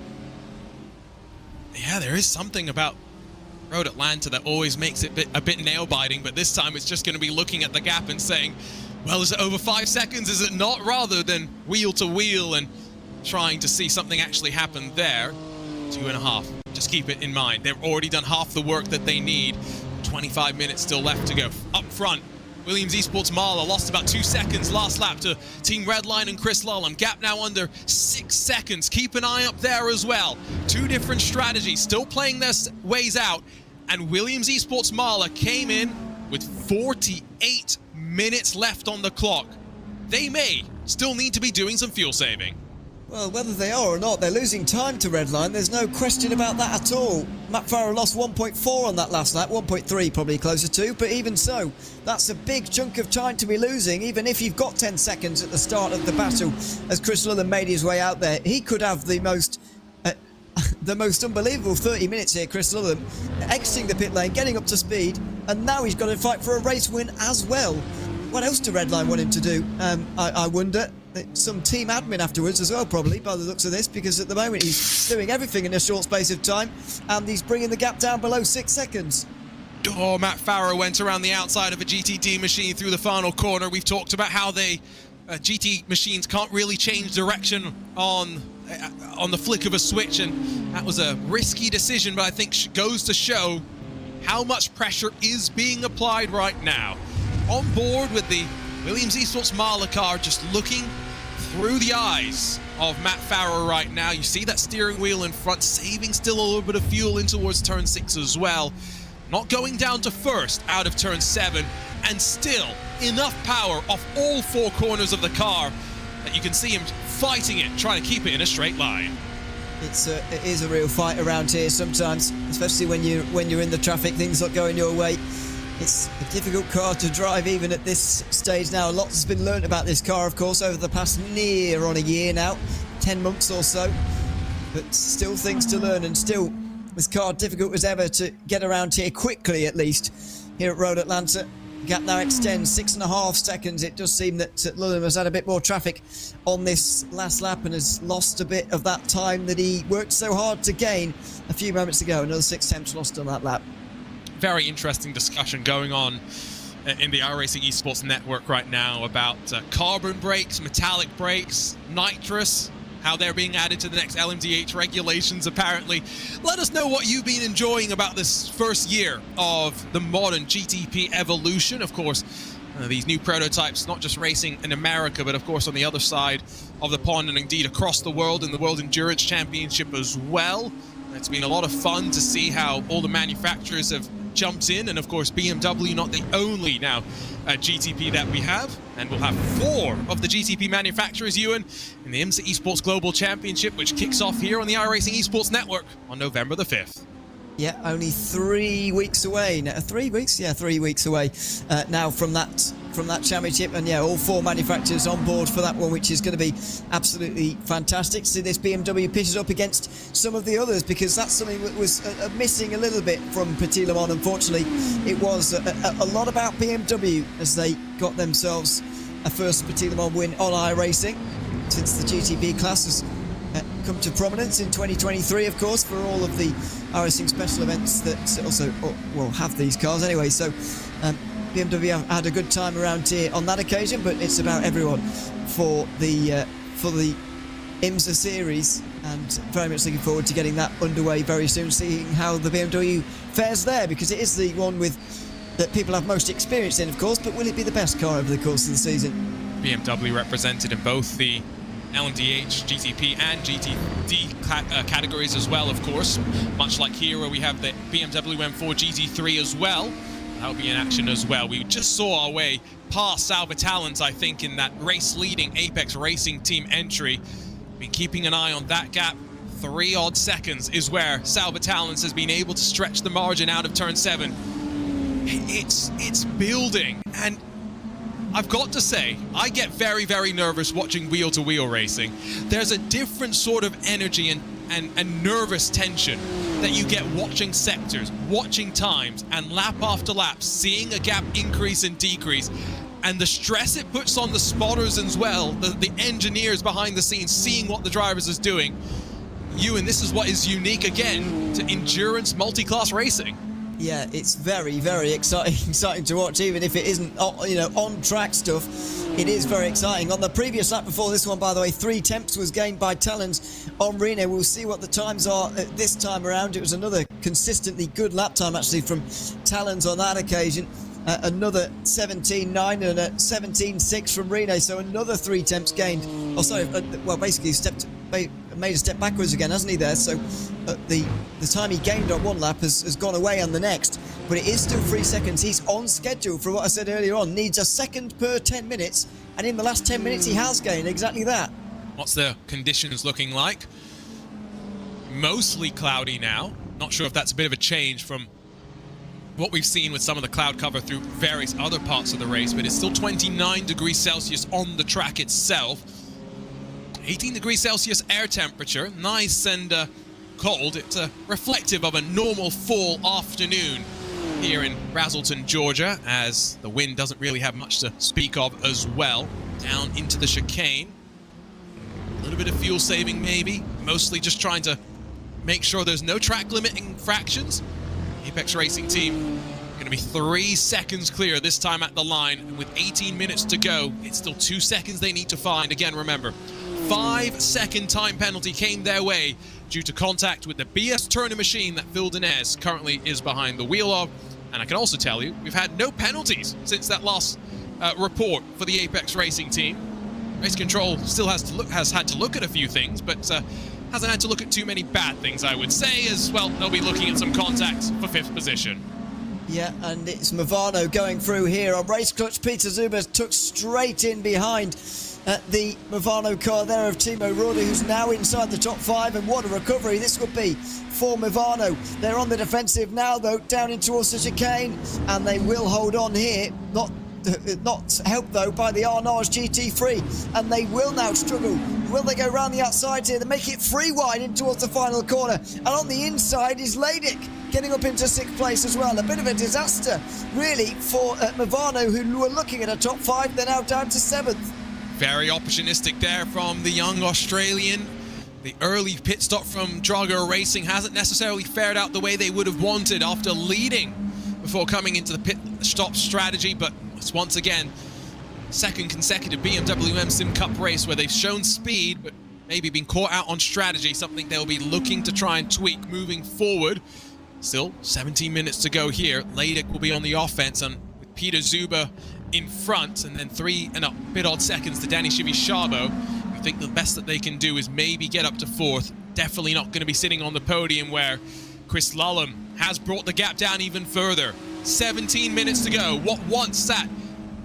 Yeah, there is something about Road Atlanta that always makes it a bit nail-biting, but this time it's just going to be looking at the gap and saying, Well, is it over 5 seconds? Is it not? Rather than wheel to wheel and trying to see something actually happen there. 2.5. Just keep it in mind. They've already done half the work that they need. 25 minutes still left to go. Up front, Williams Esports Marla lost about 2 seconds last lap to Team Redline and Chris Lulham. Gap now under 6 seconds. Keep an eye up there as well. Two different strategies still playing their ways out. And Williams Esports Marla came in with 48 minutes left on the clock. They may still need to be doing some fuel saving. Well, whether they are or not, they're losing time to Redline. There's no question about that at all. Matt Farah lost 1.4 on that last lap, 1.3 probably closer to, but even so, that's a big chunk of time to be losing, even if you've got 10 seconds at the start of the battle. As Chris Lulham made his way out there, he could have the most unbelievable 30 minutes here, Chris Lulham, exiting the pit lane, getting up to speed, and now he's got to fight for a race win as well. What else do Redline want him to do? I wonder. Some team admin afterwards as well, probably, by the looks of this, because at the moment he's doing everything in a short space of time, and he's bringing the gap down below 6 seconds. Oh, Matt Farah went around the outside of a GTD machine through the final corner. We've talked about how they GT machines can't really change direction on the flick of a switch, and that was a risky decision, but I think goes to show how much pressure is being applied right now. On board with the Williams Esports Marla car, just looking through the eyes of Matt Farah right now. You see that steering wheel in front, saving still a little bit of fuel in towards turn 6 as well. Not going down to first out of turn 7, and still enough power off all 4 corners of the car that you can see him fighting it, trying to keep it in a straight line. It is a real fight around here sometimes, especially when you're in the traffic, things not going your way. It's a difficult car to drive even at this stage now. A lot has been learnt about this car, of course, over the past near on a year now, 10 months or so. But still things to learn, and still this car difficult as ever to get around here quickly, at least, here at Road Atlanta. Gap now extends 6.5 seconds. It does seem that Lulham has had a bit more traffic on this last lap and has lost a bit of that time that he worked so hard to gain a few moments ago. Another 6 tenths lost on that lap. Very interesting discussion going on in the iRacing Esports network right now about carbon brakes, metallic brakes, nitrous, how they're being added to the next LMDH regulations apparently. Let us know what you've been enjoying about this first year of the modern GTP evolution. Of course, these new prototypes, not just racing in America, but of course on the other side of the pond and indeed across the world in the World Endurance Championship as well. It's been a lot of fun to see how all the manufacturers have jumped in, and of course BMW not the only now GTP that we have, and we'll have 4 of the GTP manufacturers, Ewan, in the IMSA Esports Global Championship, which kicks off here on the iRacing Esports Network on November the 5th. Yeah, only 3 weeks away. 3 weeks? Yeah, 3 weeks away now from that championship. And yeah, all 4 manufacturers on board for that one, which is going to be absolutely fantastic. See this BMW pitted up against some of the others, because that's something that was missing a little bit from Petit Le Mans. Unfortunately, it was a lot about BMW as they got themselves a first Petit Le Mans win on iRacing since the GTP class has come to prominence in 2023, of course, for all of the iRacing special events that also will have these cars anyway. So BMW have had a good time around here on that occasion, but it's about everyone for the IMSA series, and very much looking forward to getting that underway very soon, seeing how the BMW fares there, because it is the one that people have most experience in, of course, but will it be the best car over the course of the season? BMW represented in both the LMDH, GTP and GTD categories as well, of course. Much like here where we have the BMW M4 GT3 as well. That'll be in action as well. We just saw our way past Salva Talent, I think, in that race-leading Apex Racing Team entry. Been keeping an eye on that gap. 3 odd seconds is where Salva Talent has been able to stretch the margin out of turn 7. It's building, and I've got to say, I get very, very nervous watching wheel-to-wheel racing. There's a different sort of energy and nervous tension that you get watching sectors, watching times, and lap after lap, seeing a gap increase and decrease, and the stress it puts on the spotters as well, the engineers behind the scenes, seeing what the drivers is doing. And this is what is unique, again, to endurance multi-class racing. Yeah, it's very, very exciting to watch, even if it isn't, on-track stuff. It is very exciting. On the previous lap before this one, by the way, 3 tenths was gained by Talons on Reno. We'll see what the times are this time around. It was another consistently good lap time, actually, from Talons on that occasion. Another 17.9 and a 17.6 from Reno, so another 3 tenths gained. Oh, sorry, basically made a step backwards again, hasn't he, there? So the time he gained on one lap has gone away on the next, but it is still 3 seconds. He's on schedule for what I said earlier on. Needs a second per 10 minutes, and in the last 10 minutes he has gained exactly that. What's the conditions looking like? Mostly cloudy now. Not sure if that's a bit of a change from what we've seen with some of the cloud cover through various other parts of the race, but it's still 29 degrees Celsius on the track itself. 18 degrees Celsius air temperature, nice and cold. It's reflective of a normal fall afternoon here in Brazelton, Georgia, as the wind doesn't really have much to speak of as well. Down into the chicane. A little bit of fuel saving maybe, mostly just trying to make sure there's no track limiting fractions. Apex Racing team going to be 3 seconds clear this time at the line, and with 18 minutes to go, it's still 2 seconds they need to find. Again, remember, 5-second time penalty came their way due to contact with the BS Turner machine that Phil Dinez currently is behind the wheel of. And I can also tell you, we've had no penalties since that last report for the Apex Racing team. Race Control still has had to look at a few things, but hasn't had to look at too many bad things, I would say, as well. They'll be looking at some contacts for 5th position. Yeah, and it's Movano going through here on race clutch. Peter Zuber took straight in behind the Movano car there of Timo Rohde, who's now inside the top 5, and what a recovery this would be for Movano. They're on the defensive now, though, down in towards the chicane, and they will hold on here. Not helped, though, by the Arnage GT3, and they will now struggle. Will they go round the outside here? They make it 3 wide in towards the final corner, and on the inside is Leidick getting up into 6th place as well. A bit of a disaster, really, for Movano, who were looking at a top 5. They're now down to 7th. Very opportunistic there from the young Australian. The early pit stop from Drago Racing hasn't necessarily fared out the way they would have wanted after leading before coming into the pit stop strategy, but it's once again second consecutive BMW M Sim Cup race where they've shown speed but maybe been caught out on strategy, something they'll be looking to try and tweak moving forward. Still 17 minutes to go here. Leidick will be on the offense, and with Peter Zuber in front, and then 3 and a bit odd seconds to Danny Chivichabo. I think the best that they can do is maybe get up to 4th. Definitely not going to be sitting on the podium where Chris Lullum has brought the gap down even further. 17 minutes to go. What once sat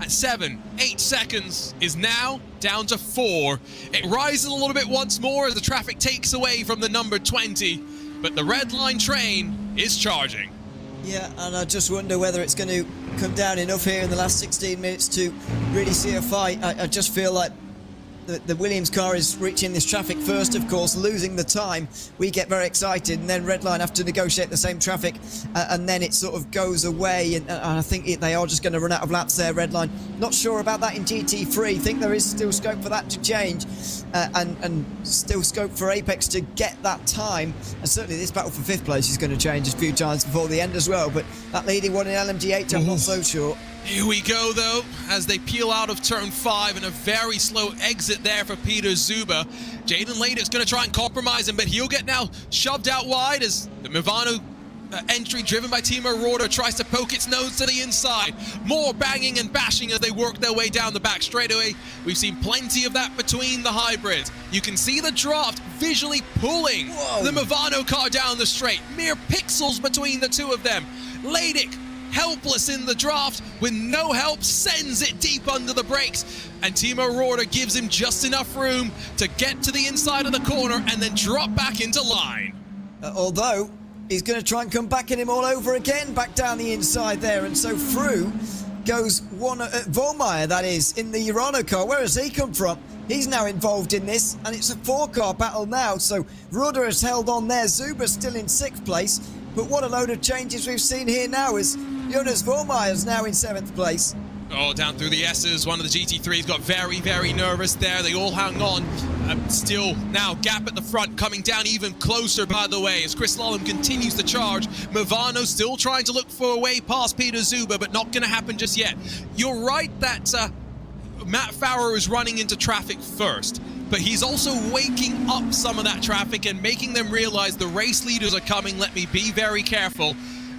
at 7-8 seconds is now down to 4. It rises a little bit once more as the traffic takes away from the number 20, but the red line train is charging. Yeah, and I just wonder whether it's going to come down enough here in the last 16 minutes to really see a fight. I just feel like the Williams car is reaching this traffic first, of course, losing the time. We get very excited, and then Redline have to negotiate the same traffic, and then it sort of goes away, and I think they are just going to run out of laps there, Redline. Not sure about that in GT3. Think there is still scope for that to change, and still scope for Apex to get that time. And certainly this battle for 5th place is going to change a few times before the end as well, but that leading one in LMG8, I'm not so sure. Here we go, though, as they peel out of turn 5, and a very slow exit there for Peter Zuber. Jaden Leidick's going to try and compromise him, but he'll get now shoved out wide as the Movano entry driven by Timo Rohde tries to poke its nose to the inside. More banging and bashing as they work their way down the back straightaway. We've seen plenty of that between the hybrids. You can see the draft visually pulling the Movano car down the straight. Mere pixels between the two of them. Leidick, helpless in the draft, with no help, sends it deep under the brakes, and Timo Rohde gives him just enough room to get to the inside of the corner and then drop back into line. Although he's going to try and come back at him all over again, back down the inside there, and so through goes one Vollmeyer, that is, in the Urano car. Where has he come from? He's now involved in this, and it's a 4-car battle now, so Rohde has held on there. Zuber's still in 6th place, but what a load of changes we've seen here now as Jonas Vollmeyer's now in 7th place. Oh, down through the S's. One of the GT3s got very, very nervous there. They all hung on. Still now gap at the front, coming down even closer, by the way, as Chris Lolland continues to charge. Movano still trying to look for a way past Peter Zuber, but not going to happen just yet. You're right that Matt Farah is running into traffic first, but he's also waking up some of that traffic and making them realize the race leaders are coming. Let me be very careful.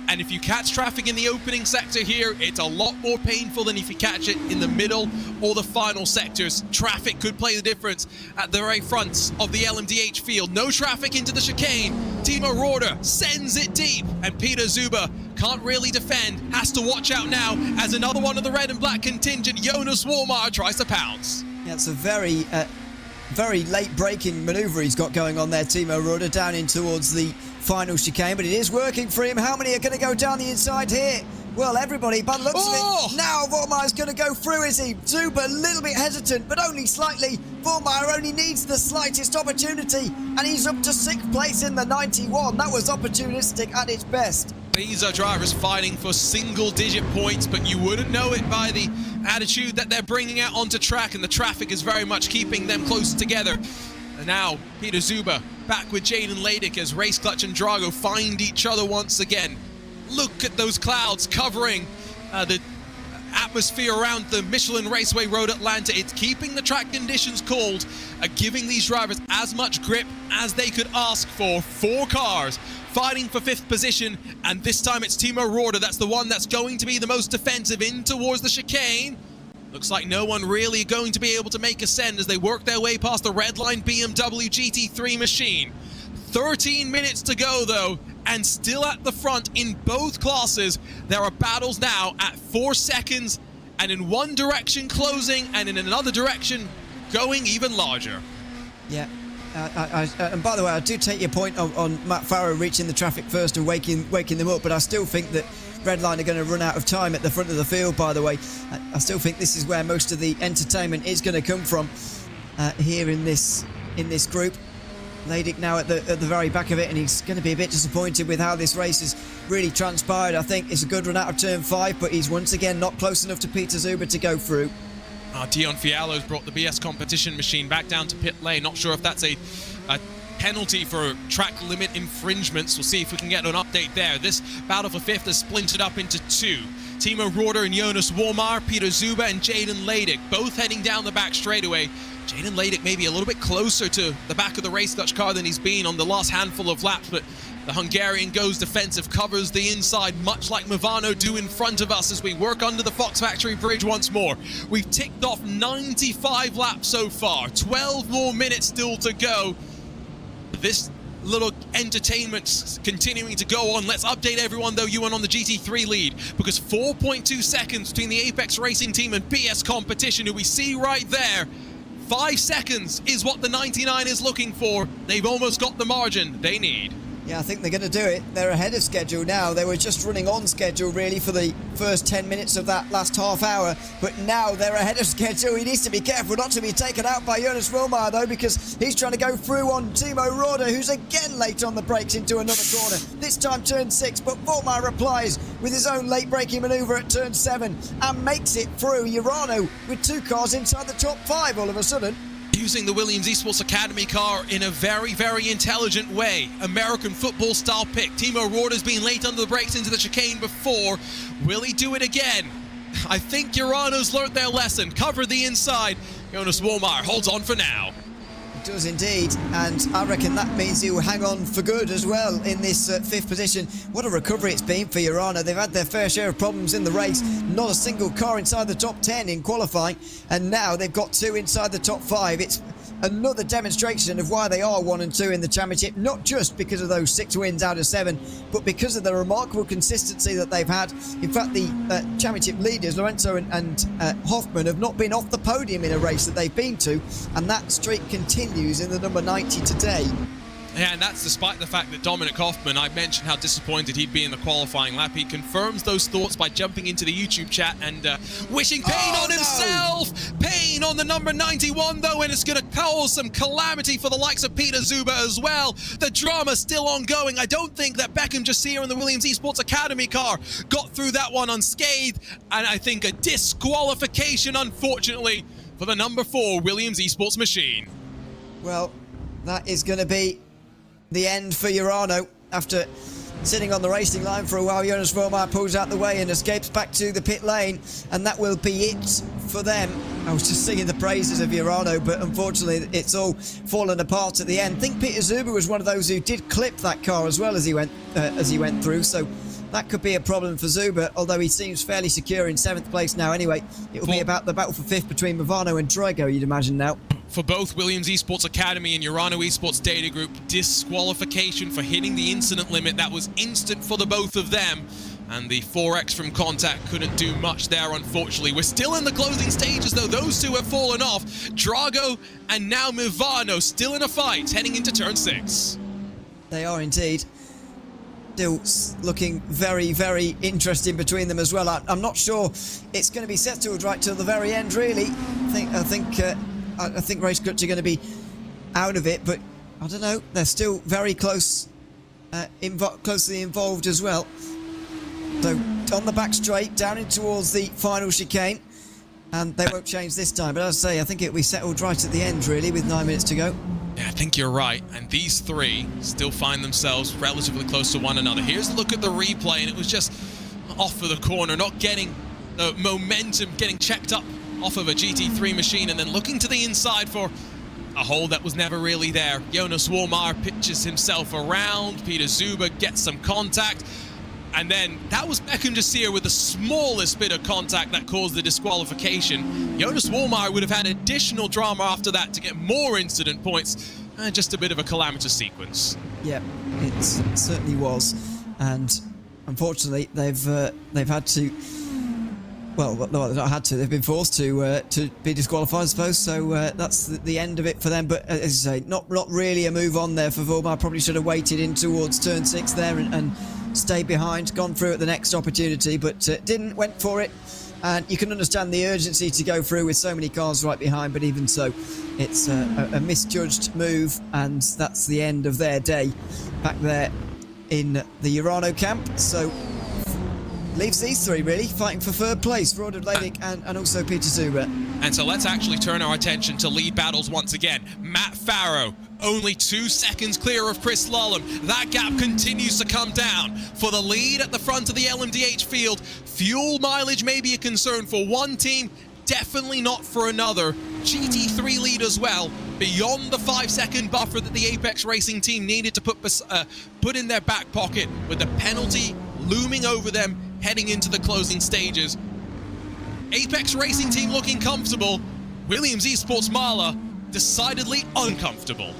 And if you catch traffic in the opening sector here, it's a lot more painful than if you catch it in the middle or the final sectors. Traffic could play the difference at the very front of the LMDH field. No traffic into the chicane. Timo Roorder sends it deep, and Peter Zuber can't really defend. Has to watch out now as another one of the red and black contingent, Jonas Warmar, tries to pounce. Yeah, it's a very late braking manoeuvre he's got going on there, Timo Roorder, down in towards the final chicane, but it is working for him. How many are going to go down the inside here? Well, everybody, by the looks of it, now Vormeyer's going to go through, is he? Zuber a little bit hesitant, but only slightly. Vormeyer only needs the slightest opportunity, and he's up to 6th place in the 91. That was opportunistic at its best. These are drivers fighting for single-digit points, but you wouldn't know it by the attitude that they're bringing out onto track, and the traffic is very much keeping them close together. And now, Peter Zuber back with Jaden Ladick as Race Clutch and Drago find each other once again. Look at those clouds covering the atmosphere around the Michelin Raceway Road Atlanta. It's keeping the track conditions cold, giving these drivers as much grip as they could ask for. 4 cars fighting for 5th position, and this time it's Timo Roorder. That's the one that's going to be the most defensive in towards the chicane. Looks like no one really going to be able to make a send as they work their way past the red line BMW GT3 machine. 13 minutes to go though, and still at the front in both classes. There are battles now at 4 seconds, and in one direction closing and in another direction going even larger. Yeah. And by the way, I do take your point on Matt Farah reaching the traffic first and waking them up, but I still think that Redline are going to run out of time at the front of the field, by the way. I still think this is where most of the entertainment is going to come from here in this group. Ladick now at the very back of it, and he's going to be a bit disappointed with how this race has really transpired. I think it's a good run out of turn 5, but he's once again not close enough to Peter Zuber to go through. Dion Fiallo's brought the BS competition machine back down to pit lane. Not sure if that's a penalty for track limit infringements. We'll see if we can get an update there. This battle for 5th has splintered up into 2. Timo Roorder and Jonas Warmar, Peter Zuber and Jaden Ladick, both heading down the back straightaway. Jaden Ladick maybe a little bit closer to the back of the Race Clutch car than he's been on the last handful of laps, but the Hungarian goes defensive, covers the inside, much like Movano do in front of us as we work under the Fox Factory Bridge once more. We've ticked off 95 laps so far, 12 more minutes still to go. This little entertainment continuing to go on. Let's update everyone though, Ewan, on the GT3 lead, because 4.2 seconds between the Apex Racing team and BS Competition, who we see right there. 5 seconds is what the 99 is looking for. They've almost got the margin they need. Yeah, I think they're going to do it. They're ahead of schedule now. They were just running on schedule, really, for the first 10 minutes of that last half hour. But now they're ahead of schedule. He needs to be careful not to be taken out by Jonas Wilmar, though, because he's trying to go through on Timo Roorder, who's again late on the brakes into another corner. This time turn 6, but Wilmar replies with his own late braking manoeuvre at turn 7 and makes it through. Urano with 2 cars inside the top 5 all of a sudden. Using the Williams Esports Academy car in a very, very intelligent way. American football style pick. Timo Roorder's been late under the brakes into the chicane before. Will he do it again? I think Urano's learnt their lesson. Cover the inside. Jonas Warmar holds on for now. It does indeed, and I reckon that means he will hang on for good as well in this 5th position. What a recovery it's been for Urano. They've had their fair share of problems in the race. Not a single car inside the top 10 in qualifying, and now they've got 2 inside the top 5. It's another demonstration of why they are 1 and 2 in the championship, not just because of those 6 wins out of 7, but because of the remarkable consistency that they've had. In fact, the championship leaders, Lorenzo and Hoffman, have not been off the podium in a race that they've been to, and that streak continues in the number 90 today. Yeah, and that's despite the fact that Dominic Hoffman, I mentioned how disappointed he'd be in the qualifying lap. He confirms those thoughts by jumping into the YouTube chat and wishing pain on himself. Pain on the number 91, though, and it's going to cause some calamity for the likes of Peter Zuber as well. The drama's still ongoing. I don't think that Beckham Jasir in the Williams Esports Academy car got through that one unscathed, and I think a disqualification, unfortunately, for the number 4 Williams Esports machine. Well, that is going to be the end for Urano. After sitting on the racing line for a while, Jonas Vollmar pulls out the way and escapes back to the pit lane, and that will be it for them. I was just singing the praises of Urano, but unfortunately it's all fallen apart at the end. I think Peter Zuber was one of those who did clip that car as well as he went through, so that could be a problem for Zuber, although he seems fairly secure in 7th place now anyway. It will be about the battle for 5th between Movano and Drago, you'd imagine now. For both Williams Esports Academy and Urano Esports Data Group, disqualification for hitting the incident limit. That was instant for the both of them. And the 4X from Contact couldn't do much there, unfortunately. We're still in the closing stages, though. Those two have fallen off. Drago and now Movano still in a fight, heading into turn 6. They are indeed. Still looking very, very interesting between them as well. I'm not sure it's going to be settled right till the very end, really. I think Race Crutch are going to be out of it, but I don't know. They're still very close, closely involved as well. So on the back straight, down in towards the final chicane, and they won't change this time. But as I say, I think it'll be settled right at the end, really, with 9 minutes to go. Yeah, I think you're right. And these three still find themselves relatively close to one another. Here's a look at the replay, and it was just off of the corner, not getting the momentum, getting checked up off of a GT3 machine, and then looking to the inside for a hole that was never really there. Jonas Vollmar pitches himself around. Peter Zuber gets some contact. And then that was Beckham Jasir with the smallest bit of contact that caused the disqualification. Jonas Vollmar would have had additional drama after that to get more incident points. Just a bit of a calamitous sequence. Yeah, it certainly was. And unfortunately, they've had to... Well, they've not had to. They've been forced to be disqualified, I suppose. So that's the end of it for them. But as you say, not really a move on there for Vollmar. Probably should have waited in towards turn 6 there and stayed behind, gone through at the next opportunity, but didn't, went for it. And you can understand the urgency to go through with so many cars right behind, but even so, it's a misjudged move, and that's the end of their day back there in the Urano camp. So leaves these three really fighting for 3rd place, Roder Vladik and also Peter Zuber. And so let's actually turn our attention to lead battles once again. Matt Farrow, only 2 seconds clear of Chris Lullum. That gap continues to come down for the lead at the front of the LMDH field. Fuel mileage may be a concern for one team, definitely not for another. GT3 lead as well, beyond the 5-second buffer that the Apex Racing team needed to put in their back pocket, with the penalty looming over them heading into the closing stages. Apex Racing team looking comfortable. Williams Esports Marla decidedly uncomfortable.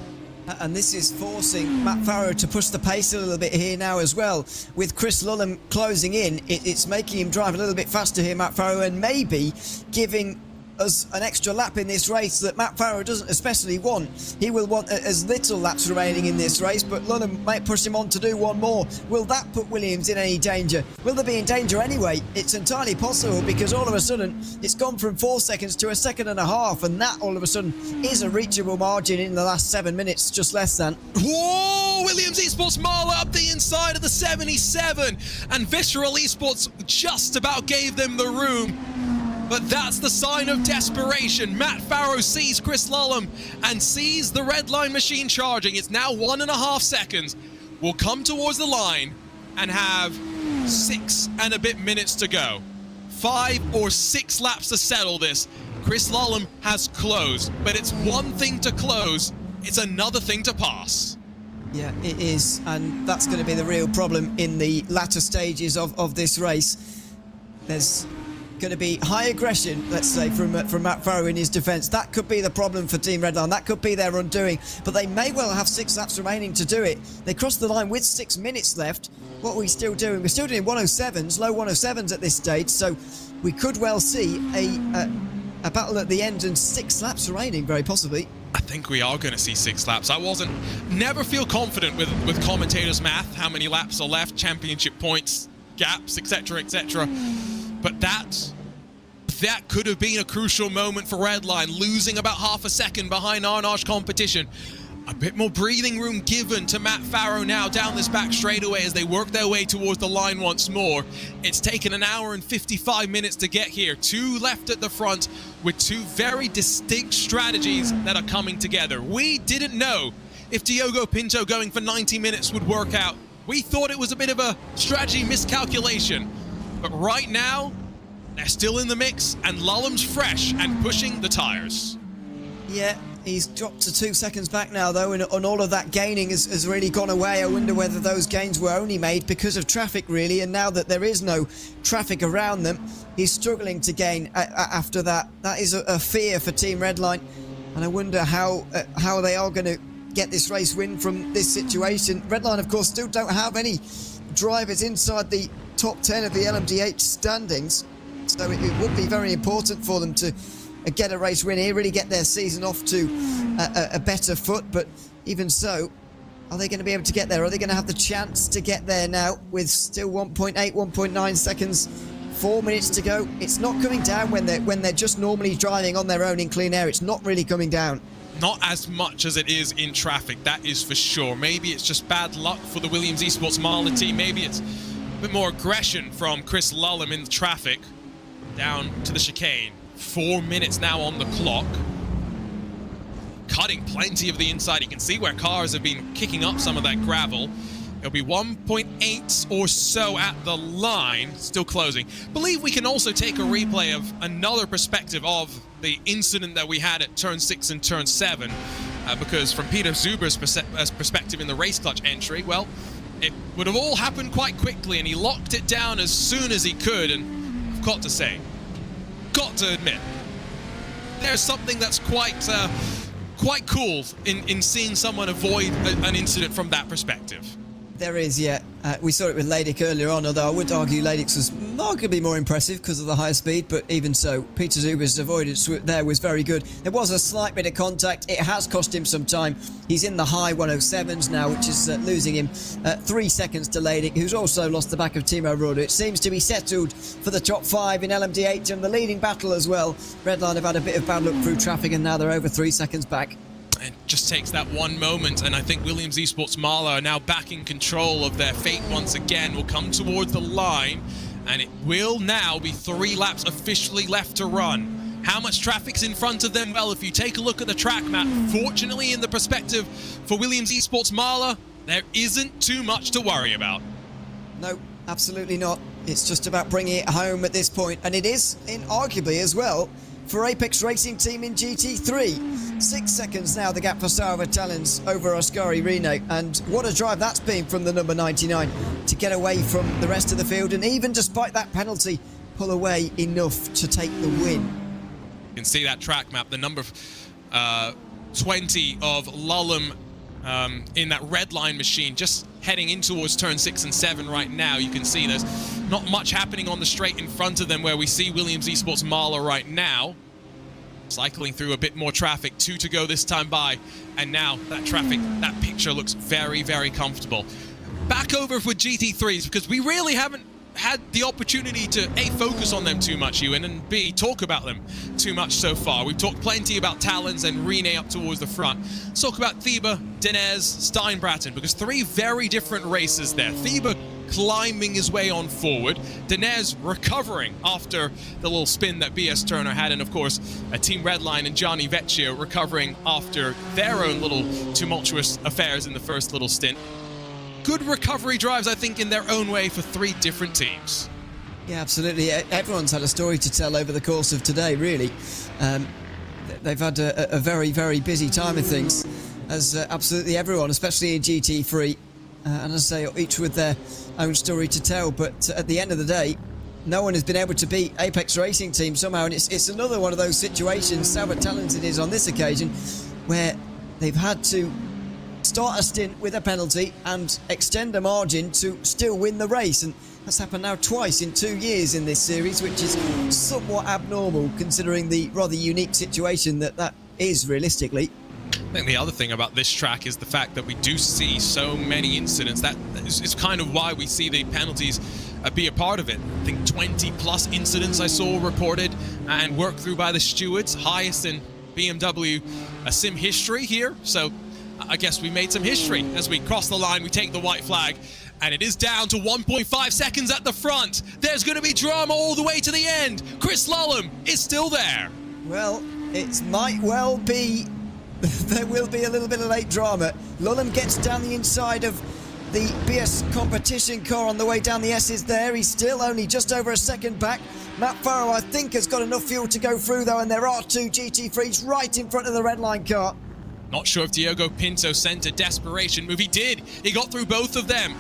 And this is forcing Matt Farrow to push the pace a little bit here now as well. With Chris Lullum closing in, it's making him drive a little bit faster here, Matt Farrow, and maybe giving us an extra lap in this race that Matt Farrow doesn't especially want. He will want as little laps remaining in this race, but Lullum might push him on to do one more. Will that put Williams in any danger? Will they be in danger anyway? It's entirely possible, because all of a sudden it's gone from 4 seconds to 1.5 seconds, and that all of a sudden is a reachable margin in the last 7 minutes, just less than. Whoa! Williams Esports Marla up the inside of the 77, and Visceral Esports just about gave them the room. But that's the sign of desperation. Matt Farrow sees Chris Lullum and sees the red line machine charging. It's now 1.5 seconds. We'll come towards the line and have 6 and a bit minutes to go. 5 or 6 laps to settle this. Chris Lullum has closed, but it's one thing to close, it's another thing to pass. Yeah, it is, and that's going to be the real problem in the latter stages of this race. There's going to be high aggression, let's say, from Matt Farrow in his defence. That could be the problem for Team Redline. That could be their undoing, but they may well have 6 laps remaining to do it. They crossed the line with 6 minutes left. What are we still doing? We're still doing 107s, low 107s at this stage, so we could well see a battle at the end and 6 laps remaining, very possibly. I think we are going to see 6 laps. Never feel confident with commentators' math, how many laps are left, championship points, gaps, etc., etc. But that could have been a crucial moment for Redline, losing about half a second behind Arnage competition. A bit more breathing room given to Matt Farrow now down this back straightaway as they work their way towards the line once more. It's taken an hour and 55 minutes to get here. 2 left at the front with 2 very distinct strategies that are coming together. We didn't know if Diogo Pinto going for 90 minutes would work out. We thought it was a bit of a strategy miscalculation. But right now, they're still in the mix and Lulham's fresh and pushing the tires. Yeah. He's dropped to 2 seconds back now, though, and all of that gaining has really gone away. I wonder whether those gains were only made because of traffic, really, and now that there is no traffic around them, he's struggling to gain after that. That is a fear for Team Redline, and I wonder how they are going to get this race win from this situation. Redline, of course, still don't have any drivers inside the top 10 of the LMDH standings, so it would be very important for them to get a race win here, really get their season off to a better foot. But even so, are they going to be able to get there? Are they going to have the chance to get there now with still 1.8, 1.9 seconds, 4 minutes to go? It's not coming down when they're just normally driving on their own in clean air. It's not really coming down. Not as much as it is in traffic, that is for sure. Maybe it's just bad luck for the Williams Esports Marla team. Maybe it's a bit more aggression from Chris Lulham in the traffic down to the chicane. 4 minutes now on the clock. Cutting plenty of the inside. You can see where cars have been kicking up some of that gravel. It'll be 1.8 or so at the line. Still closing. Believe we can also take a replay of another perspective of the incident that we had at turn 6 and turn 7. Because from Peter Zuber's perspective in the race clutch entry, well, it would have all happened quite quickly and he locked it down as soon as he could. And I've got to say, got to admit, there's something that's quite cool in seeing someone avoid an incident from that perspective. There is, yeah. We saw it with Leidik earlier on, although I would argue Leidik's was arguably more impressive because of the higher speed, but even so, Peter Zuber's avoidance there was very good. There was a slight bit of contact. It has cost him some time. He's in the high 107s now, which is losing him 3 seconds to Leidik, who's also lost the back of Timo Roda. It seems to be settled for the top 5 in LMD8 and the leading battle as well. Redline have had a bit of bad luck through traffic and now they're over 3 seconds back. It just takes that one moment, and I think Williams Esports Marla are now back in control of their fate once again. Will come towards the line, and it will now be 3 laps officially left to run. How much traffic's in front of them? Well, if you take a look at the track map, fortunately in the perspective for Williams Esports Marla, there isn't too much to worry about. No, absolutely not. It's just about bringing it home at this point, and it is, arguably as well, for Apex Racing Team in GT3. 6 seconds now, the gap for Salva Talens over Oscari Rene. And what a drive that's been from the number 99 to get away from the rest of the field. And even despite that penalty, pull away enough to take the win. You can see that track map, the number 20 of Lulham in that red line machine, just heading in towards turn 6 and 7 right now. You can see there's not much happening on the straight in front of them where we see Williams Esports Marla right now. Cycling through a bit more traffic, 2 to go this time by, and now that traffic, that picture looks very, very comfortable. Back over with GT3s, because we really haven't had the opportunity to A, focus on them too much, Ewan, and B, talk about them too much so far. We've talked plenty about Talens and Rene up towards the front. Let's talk about Thiba, Denez, Steinbratton, because 3 very different races there. Thiba climbing his way on forward, Denez recovering after the little spin that BS Turner had, and of course Team Redline and Gianni Vecchio recovering after their own little tumultuous affairs in the first little stint. Good recovery drives, I think, in their own way for 3 different teams. Yeah, absolutely. Everyone's had a story to tell over the course of today, really. They've had a very, very busy time of things, as absolutely everyone, especially in GT3. And as I say, each with their own story to tell. But at the end of the day, no one has been able to beat Apex Racing Team somehow. And it's another one of those situations, Salva Talens it is on this occasion, where they've had to start a stint with a penalty and extend a margin to still win the race. And that's happened now twice in 2 years in this series, which is somewhat abnormal considering the rather unique situation that is realistically. I think the other thing about this track is the fact that we do see so many incidents. That is kind of why we see the penalties be a part of it. I think 20 plus incidents I saw reported and worked through by the stewards, highest in BMW sim history here. So I guess we made some history. As we cross the line, we take the white flag, and it is down to 1.5 seconds at the front. There's going to be drama all the way to the end. Chris Lullum is still there. Well, it might well be. There will be a little bit of late drama. Lullum gets down the inside of the BS competition car on the way down the S's there. He's still only just over a second back. Matt Farrow, I think, has got enough fuel to go through, though, and there are two GT3s right in front of the red line car. Not sure if Diogo Pinto sent a desperation move. He did. He got through both of them.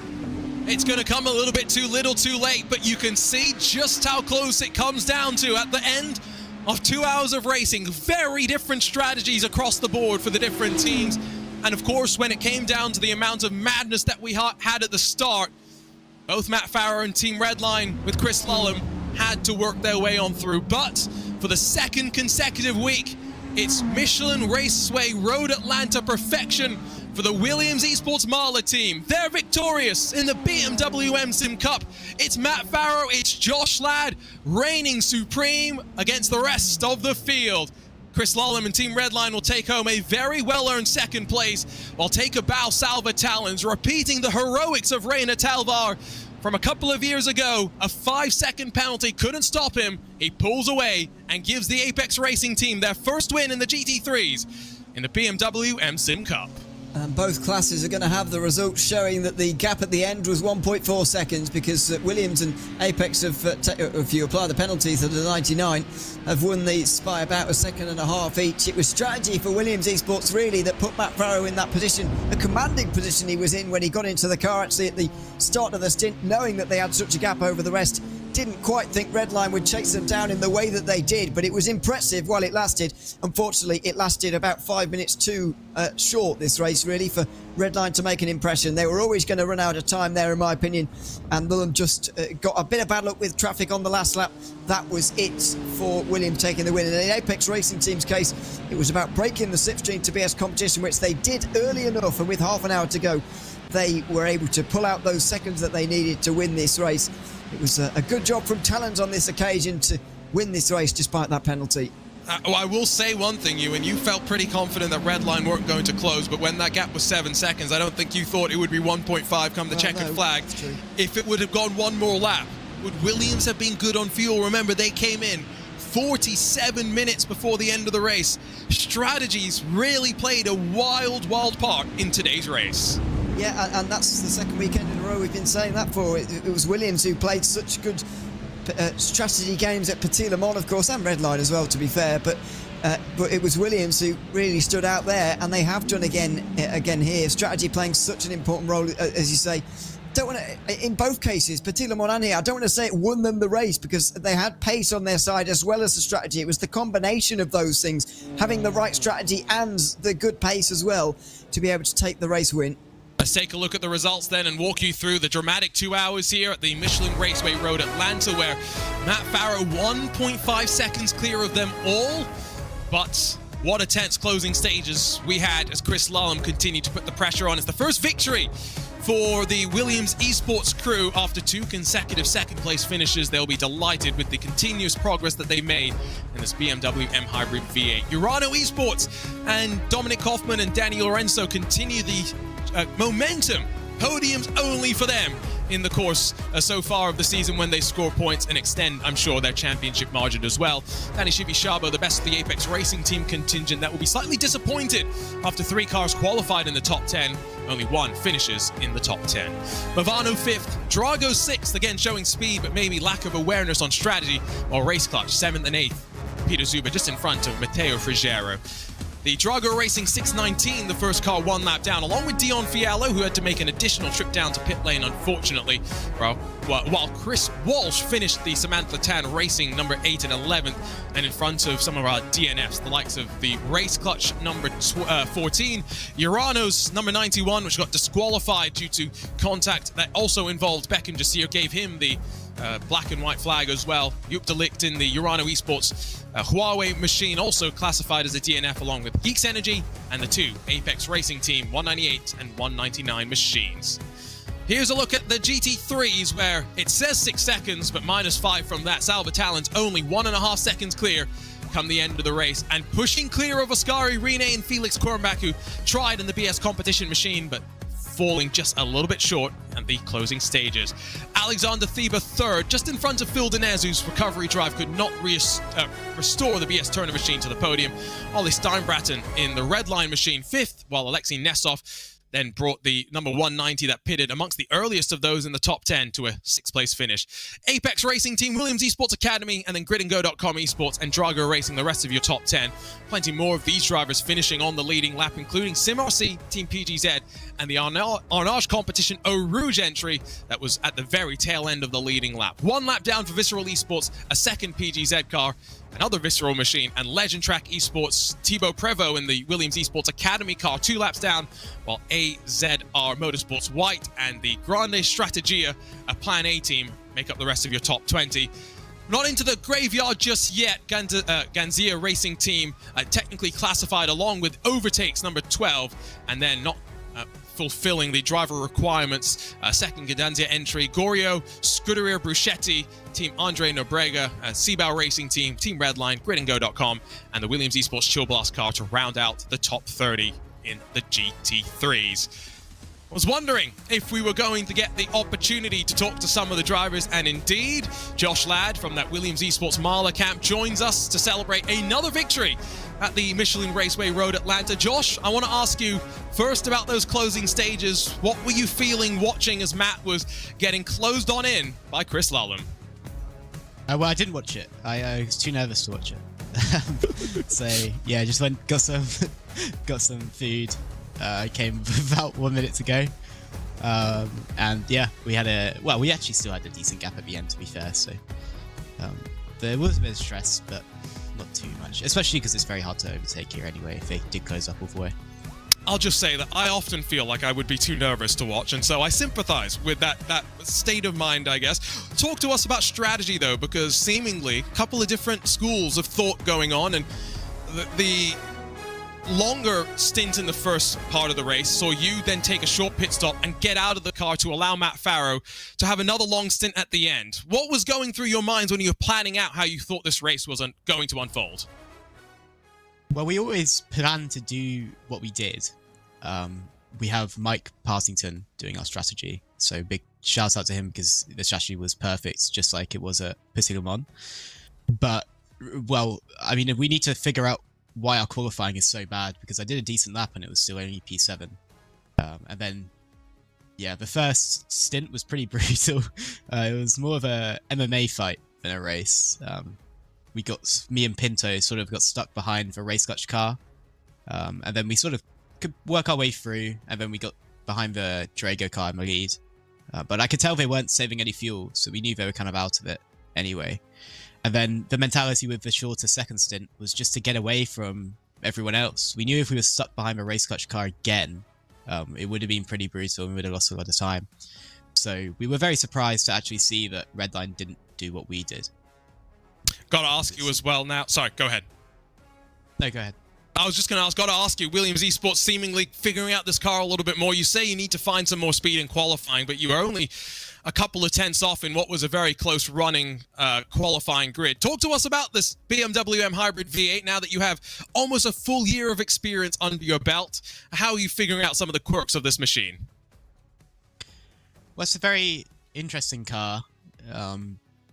It's going to come a little bit too little too late, but you can see just how close it comes down to at the end of 2 hours of racing. Very different strategies across the board for the different teams. And of course, when it came down to the amount of madness that we had at the start, both Matt Farrow and Team Redline with Chris Lullum had to work their way on through. But for the second consecutive week, it's Michelin Raceway Road Atlanta perfection for the Williams Esports Marla team. They're victorious in the BMW M Sim Cup. It's Matt Farrow, it's Josh Ladd reigning supreme against the rest of the field. Chris Lullum and Team Redline will take home a very well-earned second place, while Take a Bow Salva Talons repeating the heroics of Reina Talvar from a couple of years ago. A 5-second penalty couldn't stop him. He pulls away and gives the Apex Racing team their first win in the GT3s in the BMW M Sim Cup. And both classes are going to have the results showing that the gap at the end was 1.4 seconds, because Williams and Apex have, if you apply the penalties of the 99, have won these by about a second and a half each. It was strategy for Williams Esports really that put Matt Farrow in that position, a commanding position he was in when he got into the car actually at the start of the stint, knowing that they had such a gap over the rest. Didn't quite think Redline would chase them down in the way that they did, but it was impressive while it lasted. Unfortunately, it lasted about 5 minutes too short, this race, really, for Redline to make an impression. They were always going to run out of time there, in my opinion, and Lullum just got a bit of bad luck with traffic on the last lap. That was it for William taking the win. And in the Apex Racing team's case, it was about breaking the slipstream to BS competition, which they did early enough, and with half an hour to go, they were able to pull out those seconds that they needed to win this race. It was a good job from Talons on this occasion to win this race despite that penalty. I will say one thing, Ewan, you felt pretty confident that Redline weren't going to close, but when that gap was 7 seconds, I don't think you thought it would be 1.5 come the checkered flag. If it would have gone one more lap, would Williams have been good on fuel? Remember, they came in 47 minutes before the end of the race. Strategies really played a wild part in today's race. Yeah, and that's the second weekend in a row we've been saying that for. It was Williams who played such good strategy games at Petit Le Mans, of course, and Redline as well, to be fair. But it was Williams who really stood out there, and they have done again here. Strategy playing such an important role, as you say. Don't want to, in both cases, Petit Le Mans and here, I don't want to say it won them the race, because they had pace on their side as well as the strategy. It was the combination of those things, having the right strategy and the good pace as well, to be able to take the race win. Let's take a look at the results then and walk you through the dramatic 2 hours here at the Michelin Raceway Road Atlanta, where Matt Farrow 1.5 seconds clear of them all. But what a tense closing stages we had as Chris Lullum continued to put the pressure on. It's the first victory for the Williams Esports crew after 2 consecutive second-place finishes. They'll be delighted with the continuous progress that they made in this BMW M Hybrid V8. Urano Esports and Dominic Kaufman and Danny Lorenzo continue the momentum. Podiums only for them in the course so far of the season, when they score points and extend, I'm sure, their championship margin as well. Danny Shibishabo, the best of the Apex Racing team contingent, that will be slightly disappointed after 3 cars qualified in the top 10. Only 1 finishes in the top 10. Movano 5th, Drago 6th, again showing speed but maybe lack of awareness on strategy, while Race Clutch 7th and 8th. Peter Zuba just in front of Matteo Friggero. The Drago Racing 619, the first car 1 lap down, along with Dion Fiallo, who had to make an additional trip down to pit lane, unfortunately, while Chris Walsh finished the Samantha Tan Racing number 8 and 11th, and in front of some of our DNFs, the likes of the Race Clutch number 14, Urano's number 91, which got disqualified due to contact that also involved Beckham Jasir, gave him the black and white flag as well. Joep de Ligt in the Urano Esports Huawei machine, also classified as a DNF, along with Geeks Energy and the two Apex Racing Team 198 and 199 machines. Here's a look at the GT3s, where it says 6 seconds, but -5 from that. Salva Talon's only 1.5 seconds clear come the end of the race, and pushing clear of Oskari, Rene, and Felix Kornbach, who tried in the BS competition machine, but falling just a little bit short at the closing stages. Alexander Thieber third, just in front of Phil Denez, whose recovery drive could not restore the BS Turner machine to the podium. Ollie Steinbraten in the red line machine fifth, while Alexei Nesov then brought the number 190 that pitted amongst the earliest of those in the top 10 to a 6th place finish. Apex Racing Team, Williams Esports Academy, and then GridandGo.com Esports and Drago Racing, the rest of your top 10. Plenty more of these drivers finishing on the leading lap, including SimRC, Team PGZ, and the Arnage Competition Eau Rouge entry that was at the very tail end of the leading lap. 1 lap down for Visceral Esports, a second PGZ car, another Visceral machine, and Legend Track Esports, Thibaut Prevost in the Williams Esports Academy car, 2 laps down, while AZR Motorsports White and the Grande Strategia, a Plan A team, make up the rest of your top 20. Not into the graveyard just yet. Ganzia Racing Team, technically classified along with Overtakes number 12, and then not fulfilling the driver requirements. Second Ganzia entry, Gorio, Scuderia Bruschetti, Team Andre Nobrega, Seabao Racing Team, Team Redline, GridandGo.com, and the Williams Esports Chill Blast car to round out the top 30 in the GT3s. I was wondering if we were going to get the opportunity to talk to some of the drivers, and indeed, Josh Ladd from that Williams Esports Marla camp joins us to celebrate another victory at the Michelin Raceway Road Atlanta. Josh, I want to ask you first about those closing stages. What were you feeling watching as Matt was getting closed on in by Chris Lullum? Well, I didn't watch it. I was too nervous to watch it. So yeah, just went, got some food. I came about 1 minute to go. And yeah, we actually still had a decent gap at the end, to be fair. So there was a bit of stress, but not too much, especially because it's very hard to overtake here anyway if they did close up all the way. I'll just say that I often feel like I would be too nervous to watch, and so I sympathize with that state of mind, I guess. Talk to us about strategy, though, because seemingly a couple of different schools of thought going on, and the longer stint in the first part of the race saw you then take a short pit stop and get out of the car to allow Matt Farrow to have another long stint at the end. What was going through your minds when you were planning out how you thought this race was going to unfold? Well, we always planned to do what we did. We have Mike Parsington doing our strategy, so big shout out to him because the strategy was perfect, just like it was at Petit Le Mans. But, well, I mean, we need to figure out why our qualifying is so bad, because I did a decent lap and it was still only P7. And then, yeah, the first stint was pretty brutal. It was more of a MMA fight than a race. Me and Pinto sort of got stuck behind the race clutch car. And then we sort of could work our way through, and then we got behind the Drago car in the lead. But I could tell they weren't saving any fuel, so we knew they were kind of out of it anyway. And then the mentality with the shorter second stint was just to get away from everyone else. We knew if we were stuck behind a race clutch car again, it would have been pretty brutal and we would have lost a lot of time. So we were very surprised to actually see that Redline didn't do what we did. Got to ask you as well now. Sorry, go ahead. No, go ahead. I was just going to ask, got to ask you, Williams Esports seemingly figuring out this car a little bit more. You say you need to find some more speed in qualifying, but you were only a couple of tenths off in what was a very close running qualifying grid. Talk to us about this BMW M Hybrid V8 now that you have almost a full year of experience under your belt. How are you figuring out some of the quirks of this machine? Well, it's a very interesting car.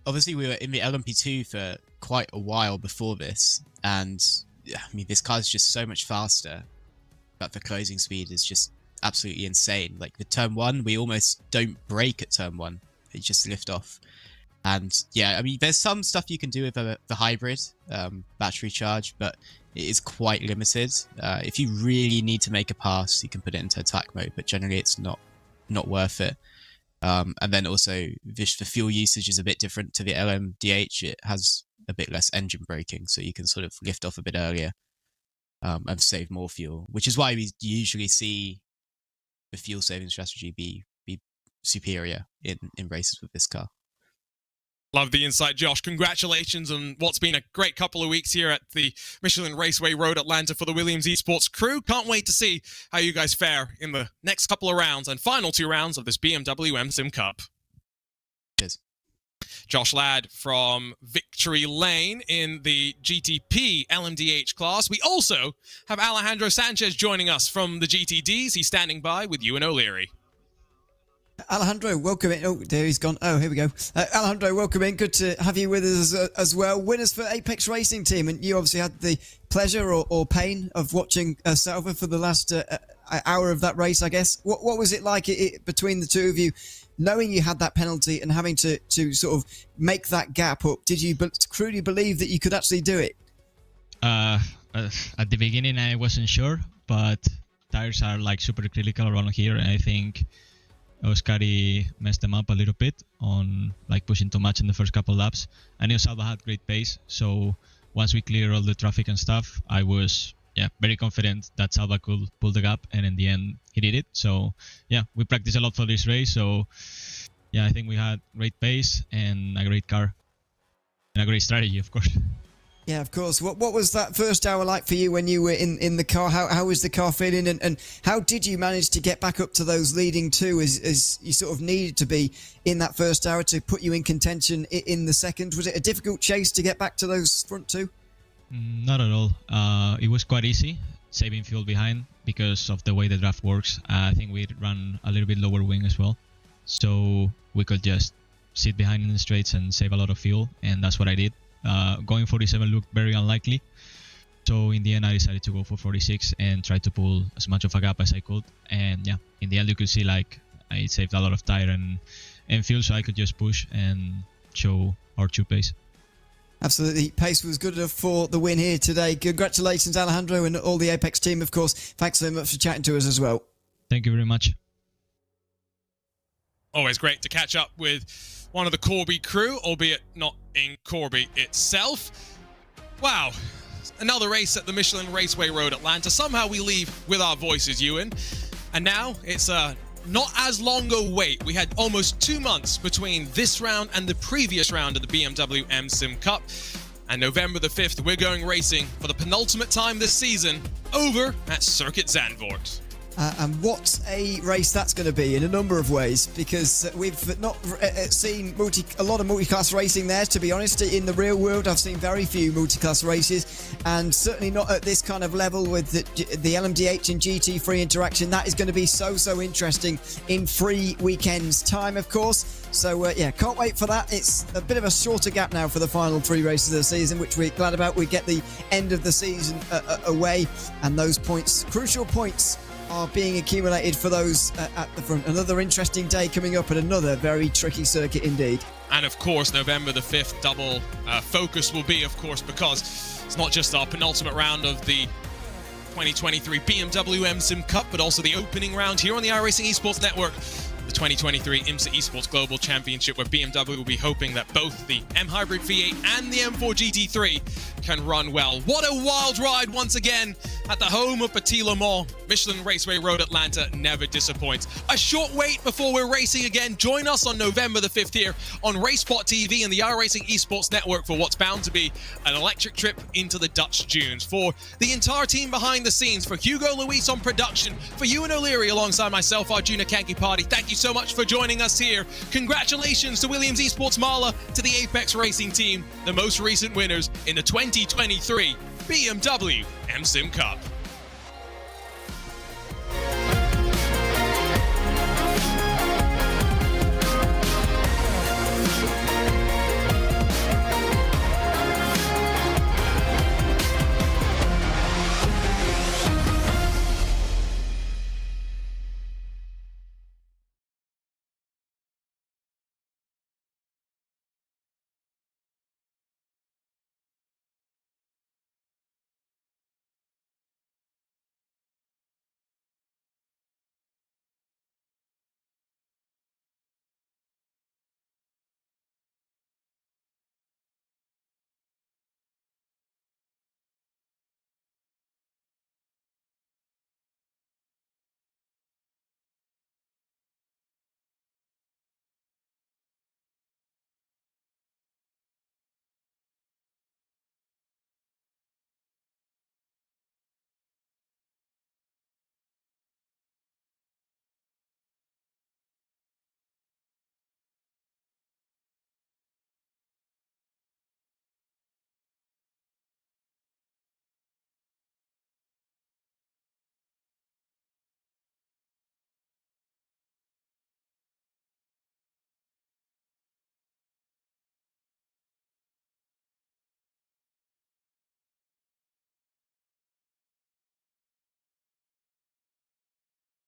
Obviously, we were in the LMP2 for quite a while before this, and I mean, this car is just so much faster, but the closing speed is just absolutely insane. Like the turn 1, we almost don't brake at turn 1. It just lift off. And yeah, I mean, there's some stuff you can do with the hybrid battery charge, but it is quite limited. If you really need to make a pass, you can put it into attack mode, but generally it's not worth it. And then also the fuel usage is a bit different to the LMDH. It has a bit less engine braking, so you can sort of lift off a bit earlier and save more fuel, which is why we usually see the fuel saving strategy be superior in races with this car. Love the insight, Josh. Congratulations on what's been a great couple of weeks here at the Michelin Raceway Road Atlanta for the Williams Esports crew. Can't wait to see how you guys fare in the next couple of rounds and final 2 rounds of this BMW M-Sim Cup. Cheers. Josh Ladd from Victory Lane in the GTP LMDH class. We also have Alejandro Sanchez joining us from the GTDs. He's standing by with Ewan O'Leary. Alejandro, welcome in. Oh, there he's gone. Oh, here we go. Alejandro, welcome in. Good to have you with us as well. Winners for Apex Racing Team, and you obviously had the pleasure or pain of watching Salva for the last hour of that race, I guess. What was it like between the two of you, knowing you had that penalty and having to sort of make that gap up? Did you truly believe that you could actually do it? At the beginning, I wasn't sure, but tires are like super critical around here, and I think Oscari messed them up a little bit on like pushing too much in the first couple laps. I knew Salva had great pace, so once we cleared all the traffic and stuff, I was very confident that Salva could pull the gap, and in the end he did it. So we practiced a lot for this race, so I think we had great pace and a great car and a great strategy, of course. Yeah, of course. What was that first hour like for you when you were in the car? How was the car feeling, and how did you manage to get back up to those leading two as you sort of needed to be in that first hour to put you in contention in the second? Was it a difficult chase to get back to those front two? Not at all. It was quite easy saving fuel behind because of the way the draft works. I think we ran a little bit lower wing as well, so we could just sit behind in the straights and save a lot of fuel, and that's what I did. Going 47 looked very unlikely, so in the end I decided to go for 46 and try to pull as much of a gap as I could, and in the end you could see like I saved a lot of tire and fuel, so I could just push and show our true pace. Absolutely. Pace was good enough for the win here today. Congratulations, Alejandro, and all the Apex team, of course. Thanks so much for chatting to us as well. Thank you very much. Always great to catch up with one of the Corby crew, albeit not in Corby itself. Wow. Another race at the Michelin Raceway Road Atlanta. Somehow we leave with our voices, Ewan. And now it's not as long a wait. We had almost 2 months between this round and the previous round of the BMW M-Sim Cup. And November the 5th, we're going racing for the penultimate time this season over at Circuit Zandvoort. And what a race that's going to be in a number of ways, because we've not seen a lot of multi-class racing there, to be honest. In the real world, I've seen very few multi-class races, and certainly not at this kind of level with the LMDH and GT3 interaction. That is going to be so interesting in 3 weekends' time, of course. So, can't wait for that. It's a bit of a shorter gap now for the final 3 races of the season, which we're glad about. We get the end of the season away, and those points, crucial points, are being accumulated for those at the front. Another interesting day coming up at another very tricky circuit indeed. And of course, November the 5th double focus will be, of course, because it's not just our penultimate round of the 2023 BMW M-Sim Cup, but also the opening round here on the iRacing Esports Network, the 2023 IMSA Esports Global Championship, where BMW will be hoping that both the M-Hybrid V8 and the M4 GT3 can run well. What a wild ride once again at the home of Petit Le Mans. Michelin Raceway Road Atlanta never disappoints. A short wait before we're racing again. Join us on November the 5th here on RaceSpot TV and the iRacing Esports Network for what's bound to be an electric trip into the Dutch dunes. For the entire team behind the scenes, for Hugo Luis on production, for Ewan O'Leary alongside myself, Arjuna Kankipati, thank you so much for joining us here. Congratulations to Williams Esports Marla, to the Apex Racing team, the most recent winners in the 2023 BMW M-Sim Cup.